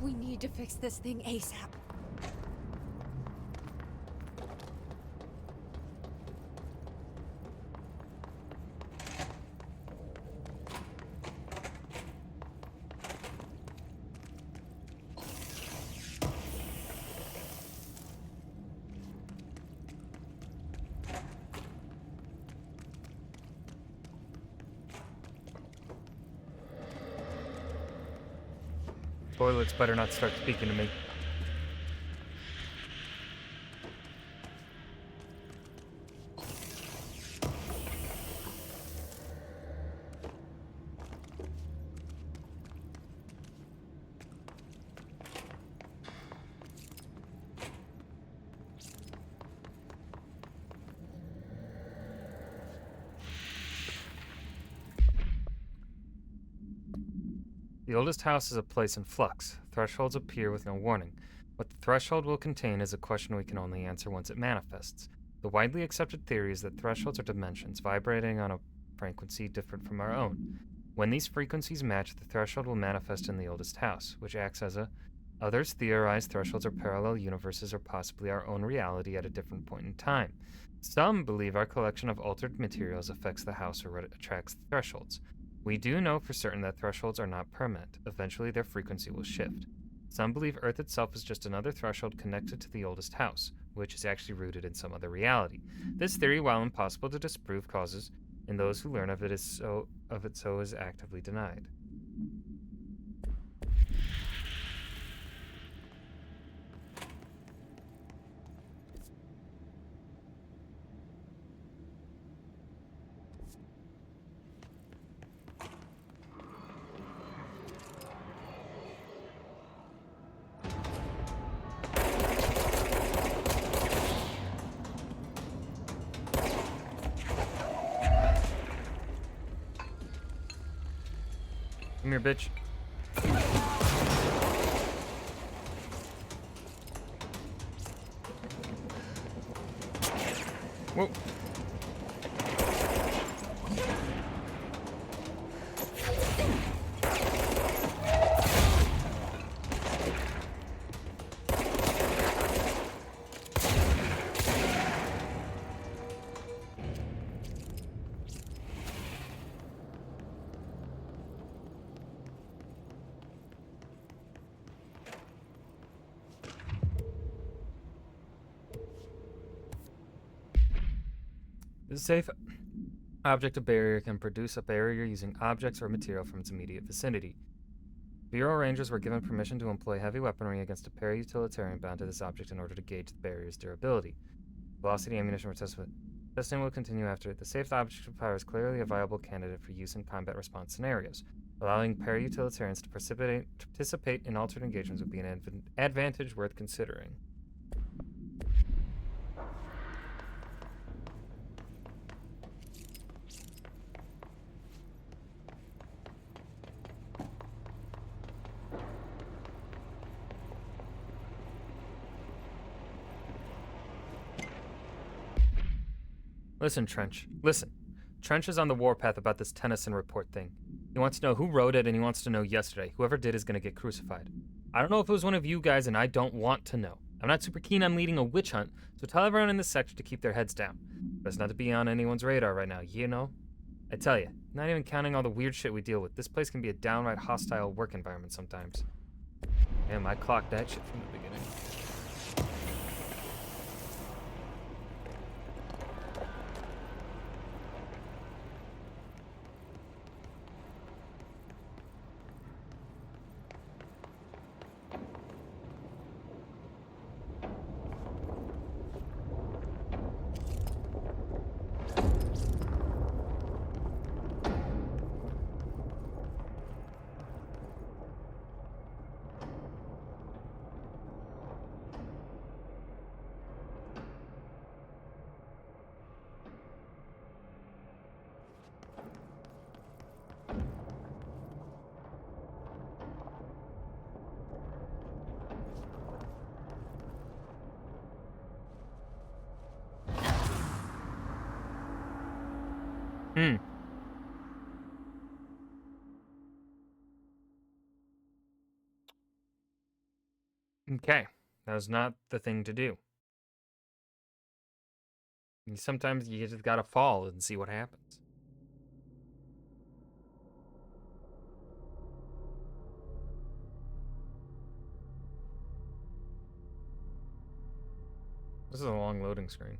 We need to fix this thing ASAP. Toilets better not start speaking to me. The oldest house is a place in flux. Thresholds appear with no warning. What the threshold will contain is a question we can only answer once it manifests. The widely accepted theory is that thresholds are dimensions vibrating on a frequency different from our own. When these frequencies match, the threshold will manifest in the oldest house, which acts as a... Others theorize thresholds are parallel universes or possibly our own reality at a different point in time. Some believe our collection of altered materials affects the house or attracts the thresholds. We do know for certain that thresholds are not permanent. Eventually, their frequency will shift. Some believe Earth itself is just another threshold connected to the oldest house, which is actually rooted in some other reality. This theory, while impossible to disprove, causes, in those who learn of it so is actively denied. Come here, bitch. Whoa. The safe object of barrier can produce a barrier using objects or material from its immediate vicinity. Bureau Rangers were given permission to employ heavy weaponry against a para-utilitarian bound to this object in order to gauge the barrier's durability. Velocity ammunition testing will continue after it. The safe object of power is clearly a viable candidate for use in combat response scenarios. Allowing para-utilitarians to participate in altered engagements would be an advantage worth considering. Listen, Trench. Listen. Trench is on the warpath about this Tennyson report thing. He wants to know who wrote it, and he wants to know yesterday. Whoever did is going to get crucified. I don't know if it was one of you guys, and I don't want to know. I'm not super keen on leading a witch hunt, so tell everyone in this sector to keep their heads down. Best not to be on anyone's radar right now, you know? I tell you, not even counting all the weird shit we deal with, this place can be a downright hostile work environment sometimes. Damn, I clocked that shit from the beginning. Okay, that was not the thing to do. Sometimes you just gotta fall and see what happens. This is a long loading screen.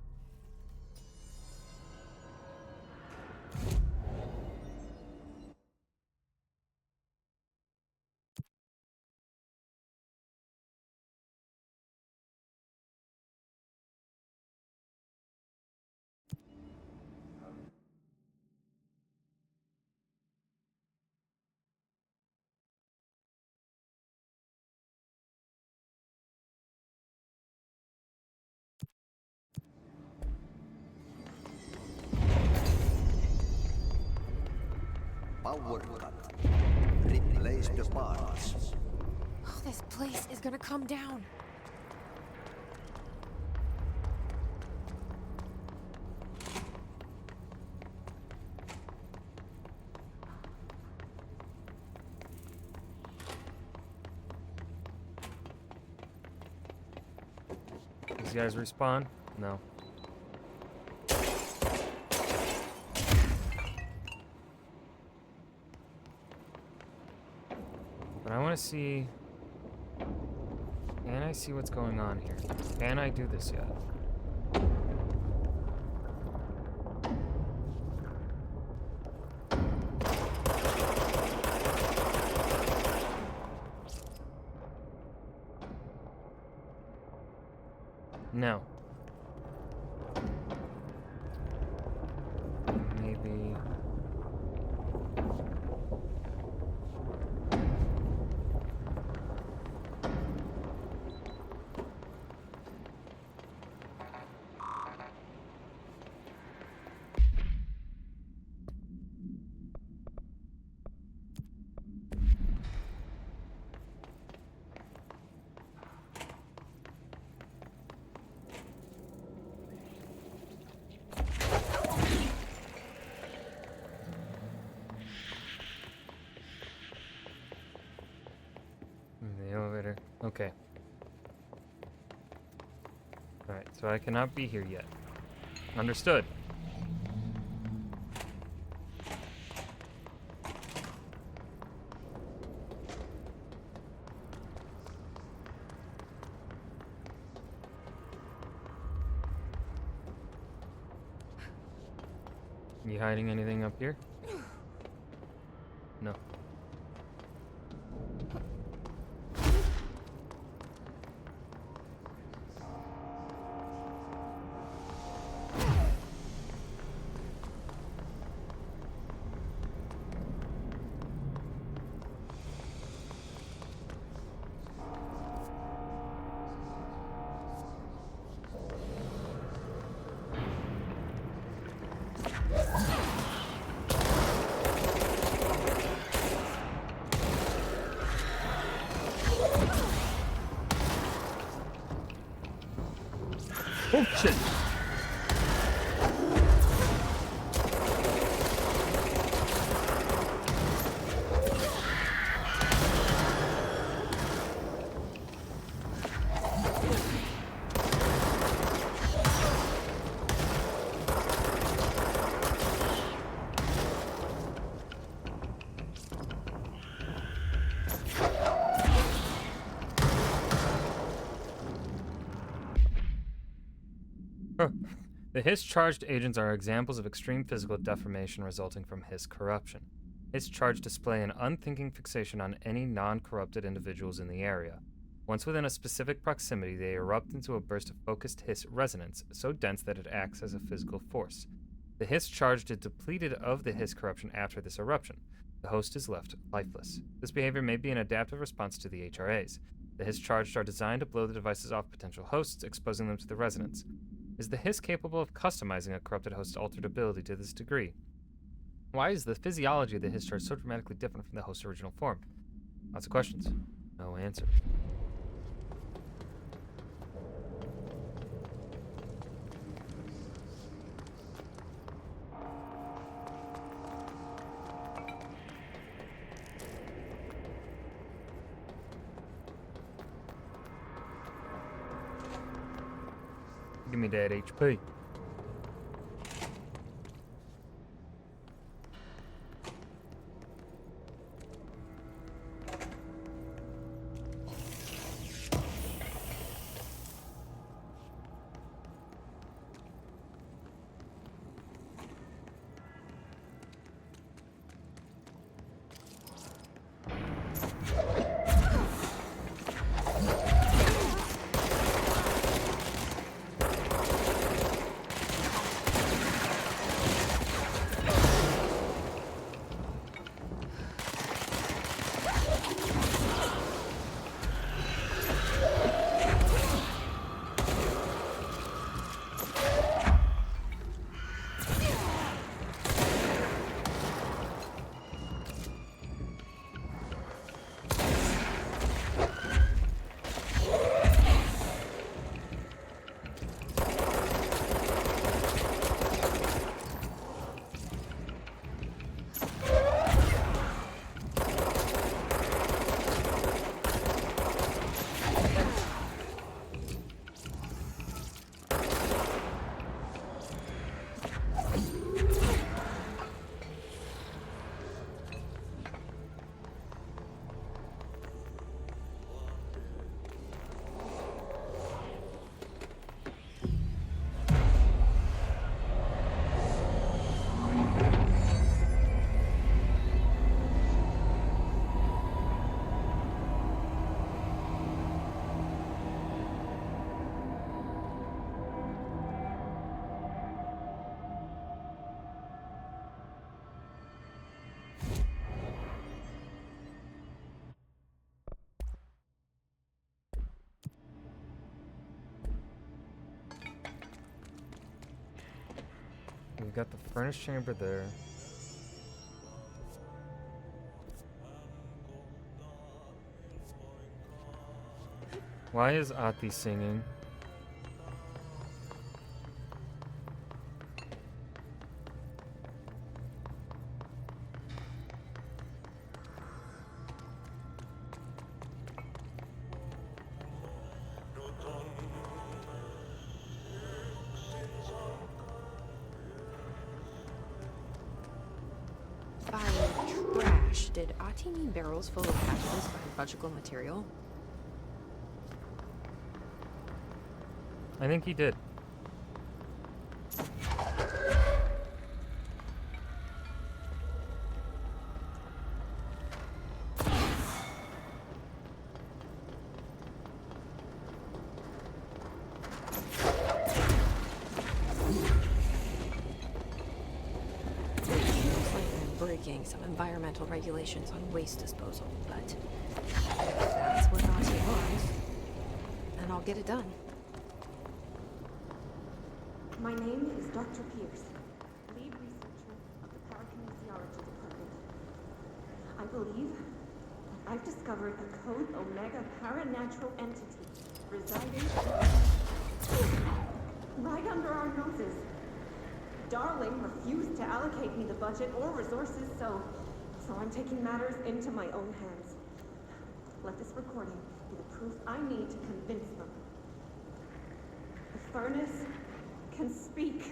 Power cut. Replace the parts. Oh, this place is gonna come down. These guys respawn? No. But I want to see... Can I see what's going on here? Can I do this yet? No. Maybe... The elevator. Okay. Alright, so I cannot be here yet. Understood. You hiding anything up here? No. Oh shit! The Hiss-charged agents are examples of extreme physical deformation resulting from Hiss corruption. Hiss-charged display an unthinking fixation on any non-corrupted individuals in the area. Once within a specific proximity, they erupt into a burst of focused Hiss resonance, so dense that it acts as a physical force. The Hiss-charged is depleted of the Hiss corruption after this eruption. The host is left lifeless. This behavior may be an adaptive response to the HRAs. The Hiss-charged are designed to blow the devices off potential hosts, exposing them to the resonance. Is the Hiss capable of customizing a corrupted host's altered ability to this degree? Why is the physiology of the Hiss-charge so dramatically different from the host's original form? Lots of questions. No answer. Give me that HP. We've got the furnace chamber there. Why is Ati singing? By trash, did Ati mean barrels full of hazardous biological material? I think he did. Breaking some environmental regulations on waste disposal, but if that's what Ati wants, then I'll get it done. My name is Dr. Pierce, lead researcher of the Parakinesiology Department. I believe that I've discovered a Code Omega paranatural entity residing right under our noses. Darling refused to allocate me the budget or resources, so I'm taking matters into my own hands. Let this recording be the proof I need to convince them. The furnace can speak.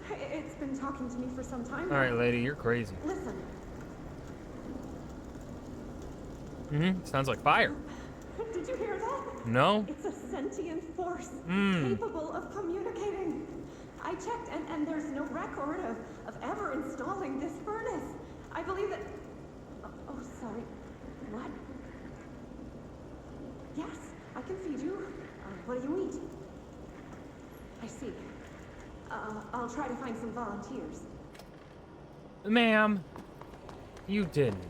It's been talking to me for some time. Alright, lady, you're crazy. Listen. Sounds like fire. Did you hear that? No? It's a sentient force Hmm. capable of communicating. I checked, and there's no record of ever installing this furnace. I believe that. Oh, sorry. What? Yes, I can feed you. What do you eat? I see. I'll try to find some volunteers. Ma'am, you didn't.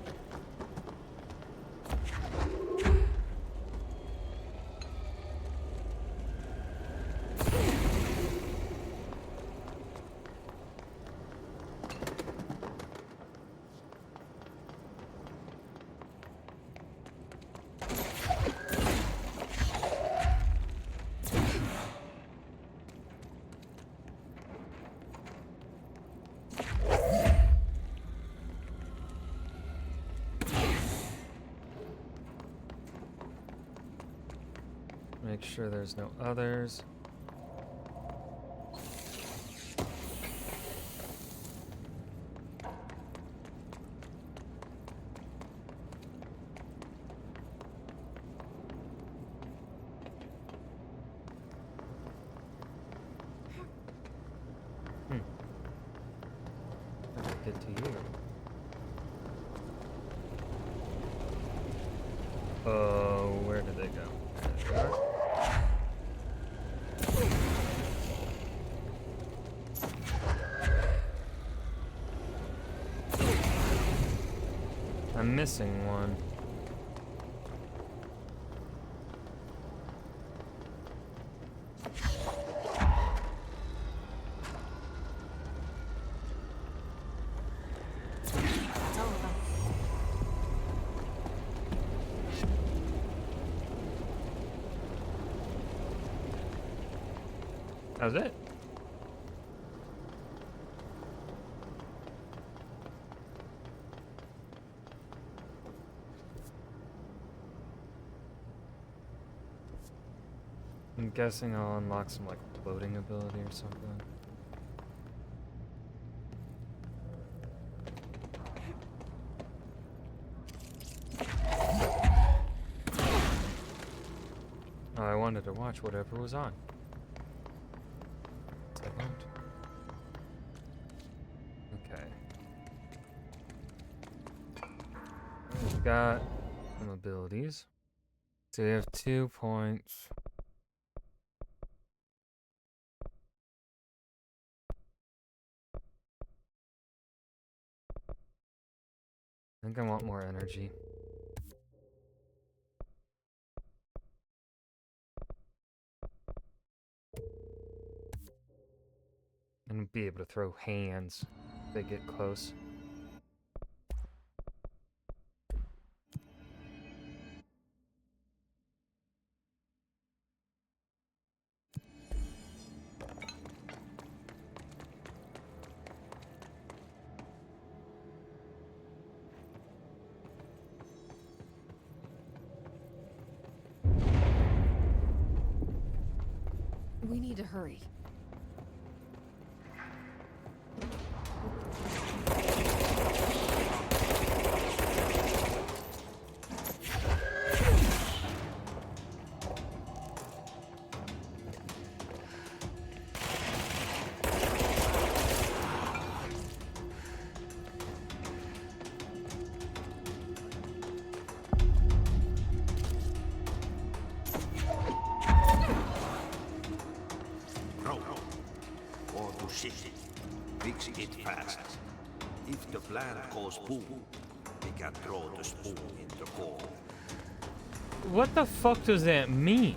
Make sure there's no others. How did I get to you? Oh, where did they go? There they are. I'm missing one. That's all of them. How's it? I'm guessing I'll unlock some like floating ability or something. Oh, I wanted to watch whatever was on. I won't. Okay. We've got some abilities. So we have 2 points. I think I want more energy. And be able to throw hands if they get close. We need to hurry. Fix it fast. If the plant goes boom, we can throw the spoon in the bowl. What the fuck does that mean?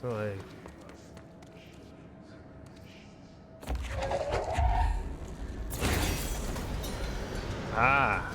So like... Ah.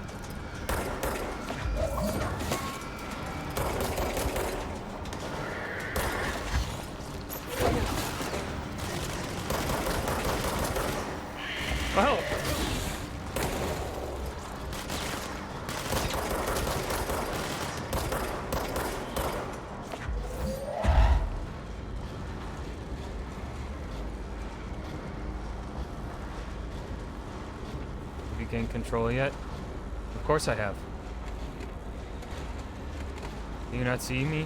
gained control yet? Of course I have. Do you not see me?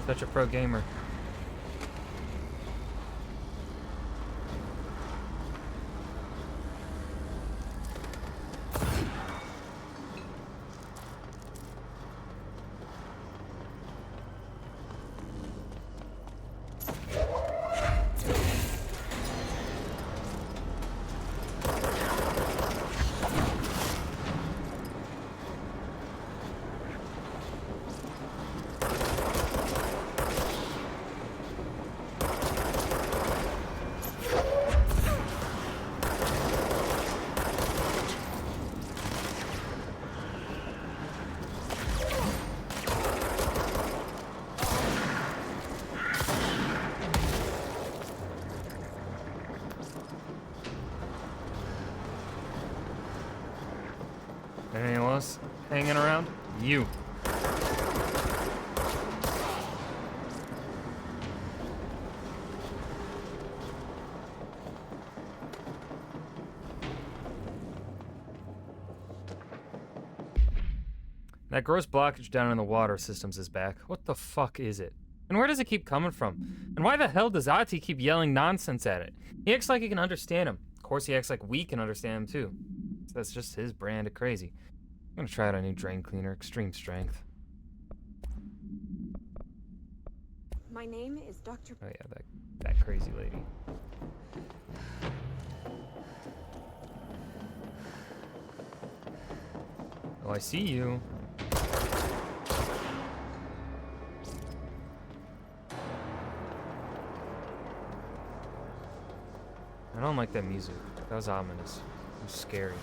Such a pro gamer. Anything else hanging around? You. That gross blockage down in the water systems is back. What the fuck is it? And where does it keep coming from? And why the hell does Ahti keep yelling nonsense at it? He acts like he can understand him. Of course he acts like we can understand him too. So that's just his brand of crazy. I'm gonna try out a new drain cleaner, extreme strength. My name is Dr. Oh yeah, that crazy lady. Oh, I see you. I don't like that music. That was ominous. It was scary.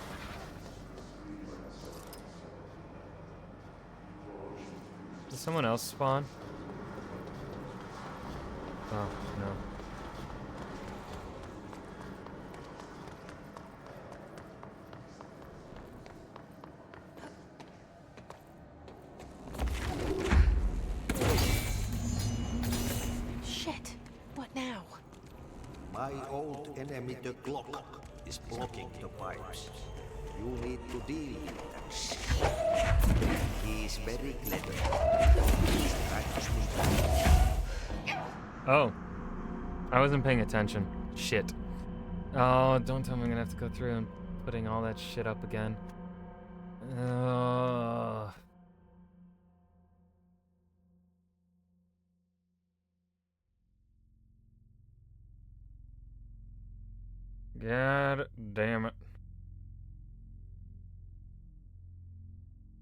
Did someone else spawn? Oh, no. Shit. What now? My old enemy, the Glock, is blocking the pipes. You need to deal with that. He is very clever. He's practicing. Oh. I wasn't paying attention. Shit. Oh, don't tell me I'm gonna have to go through and putting all that shit up again. God damn it.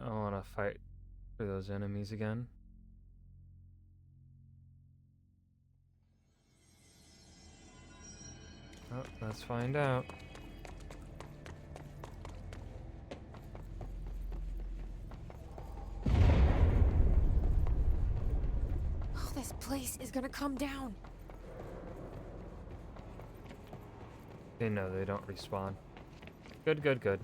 I wanna fight for those enemies again. Oh, let's find out. Oh, this place is gonna come down. They know they don't respawn. Good, good, good.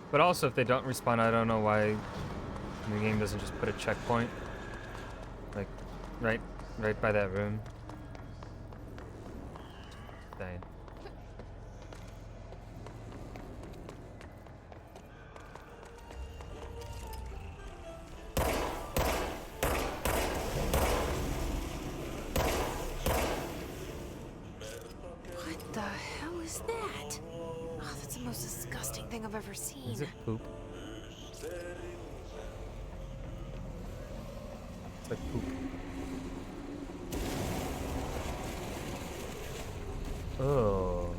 But also, if they don't respawn, I don't know why the game doesn't just put a checkpoint. Like, right by that room. Dang. What the hell is that? Oh, that's the most disgusting thing I've ever seen. Is it poop? It's like poop. Oh.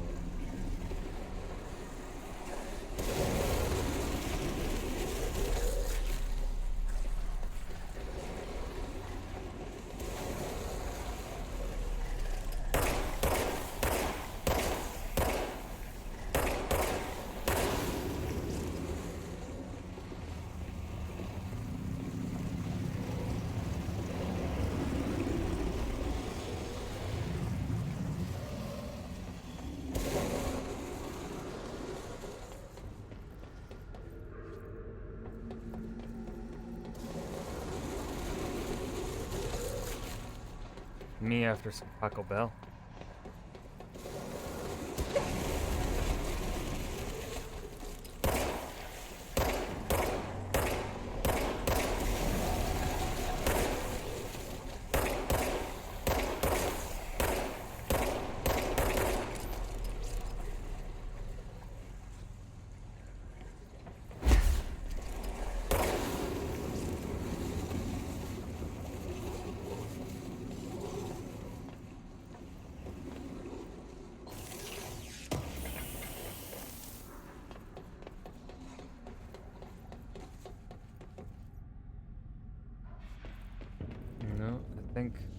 Me after some Taco Bell.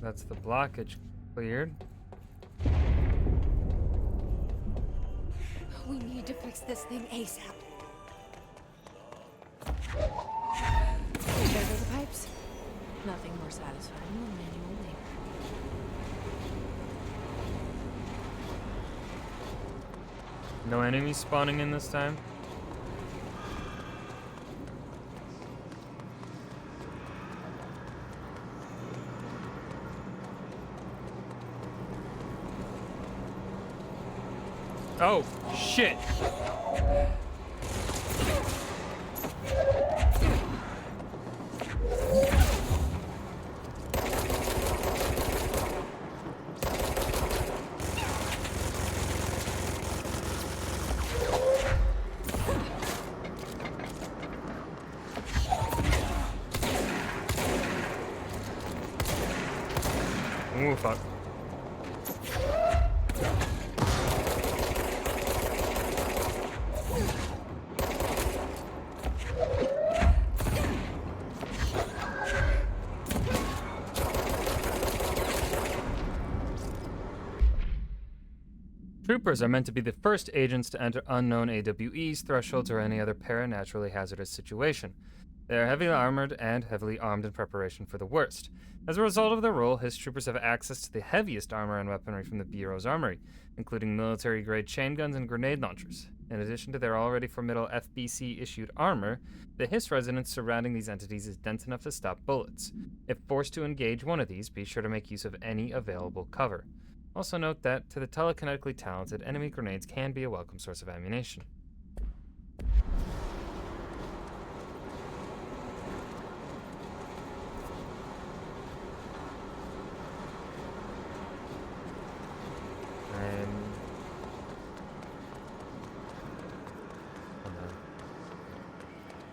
That's the blockage cleared. We need to fix this thing ASAP. There go the pipes. Nothing more satisfying than manual labor. No enemies spawning in this time. Oh, shit. Ooh, fuck. Troopers are meant to be the first agents to enter unknown AWEs, thresholds, or any other paranaturally hazardous situation. They are heavily armored and heavily armed in preparation for the worst. As a result of their role, his troopers have access to the heaviest armor and weaponry from the Bureau's armory, including military-grade chain guns and grenade launchers. In addition to their already formidable FBC-issued armor, the Hiss resonance surrounding these entities is dense enough to stop bullets. If forced to engage one of these, be sure to make use of any available cover. Also note that, to the telekinetically talented, enemy grenades can be a welcome source of ammunition.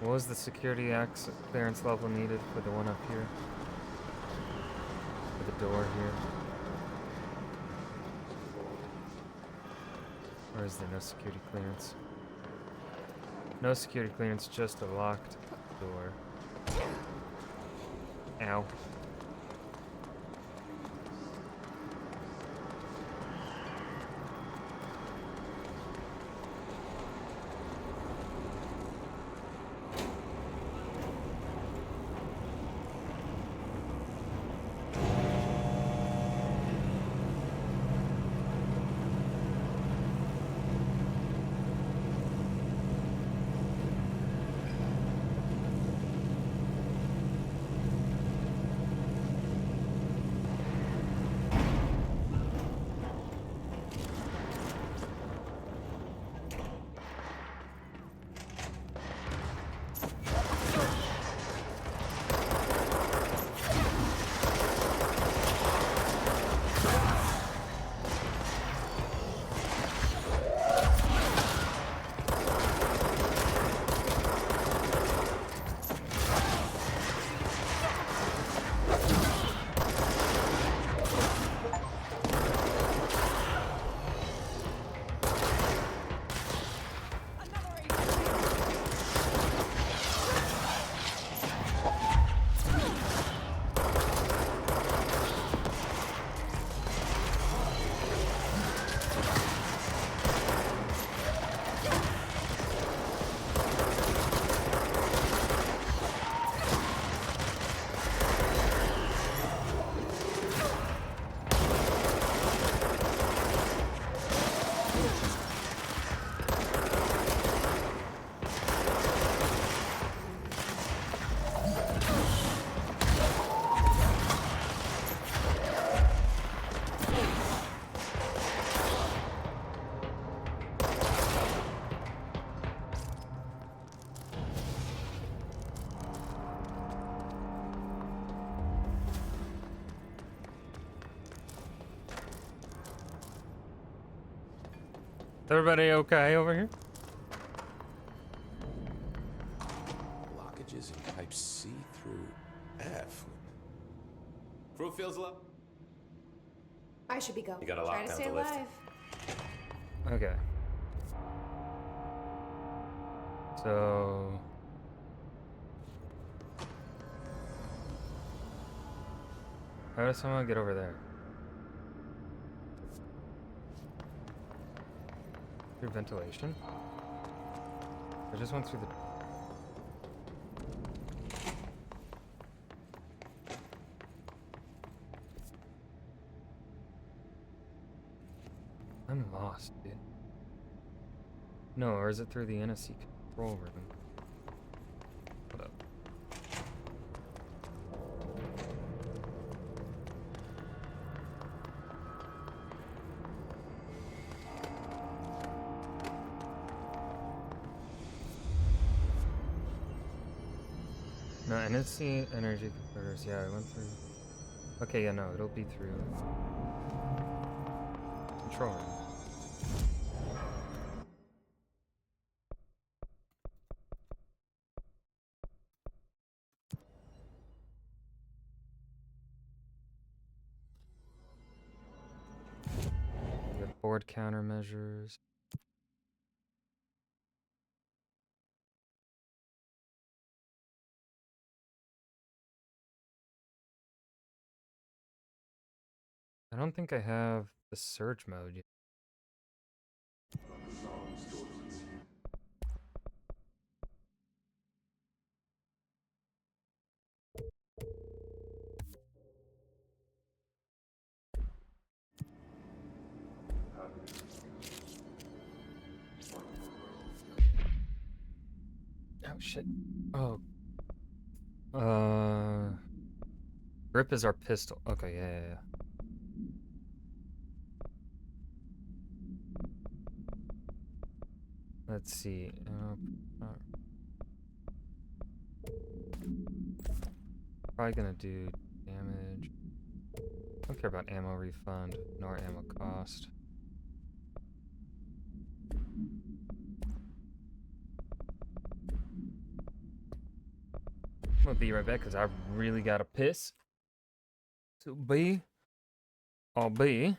What was the security clearance level needed for the one up here? For the door here? Or is there no security clearance? No security clearance, just a locked door. Ow. Everybody okay over here? Blockages in pipe C through F. Crew feels low. I should be going. You gotta Try lock to down stay the lift. alive. Okay. So... How does someone get over there? Through ventilation? I just went through the... I'm lost, dude. No, or is it through the NSC control room? Hold up. No, NSC energy converters. Yeah, I went through. Okay, yeah, no, it'll be through control room. We have board countermeasures. I don't think I have the search mode yet. Oh shit. Oh. Grip is our pistol. Okay, yeah. Let's see. Probably gonna do damage. Don't care about ammo refund nor ammo cost. I'm gonna be right back because I really gotta piss. So I'll be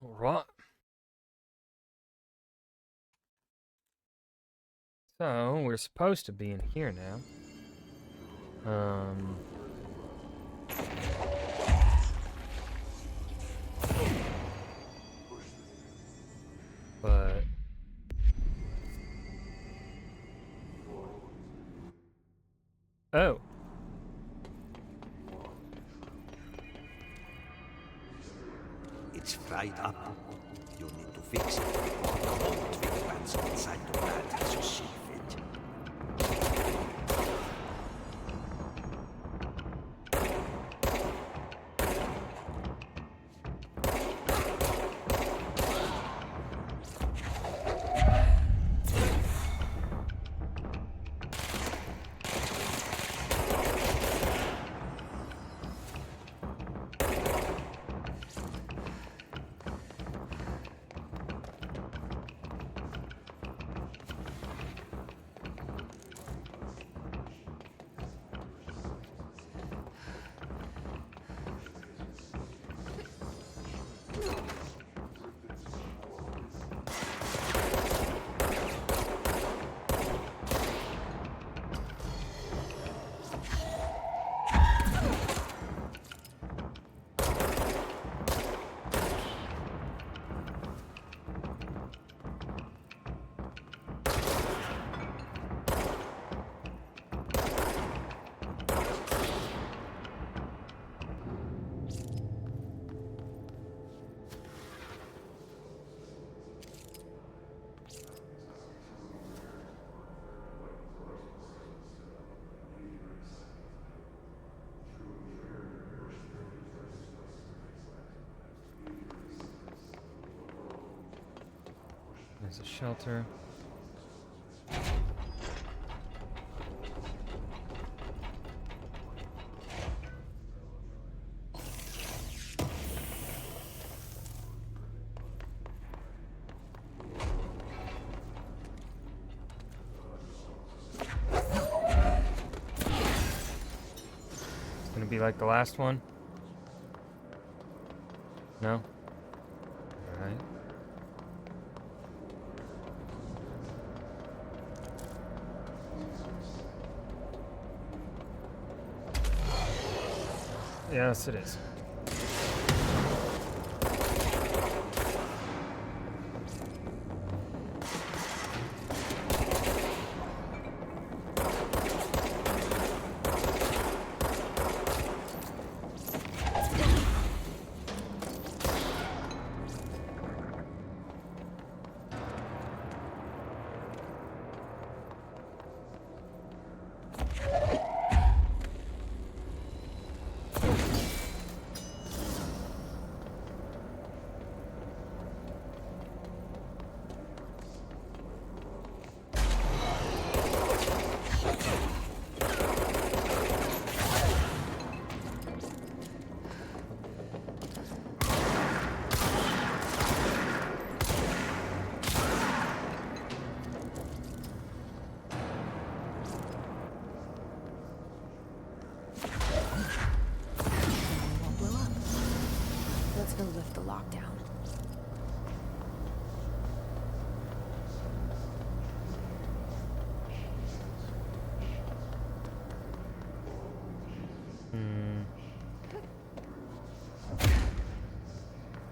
Alright. So, we're supposed to be in here now. But... Oh. It's fried up. You need to fix it before the whole twig pans inside the plant has a see fit. There's a shelter. It's gonna be like the last one? No? Alright. Yes, it is. Let's go lift the lockdown.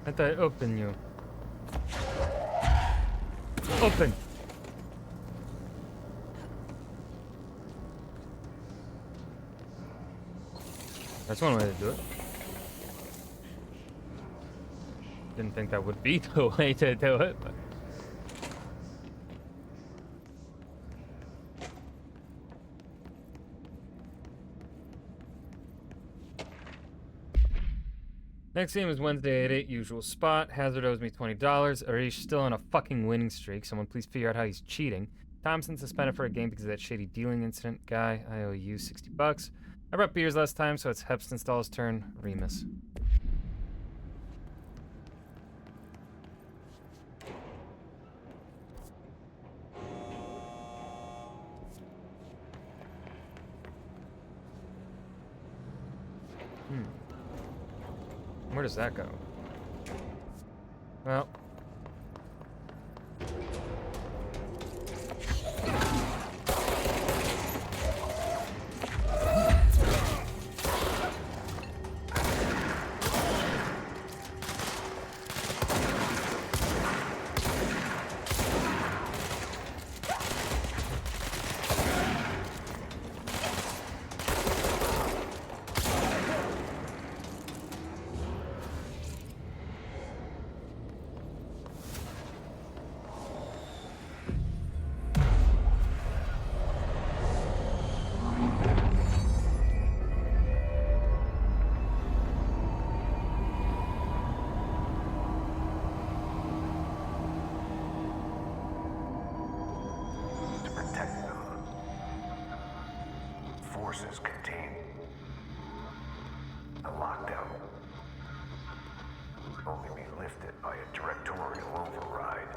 Can't I open you? Open! That's one way to do it. Didn't think that would be the way to do it, but... Next game is Wednesday at 8, usual spot. Hazard owes me $20. Arish still on a fucking winning streak. Someone please figure out how he's cheating. Thompson suspended for a game because of that shady dealing incident. Guy, I owe you $60. I brought beers last time, so it's Hepstenstall's turn. Remus. Where does that go? Well. Forces contain a lockdown can only be lifted by a directorial override.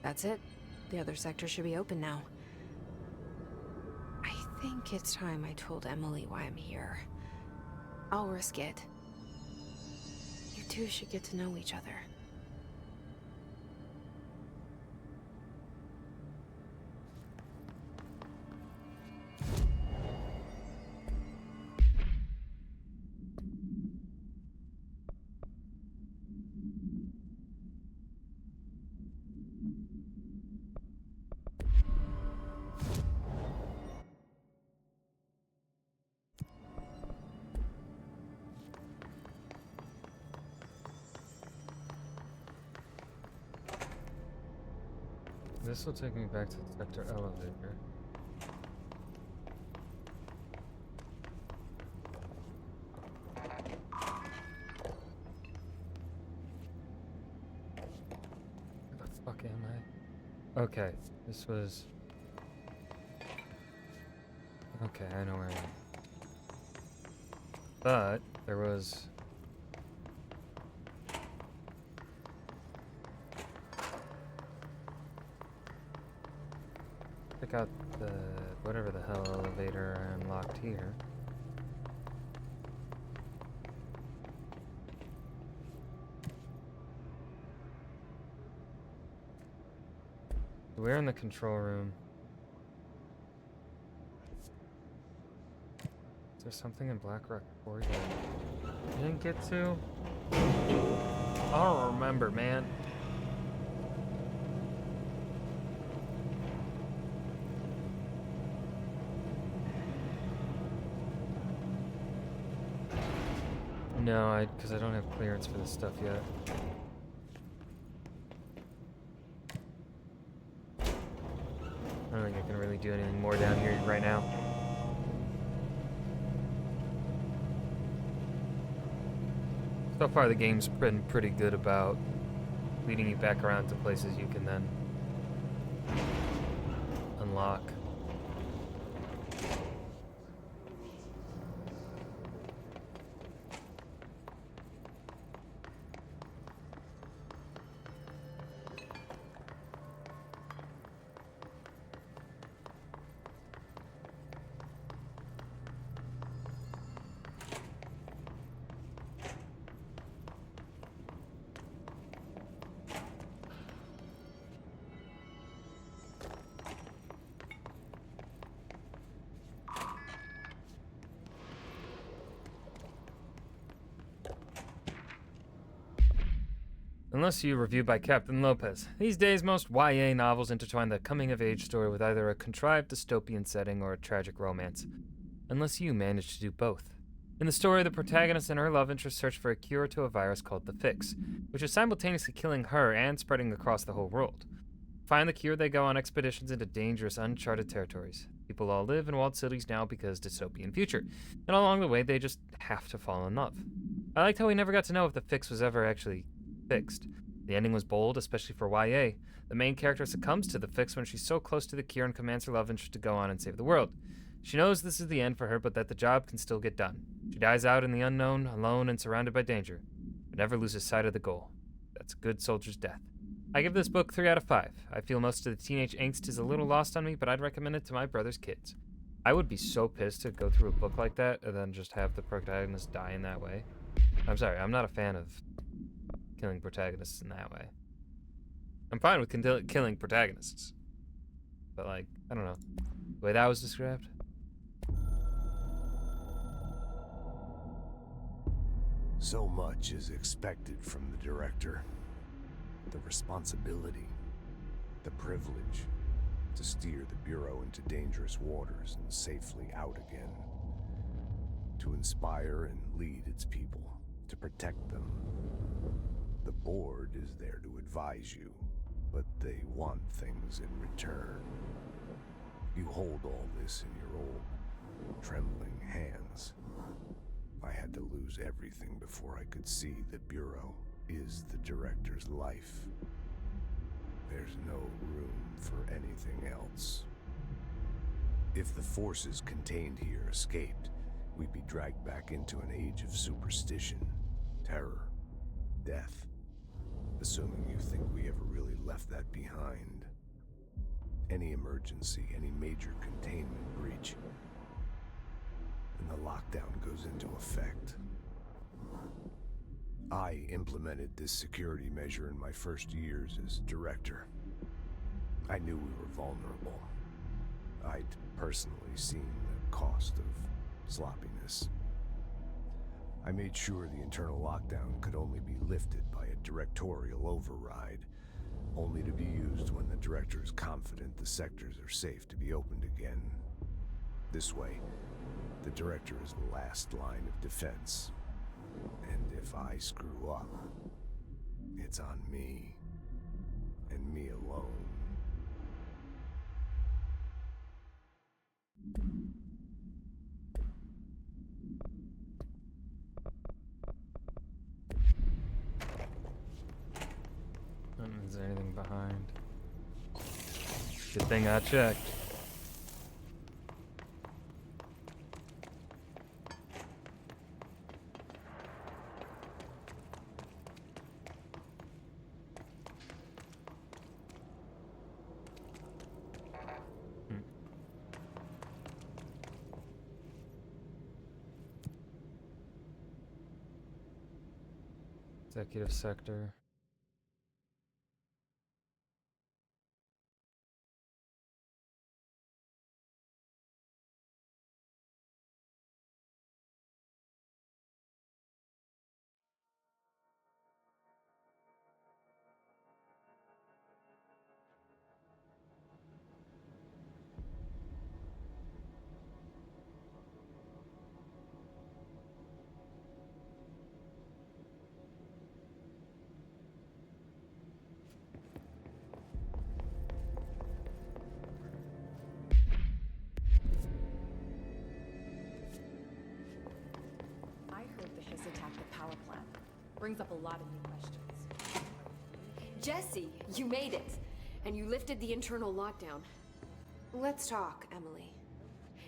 That's it. The other sector should be open now. I think it's time I told Emily why I'm here. I'll risk it. You two should get to know each other. This will take me back to the sector elevator. Where the fuck am I? Okay, this was... Okay, I know where I am. But there was... Check out the whatever the hell elevator I unlocked here. We're in the control room. Is there something in Blackrock Quarry that you didn't get to? I don't remember, man. No, because I don't have clearance for this stuff yet. I don't think I can really do anything more down here right now. So far the game's been pretty good about leading you back around to places you can then unlock. Unless you review by Captain Lopez. These days, most YA novels intertwine the coming-of-age story with either a contrived dystopian setting or a tragic romance. Unless you manage to do both. In the story, the protagonist and her love interest search for a cure to a virus called the Fix, which is simultaneously killing her and spreading across the whole world. To find the cure, they go on expeditions into dangerous, uncharted territories. People all live in walled cities now because dystopian future, and along the way, they just have to fall in love. I liked how we never got to know if the fix was ever actually fixed. The ending was bold, especially for YA. The main character succumbs to the fix when she's so close to the cure and commands her love interest to go on and save the world. She knows this is the end for her, but that the job can still get done. She dies out in the unknown, alone and surrounded by danger, but never loses sight of the goal. That's a good soldier's death. I give this book 3 out of 5. I feel most of the teenage angst is a little lost on me, but I'd recommend it to my brother's kids. I would be so pissed to go through a book like that and then just have the protagonist die in that way. I'm sorry, I'm not a fan of killing protagonists in that way. I'm fine with killing protagonists. But like, I don't know. The way that was described. So much is expected from the director. The responsibility, the privilege to steer the Bureau into dangerous waters and safely out again. To inspire and lead its people, to protect them. The board is there to advise you, but they want things in return. You hold all this in your old, trembling hands. I had to lose everything before I could see the Bureau is the director's life. There's no room for anything else. If the forces contained here escaped, we'd be dragged back into an age of superstition, terror, death. Assuming you think we ever really left that behind. Any emergency, any major containment breach, and the lockdown goes into effect. I implemented this security measure in my first years as director. I knew we were vulnerable. I'd personally seen the cost of sloppiness. I made sure the internal lockdown could only be lifted by a directorial override, only to be used when the director is confident the sectors are safe to be opened again. This way, the director is the last line of defense. And if I screw up, it's on me, and me alone. Is there anything behind? Good thing I checked. Executive sector. Attack the power plant. Brings up a lot of new questions. Jesse, you made it. And you lifted the internal lockdown. Let's talk, Emily.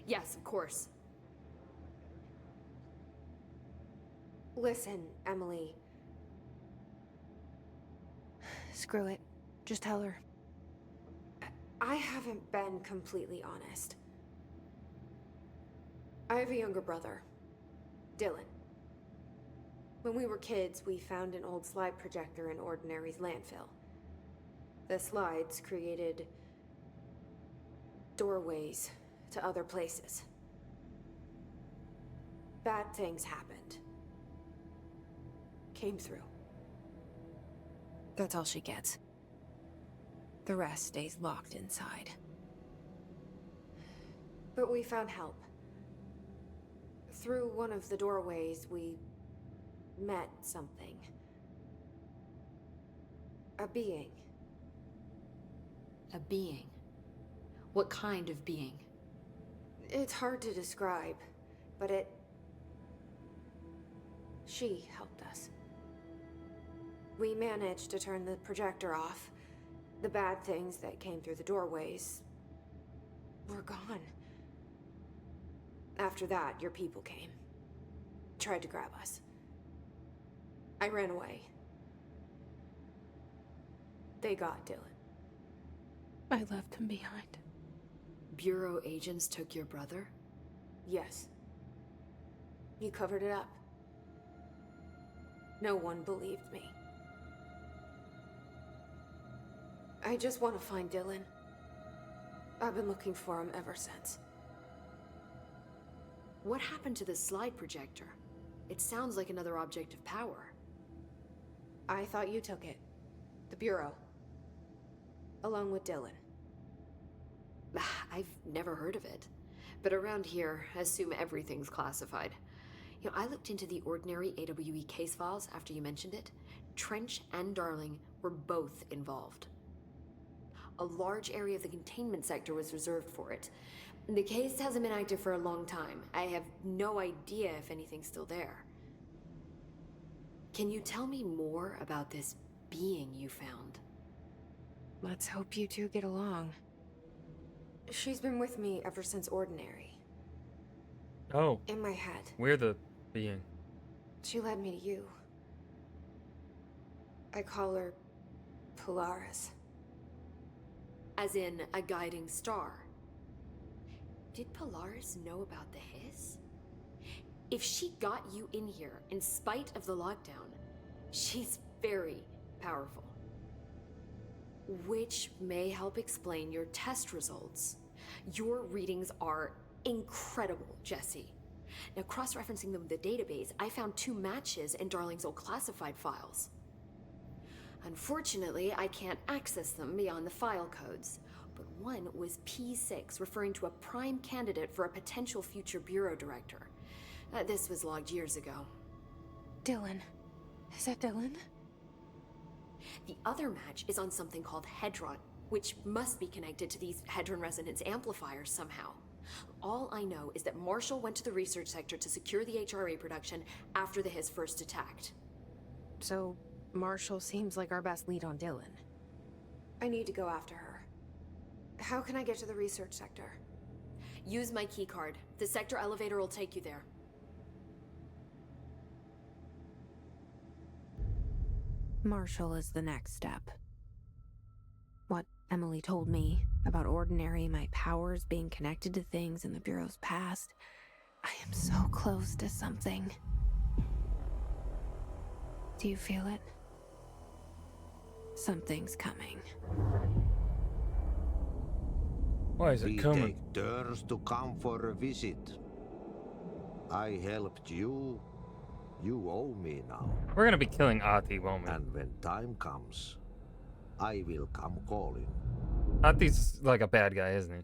Yes, of course. Listen, Emily. Screw it. Just tell her. I haven't been completely honest. I have a younger brother, Dylan. When we were kids, we found an old slide projector in Ordinary's landfill. The slides created doorways to other places. Bad things happened. Came through. That's all she gets. The rest stays locked inside. But we found help. Through one of the doorways, we met something. A being. A being? What kind of being? It's hard to describe, but She helped us. We managed to turn the projector off. The bad things that came through the doorways were gone. After that, your people came. Tried to grab us. I ran away. They got Dylan. I left him behind. Bureau agents took your brother? Yes. You covered it up. No one believed me. I just want to find Dylan. I've been looking for him ever since. What happened to the slide projector? It sounds like another object of power. I thought you took it. The Bureau. Along with Dylan. I've never heard of it. But around here, I assume everything's classified. You know, I looked into the ordinary AWE case files after you mentioned it. Trench and Darling were both involved. A large area of the containment sector was reserved for it. The case hasn't been active for a long time. I have no idea if anything's still there. Can you tell me more about this being you found? Let's hope you two get along. She's been with me ever since Ordinary. Oh. In my head. We're the being. She led me to you. I call her Polaris. As in a guiding star. Did Polaris know about the hiss? If she got you in here in spite of the lockdown, she's very powerful. Which may help explain your test results. Your readings are incredible, Jesse. Now, cross-referencing them with the database, I found 2 matches in Darling's old classified files. Unfortunately, I can't access them beyond the file codes, but one was P6, referring to a prime candidate for a potential future bureau director. This was logged years ago. Dylan. Is that Dylan? The other match is on something called Hedron, which must be connected to these Hedron resonance amplifiers somehow. All I know is that Marshall went to the research sector to secure the HRA production after the hiss first attacked. So, Marshall seems like our best lead on Dylan. I need to go after her. How can I get to the research sector? Use my keycard. The sector elevator will take you there. Marshall is the next step. What Emily told me about Ordinary, my powers being connected to things in the Bureau's past. I am so close to something. Do you feel it? Something's coming. Why is it We coming? take turns to come for a visit. I helped you. You owe me now. We're gonna be killing Ati, won't we? And when time comes, I will come calling. Ati's like a bad guy, isn't he?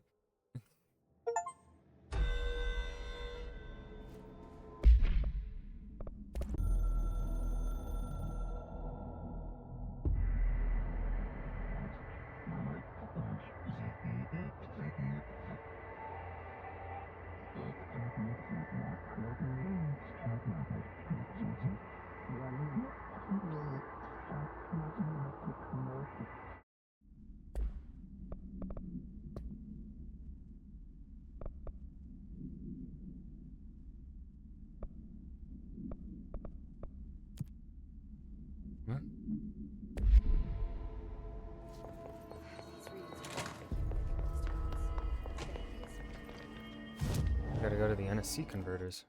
Gotta go to the NSC converters.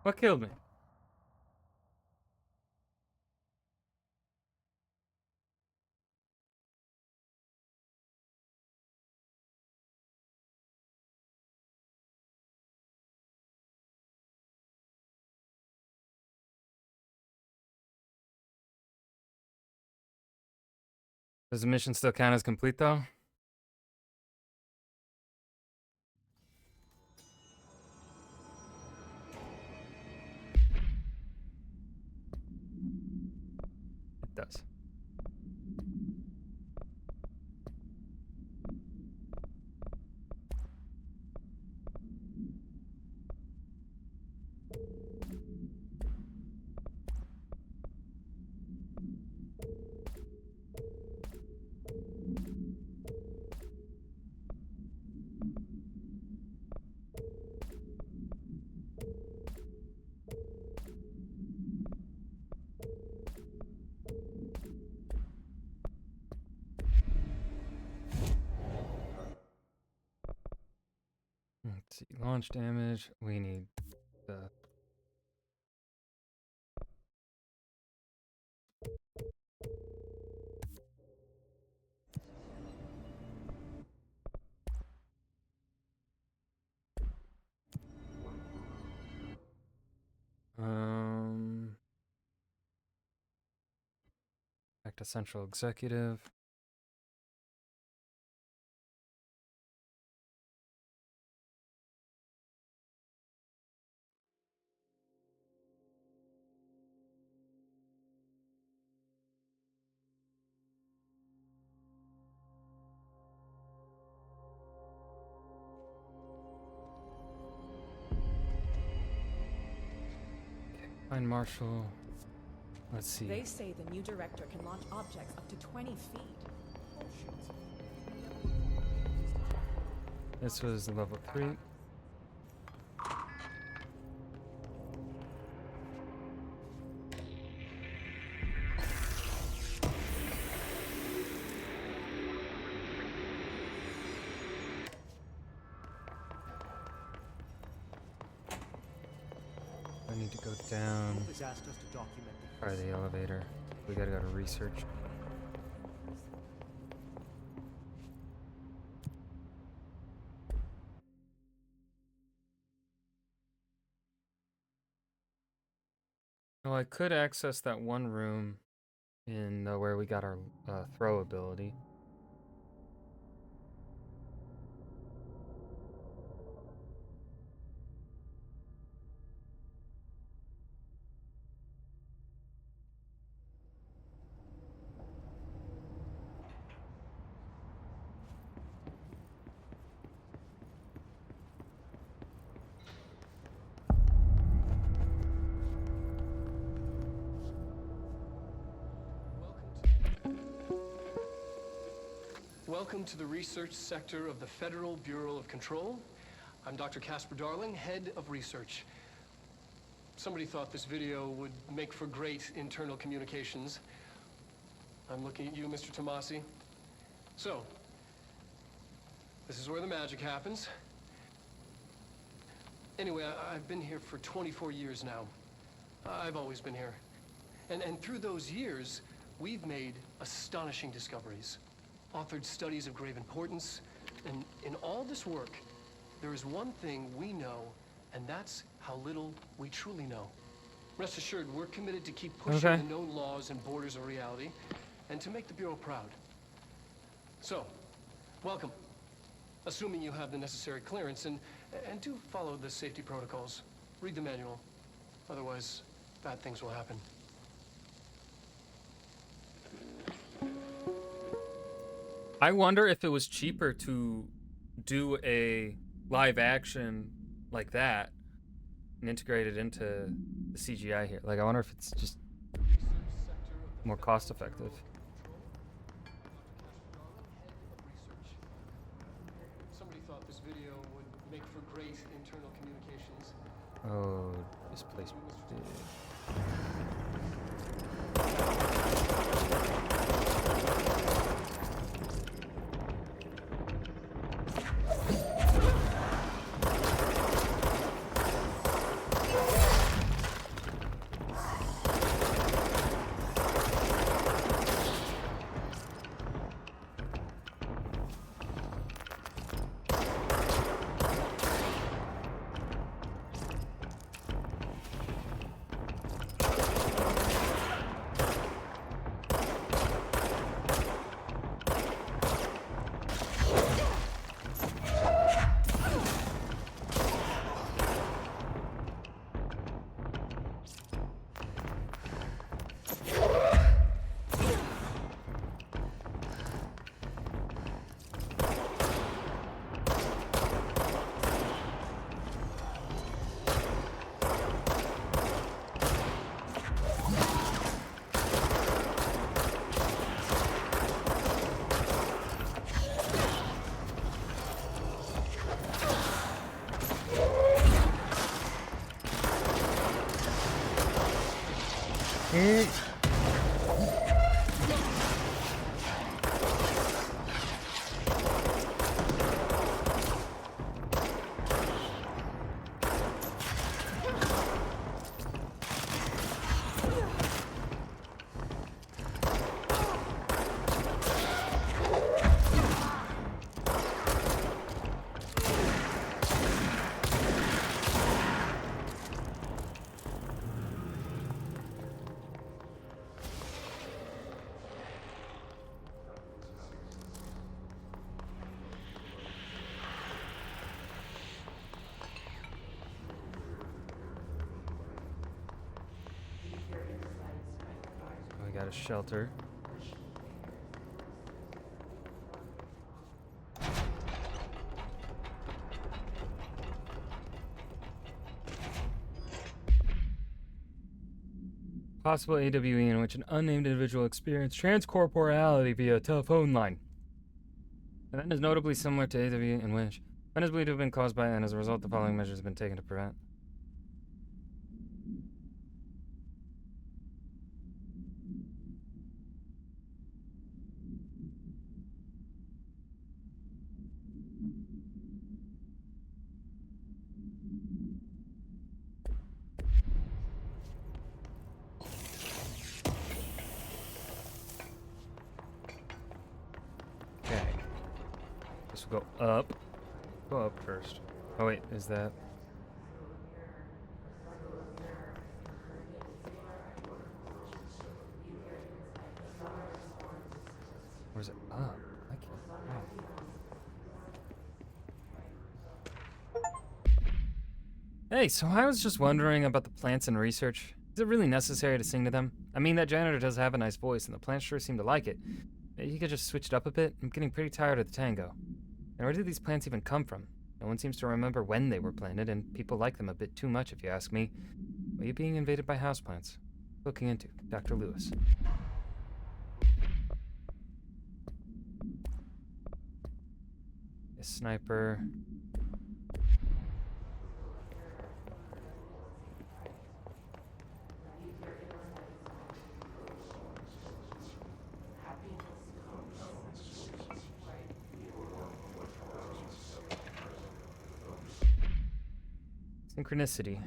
What killed me? Does the mission still count as complete, though? It does. Let's see, launch damage. We need the... Back to Central Executive. Find Marshall. Let's see. They say the new director can launch objects up to 20 feet. This was level 3. I need to go down by the elevator. We gotta go to research. Well, I could access that one room in where we got our throw ability. Welcome to the research sector of the Federal Bureau of Control. I'm Dr. Casper Darling, head of research. Somebody thought this video would make for great internal communications. I'm looking at you, Mr. Tomasi. So, this is where the magic happens. Anyway, I've been here for 24 years now. I've always been here. And through those years, we've made astonishing discoveries. Authored studies of grave importance, and in all this work, there is one thing we know, and that's how little we truly know. Rest assured, we're committed to keep pushing the known laws and borders of reality, and to make the Bureau proud. So, welcome. Assuming you have the necessary clearance, and do follow the safety protocols. Read the manual. Otherwise, bad things will happen. I wonder if it was cheaper to do a live action like that and integrate it into the CGI here. Like, I wonder if it's just more cost effective. Somebody thought this video would make for great internal communications. Oh, this place big. me. We got a shelter. Possible AWE in which an unnamed individual experienced transcorporeality via a telephone line. The event is notably similar to AWE in which event is believed to have been caused by, and as a result, the following measures have been taken to prevent. This will go up. Go up first. Oh wait, is that? Or is it up? I can't. Oh. Hey, so I was just wondering about the plants and research. Is it really necessary to sing to them? I mean, that janitor does have a nice voice, and the plants sure seem to like it. Maybe you could just switch it up a bit? I'm getting pretty tired of the tango. And where did these plants even come from? No one seems to remember when they were planted, and people like them a bit too much if you ask me. Are you being invaded by houseplants? Looking into Dr. Lewis. A sniper. Synchronicity.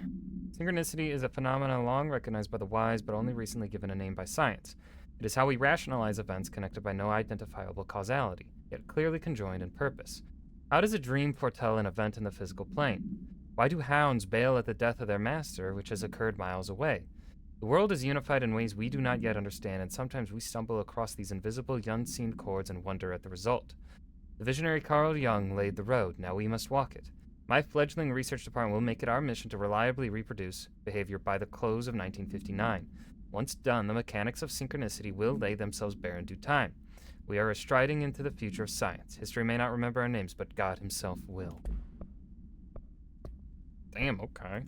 Synchronicity is a phenomenon long recognized by the wise, but only recently given a name by science. It is how we rationalize events connected by no identifiable causality, yet clearly conjoined in purpose. How does a dream foretell an event in the physical plane? Why do hounds bail at the death of their master, which has occurred miles away? The world is unified in ways we do not yet understand, and sometimes we stumble across these invisible, unseen chords and wonder at the result. The visionary Carl Jung laid the road, now we must walk it. My fledgling research department will make it our mission to reliably reproduce behavior by the close of 1959. Once done, the mechanics of synchronicity will lay themselves bare in due time. We are striding into the future of science. History may not remember our names, but God himself will. Damn, okay.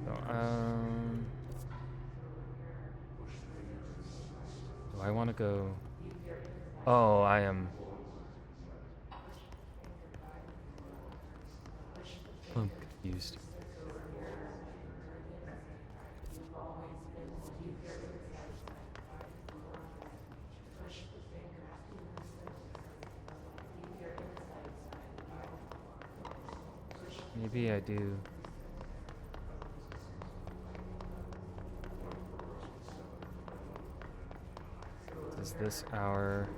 So, do I want to go? Oh, I am. I'm confused. Maybe I do. Is this our...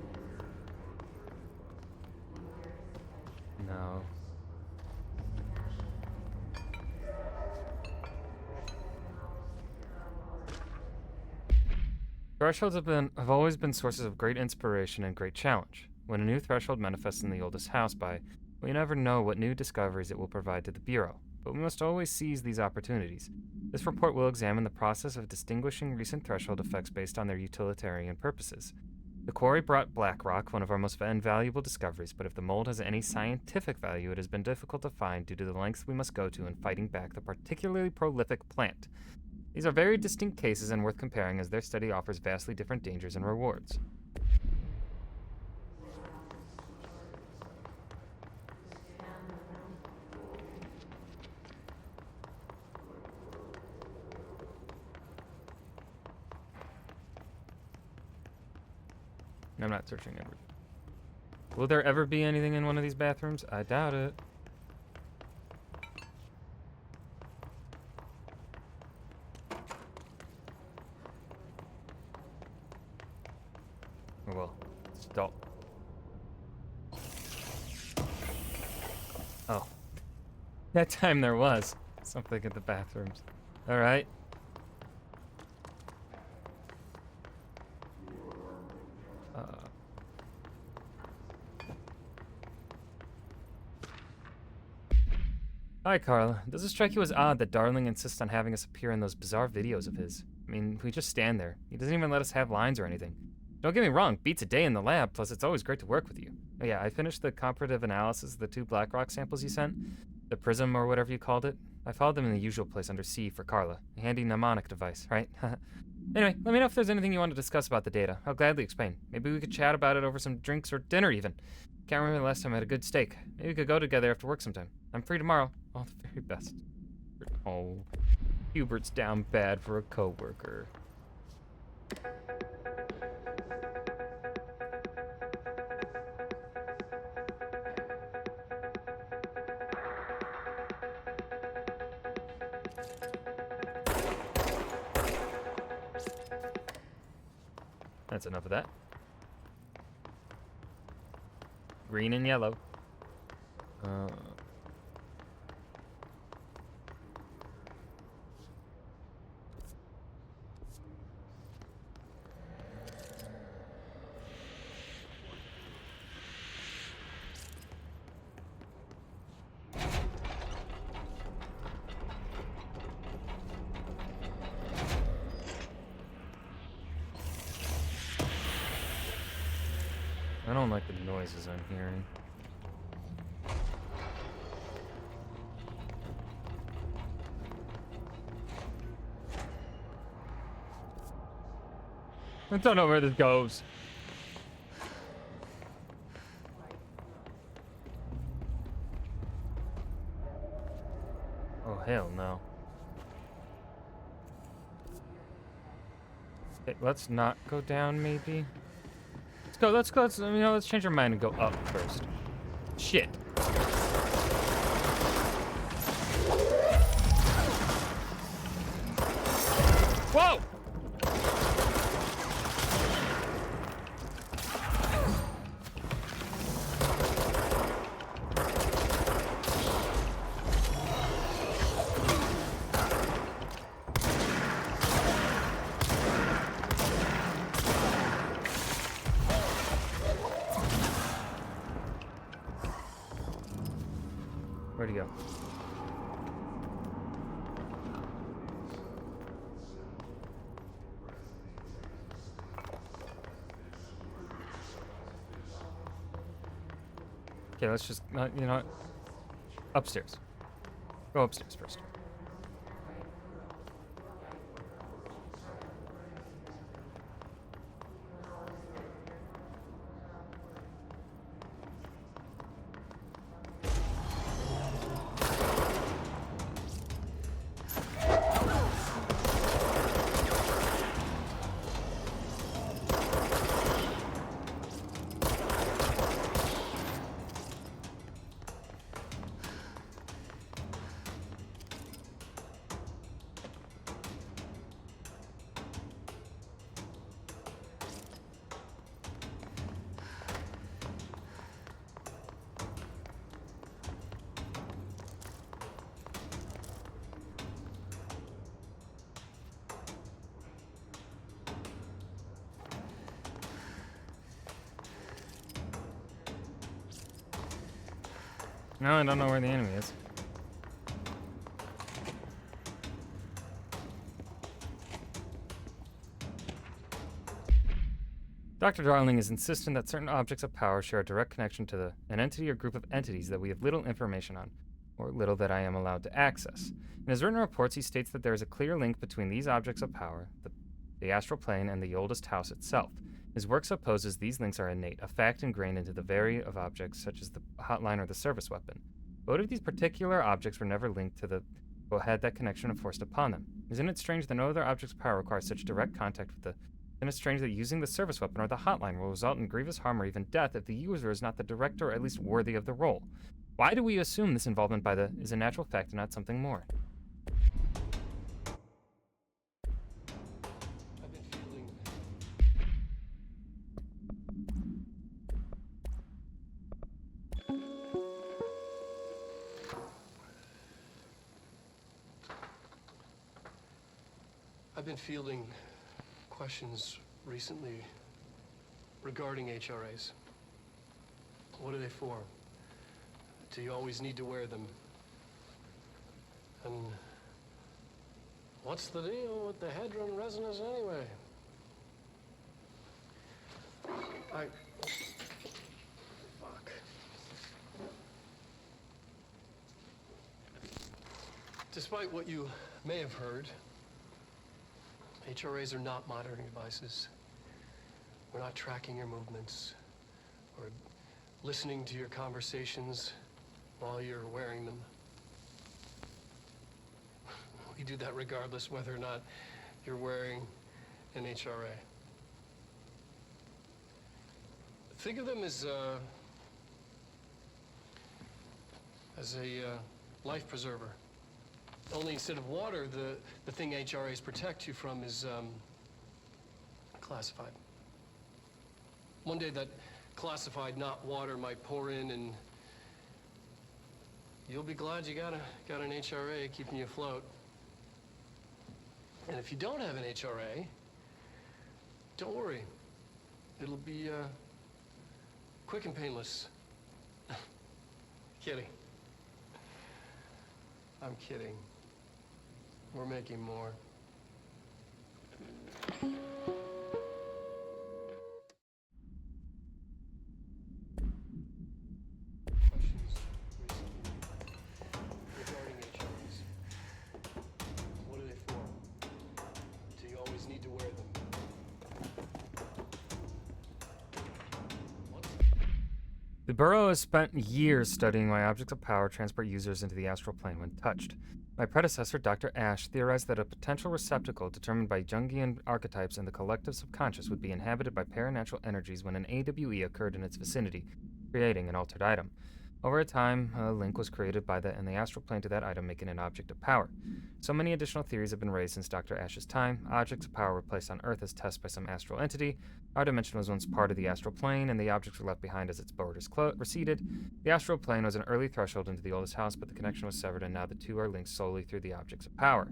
No. Thresholds have always been sources of great inspiration and great challenge. When a new threshold manifests in the oldest house we never know what new discoveries it will provide to the Bureau, but we must always seize these opportunities. This report will examine the process of distinguishing recent threshold effects based on their utilitarian purposes. The quarry brought black rock, one of our most invaluable discoveries, but if the mold has any scientific value, it has been difficult to find due to the lengths we must go to in fighting back the particularly prolific plant. These are very distinct cases and worth comparing as their study offers vastly different dangers and rewards. I'm not searching every. Will there ever be anything in one of these bathrooms? I doubt it. Oh well. Stop. Oh. That time there was something in the bathrooms. Alright. Hi, Carla. Does it strike you as odd that Darling insists on having us appear in those bizarre videos of his? I mean, we just stand there. He doesn't even let us have lines or anything. Don't get me wrong, beats a day in the lab, plus it's always great to work with you. Oh yeah, I finished the comparative analysis of the 2 Blackrock samples you sent. The Prism or whatever you called it. I filed them in the usual place under C for Carla. A handy mnemonic device, right? Anyway, let me know if there's anything you want to discuss about the data. I'll gladly explain. Maybe we could chat about it over some drinks or dinner even. Can't remember the last time I had a good steak. Maybe we could go together after work sometime. I'm free tomorrow. All the very best. Oh, Hubert's down bad for a coworker. That's enough of that. Green and yellow. I don't like the noises I'm hearing. I don't know where this goes. Oh, hell no. Okay, let's not go down, maybe. Let's go, let's change our mind and go up first. Shit. Whoa! Where'd he go? Okay, let's just, you know what? Upstairs. Go upstairs first. No, I don't know where the enemy is. Dr. Darling is insistent that certain objects of power share a direct connection to an entity or group of entities that we have little information on, or little that I am allowed to access. In his written reports, he states that there is a clear link between these objects of power, the astral plane, and the oldest house itself. His work supposes these links are innate, a fact ingrained into the very of objects such as the hotline or the service weapon. Both of these particular objects were never linked to the or had that connection enforced upon them. Isn't it strange that no other object's power requires such direct contact with the Then it's strange that using the service weapon or the hotline will result in grievous harm or even death if the user is not the director or at least worthy of the role. Why do we assume this involvement by the is a natural fact and not something more? I've been fielding questions recently regarding HRAs. What are they for? Do you always need to wear them? And what's the deal with the Hedron resonance anyway? Fuck. Despite what you may have heard, HRAs are not monitoring devices. We're not tracking your movements or listening to your conversations while you're wearing them. We do that regardless whether or not you're wearing an HRA. Think of them as a life preserver. Only instead of water, the thing HRAs protect you from is classified. One day that classified, not water, might pour in, and you'll be glad you got an HRA keeping you afloat. And if you don't have an HRA, don't worry. It'll be quick and painless. Kidding. I'm kidding. We're making more. The Bureau has spent years studying why objects of power transport users into the astral plane when touched. My predecessor, Dr. Ash, theorized that a potential receptacle determined by Jungian archetypes and the collective subconscious would be inhabited by paranatural energies when an AWE occurred in its vicinity, creating an altered item. Over time, a link was created by in the astral plane to that item, making an object of power. So many additional theories have been raised since Dr. Ash's time. Objects of power were placed on Earth as tests by some astral entity. Our dimension was once part of the astral plane, and the objects were left behind as its borders receded. The astral plane was an early threshold into the oldest house, but the connection was severed, and now the two are linked solely through the objects of power.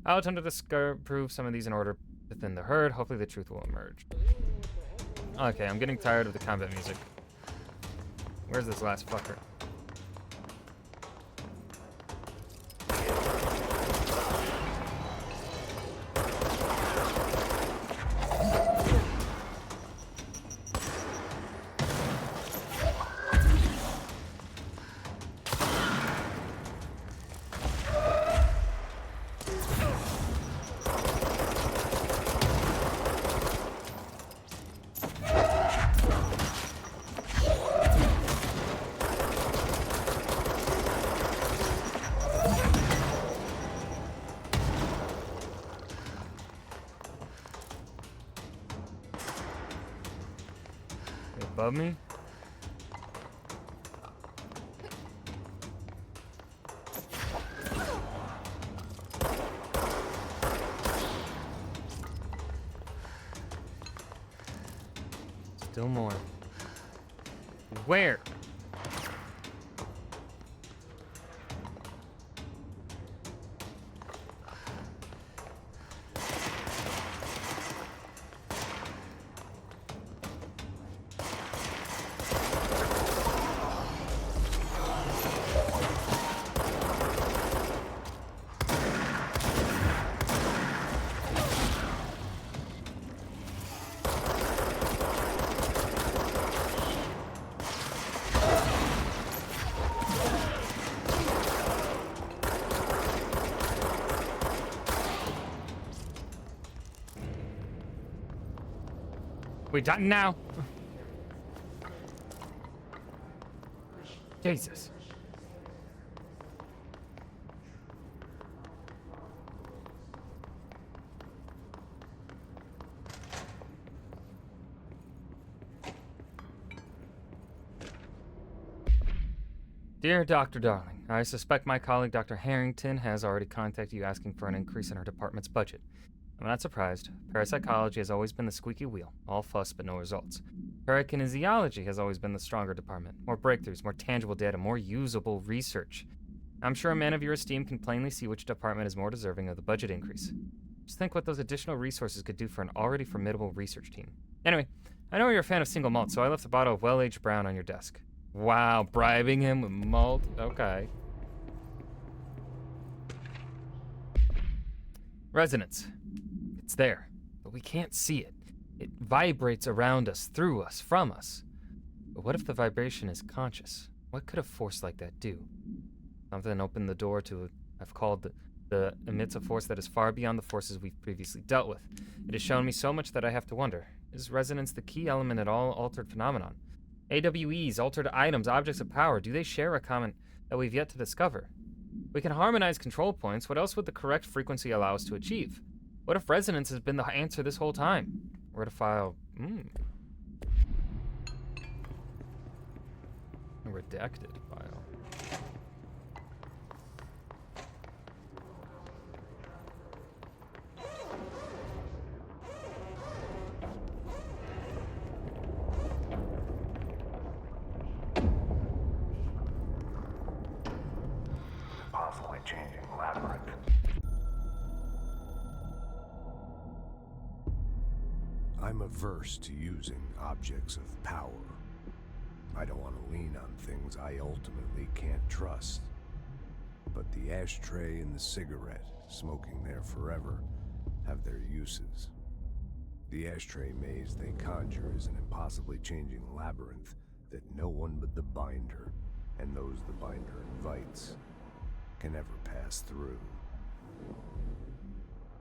I'll attempt to disprove some of these in order to thin the herd. Hopefully the truth will emerge. Okay, I'm getting tired of the combat music. Where's this last fucker? Above me? Still more. Where? We done now? Jesus. Dear Dr. Darling, I suspect my colleague Dr. Harrington has already contacted you asking for an increase in her department's budget. I'm not surprised. Parapsychology has always been the squeaky wheel, all fuss but no results. Parakinesiology has always been the stronger department. More breakthroughs, more tangible data, more usable research. I'm sure a man of your esteem can plainly see which department is more deserving of the budget increase. Just think what those additional resources could do for an already formidable research team. Anyway, I know you're a fan of single malt, so I left a bottle of well-aged brown on your desk. Wow, bribing him with malt? Okay. Resonance. It's there, but we can't see it. It vibrates around us, through us, from us. But what if the vibration is conscious? What could a force like that do? Something opened the door to, I've called the emits a force that is far beyond the forces we've previously dealt with. It has shown me so much that I have to wonder, is resonance the key element in all altered phenomenon? AWEs, altered items, objects of power, do they share a common that we've yet to discover? We can harmonize control points. What else would the correct frequency allow us to achieve? What if resonance has been the answer this whole time? Where to file? A redacted file. Constantly changing labyrinth. I'm averse to using objects of power. I don't want to lean on things I ultimately can't trust. But the ashtray and the cigarette, smoking there forever, have their uses. The ashtray maze they conjure is an impossibly changing labyrinth that no one but the Binder, and those the Binder invites, can ever pass through.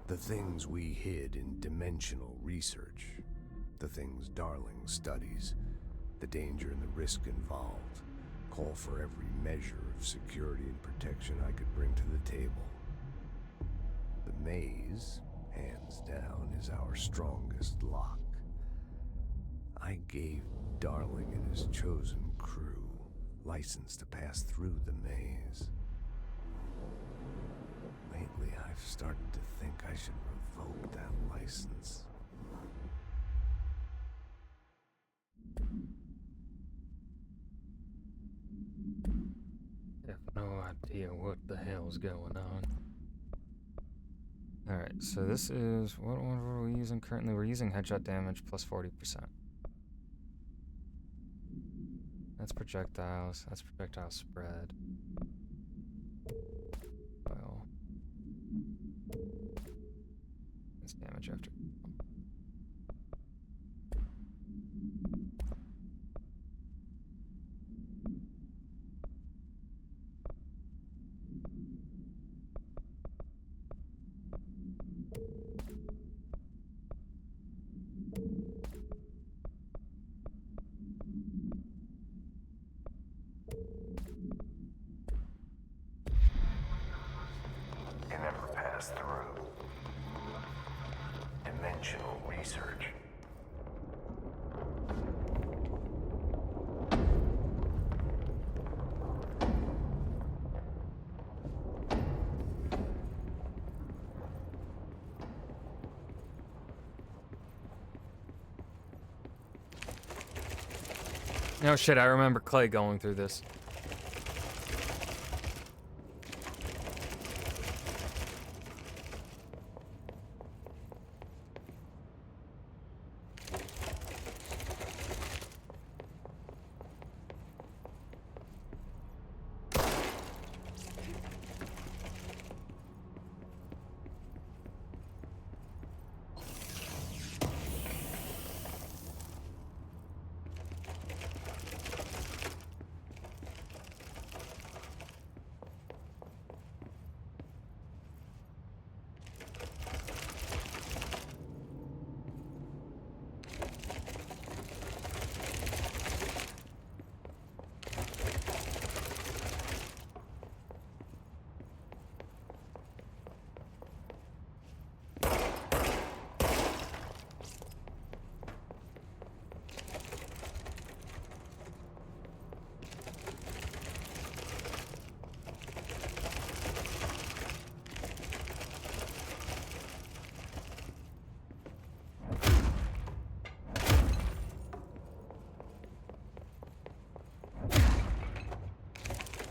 The things we hid in dimensional research, the things Darling studies, the danger and the risk involved, call for every measure of security and protection I could bring to the table. The maze, hands down, is our strongest lock. I gave Darling and his chosen crew license to pass through the maze. Lately, I've started to think I should revoke that license. I have no idea what the hell's going on. Alright, so this is... What one are we using currently? We're using headshot damage plus 40%. That's projectiles. That's projectile spread. Well... That's damage after. Can never pass through. Dimensional research. No shit, I remember Clay going through this.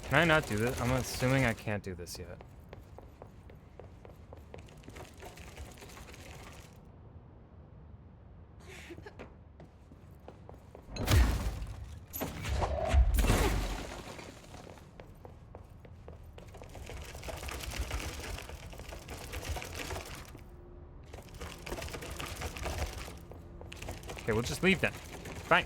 Can I not do this? I'm assuming I can't do this yet. Okay, we'll just leave then. Fine.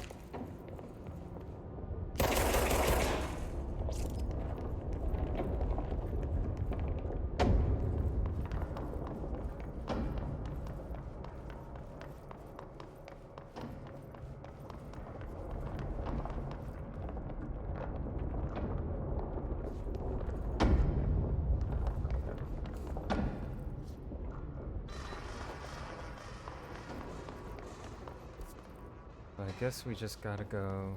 I guess we just gotta go.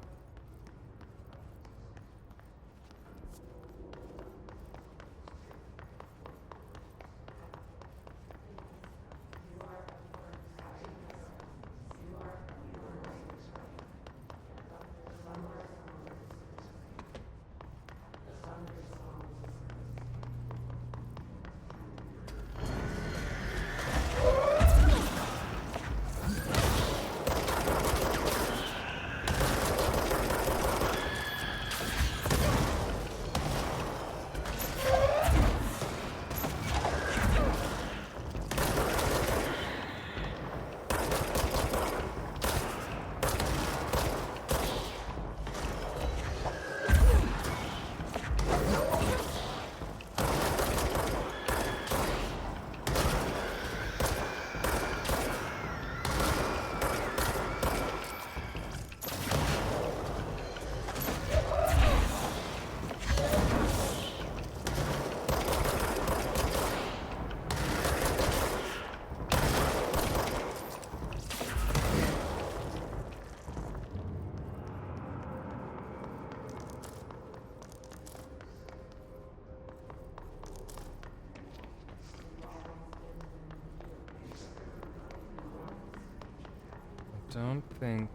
Don't think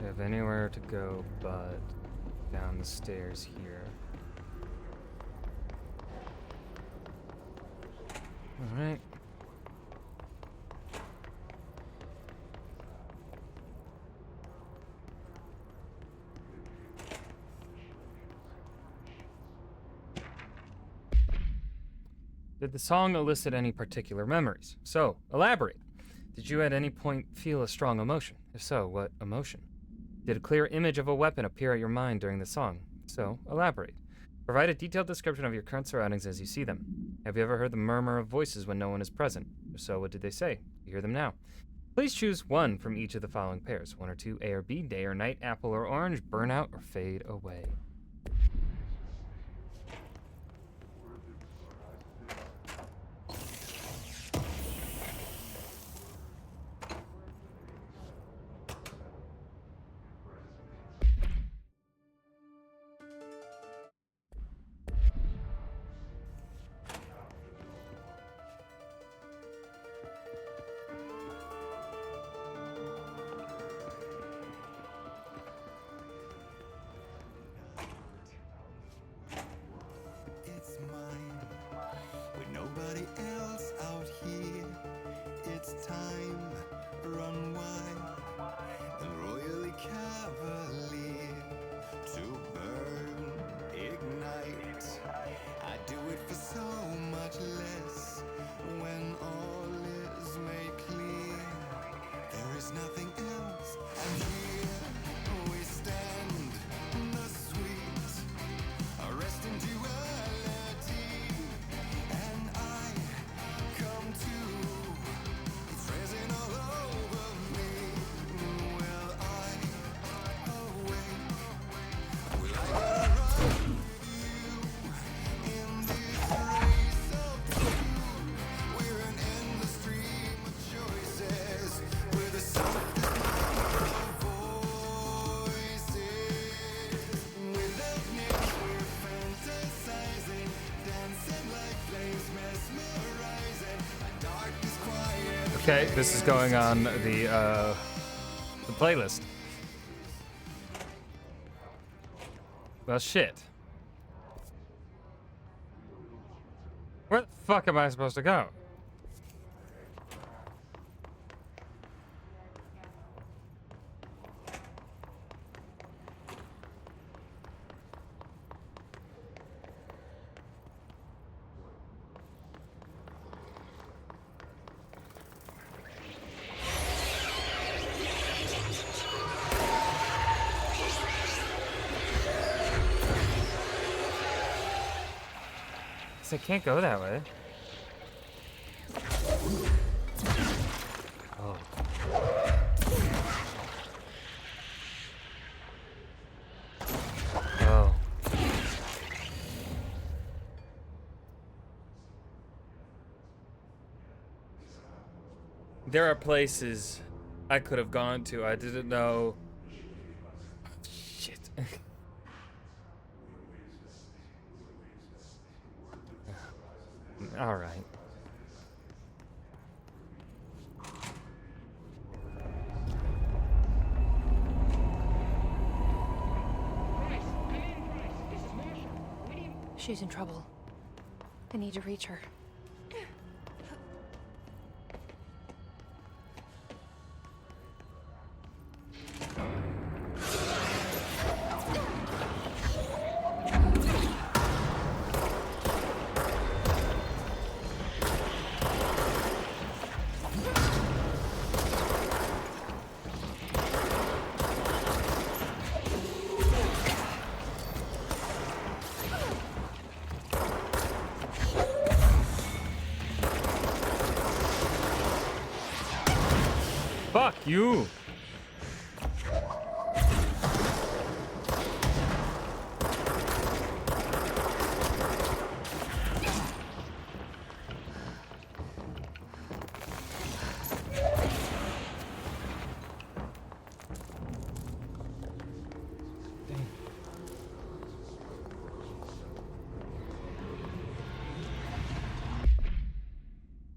I have anywhere to go but down the stairs here. All right. Did the song elicit any particular memories? So, elaborate. Did you at any point feel a strong emotion? If so, what emotion? Did a clear image of a weapon appear at your mind during the song? If so, elaborate. Provide a detailed description of your current surroundings as you see them. Have you ever heard the murmur of voices when no one is present? If so, what did they say? You hear them now. Please choose one from each of the following pairs. 1 or 2, A or B, day or night, apple or orange, burn out or fade away. Okay, this is going on the playlist. Well, shit. fuck am I supposed to go? I can't go that way. Oh. Oh. There are places I could have gone to. I didn't know. Shit. All right. She's in trouble. I need to reach her. Fuck you!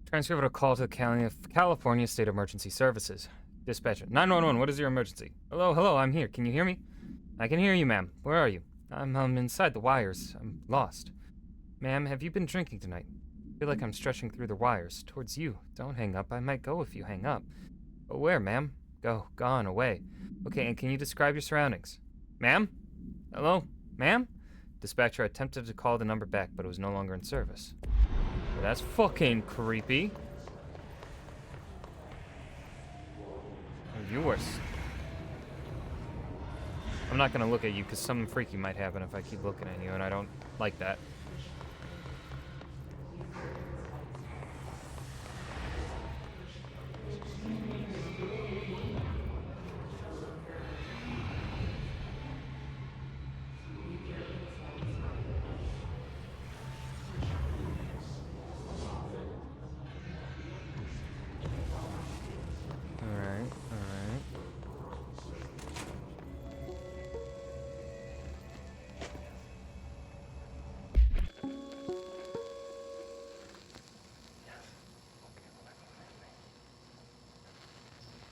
Transfer a call to California State Emergency Services. Dispatcher. 911, what is your emergency? Hello, hello, I'm here. Can you hear me? I can hear you, ma'am. Where are you? I'm inside the wires. I'm lost. Ma'am, have you been drinking tonight? I feel like I'm stretching through the wires. Towards you. Don't hang up. I might go if you hang up. But where, ma'am? Go. Gone. Away. Okay, and can you describe your surroundings? Ma'am? Hello? Ma'am? Dispatcher attempted to call the number back, but it was no longer in service. Well, that's fucking creepy. You worse. I'm not gonna look at you because something freaky might happen if I keep looking at you, and I don't like that.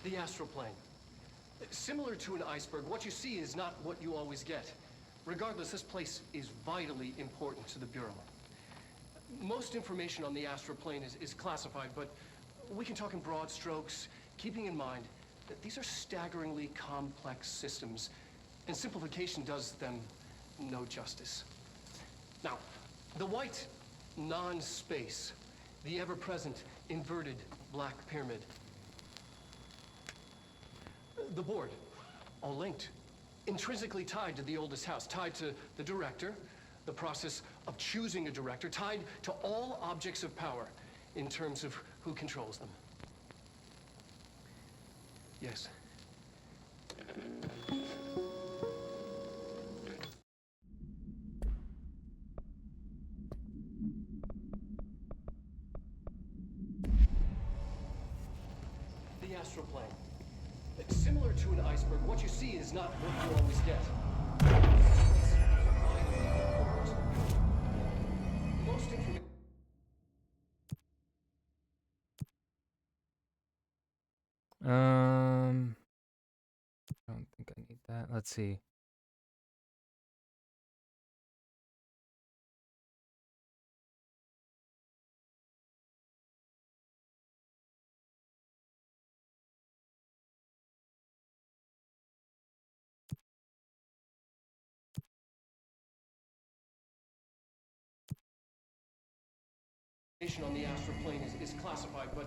The astral plane. Similar to an iceberg, what you see is not what you always get. Regardless, this place is vitally important to the Bureau. Most information on the astral plane is classified, but we can talk in broad strokes, keeping in mind that these are staggeringly complex systems, and simplification does them no justice. Now, the white non-space, the ever-present inverted black pyramid, the board, all linked, intrinsically tied to the oldest house, tied to the director, the process of choosing a director, tied to all objects of power in terms of who controls them. Yes. The astral plane. Similar to an iceberg, what you see is not what you always get. Most information. I don't think I need that. Let's see. on the astral plane is classified, but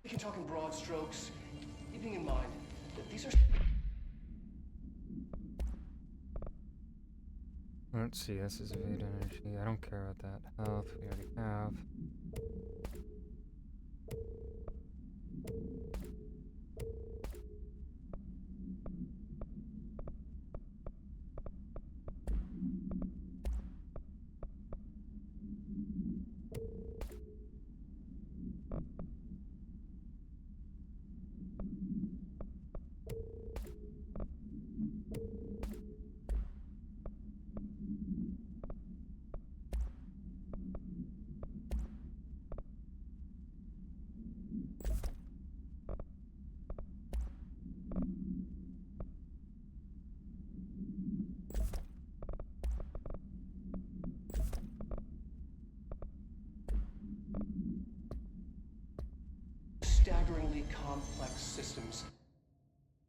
we can talk in broad strokes, keeping in mind that these are. Let's see, this is evade energy. I don't care about that. Health, we already have. Staggeringly complex systems.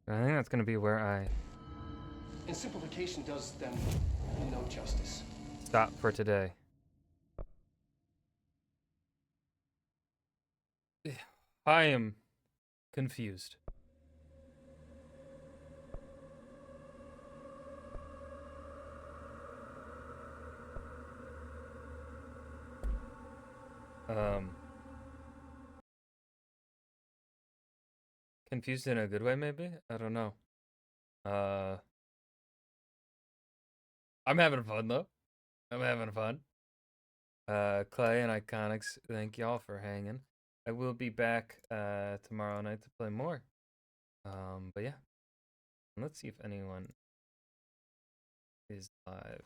I think that's gonna be where I And simplification does them no justice. stop for today. I am confused. Confused in a good way, maybe? I don't know. I'm having fun though. I'm having fun. Clay and Iconics, thank y'all for hanging. I will be back tomorrow night to play more. But yeah. Let's see if anyone is live.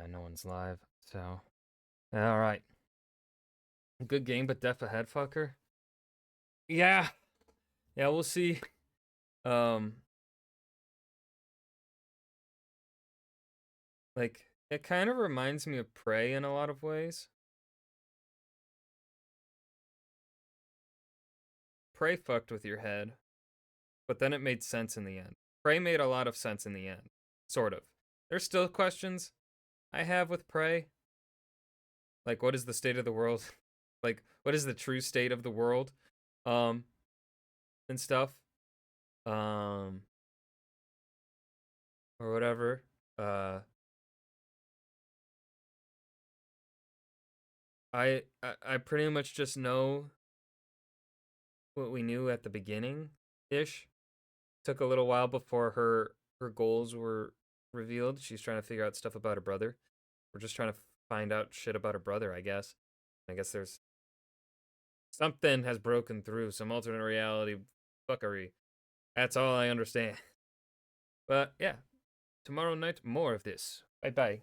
No one's live, so all right. Good game, but def ahead, fucker. Yeah, we'll see. Like it kind of reminds me of Prey in a lot of ways. Prey fucked with your head, but then it made sense in the end. Prey made a lot of sense in the end, sort of. There's still questions I have with Prey. Like, what is the state of the world? Like, what is the true state of the world? And stuff. Or whatever. I pretty much just know what we knew at the beginning-ish. Took a little while before her goals were revealed. She's trying to figure out stuff about her brother. We're just trying to find out shit about her brother, I guess. I guess there's something has broken through, some alternate reality fuckery. That's all I understand. But yeah, tomorrow night, more of this. Bye-bye.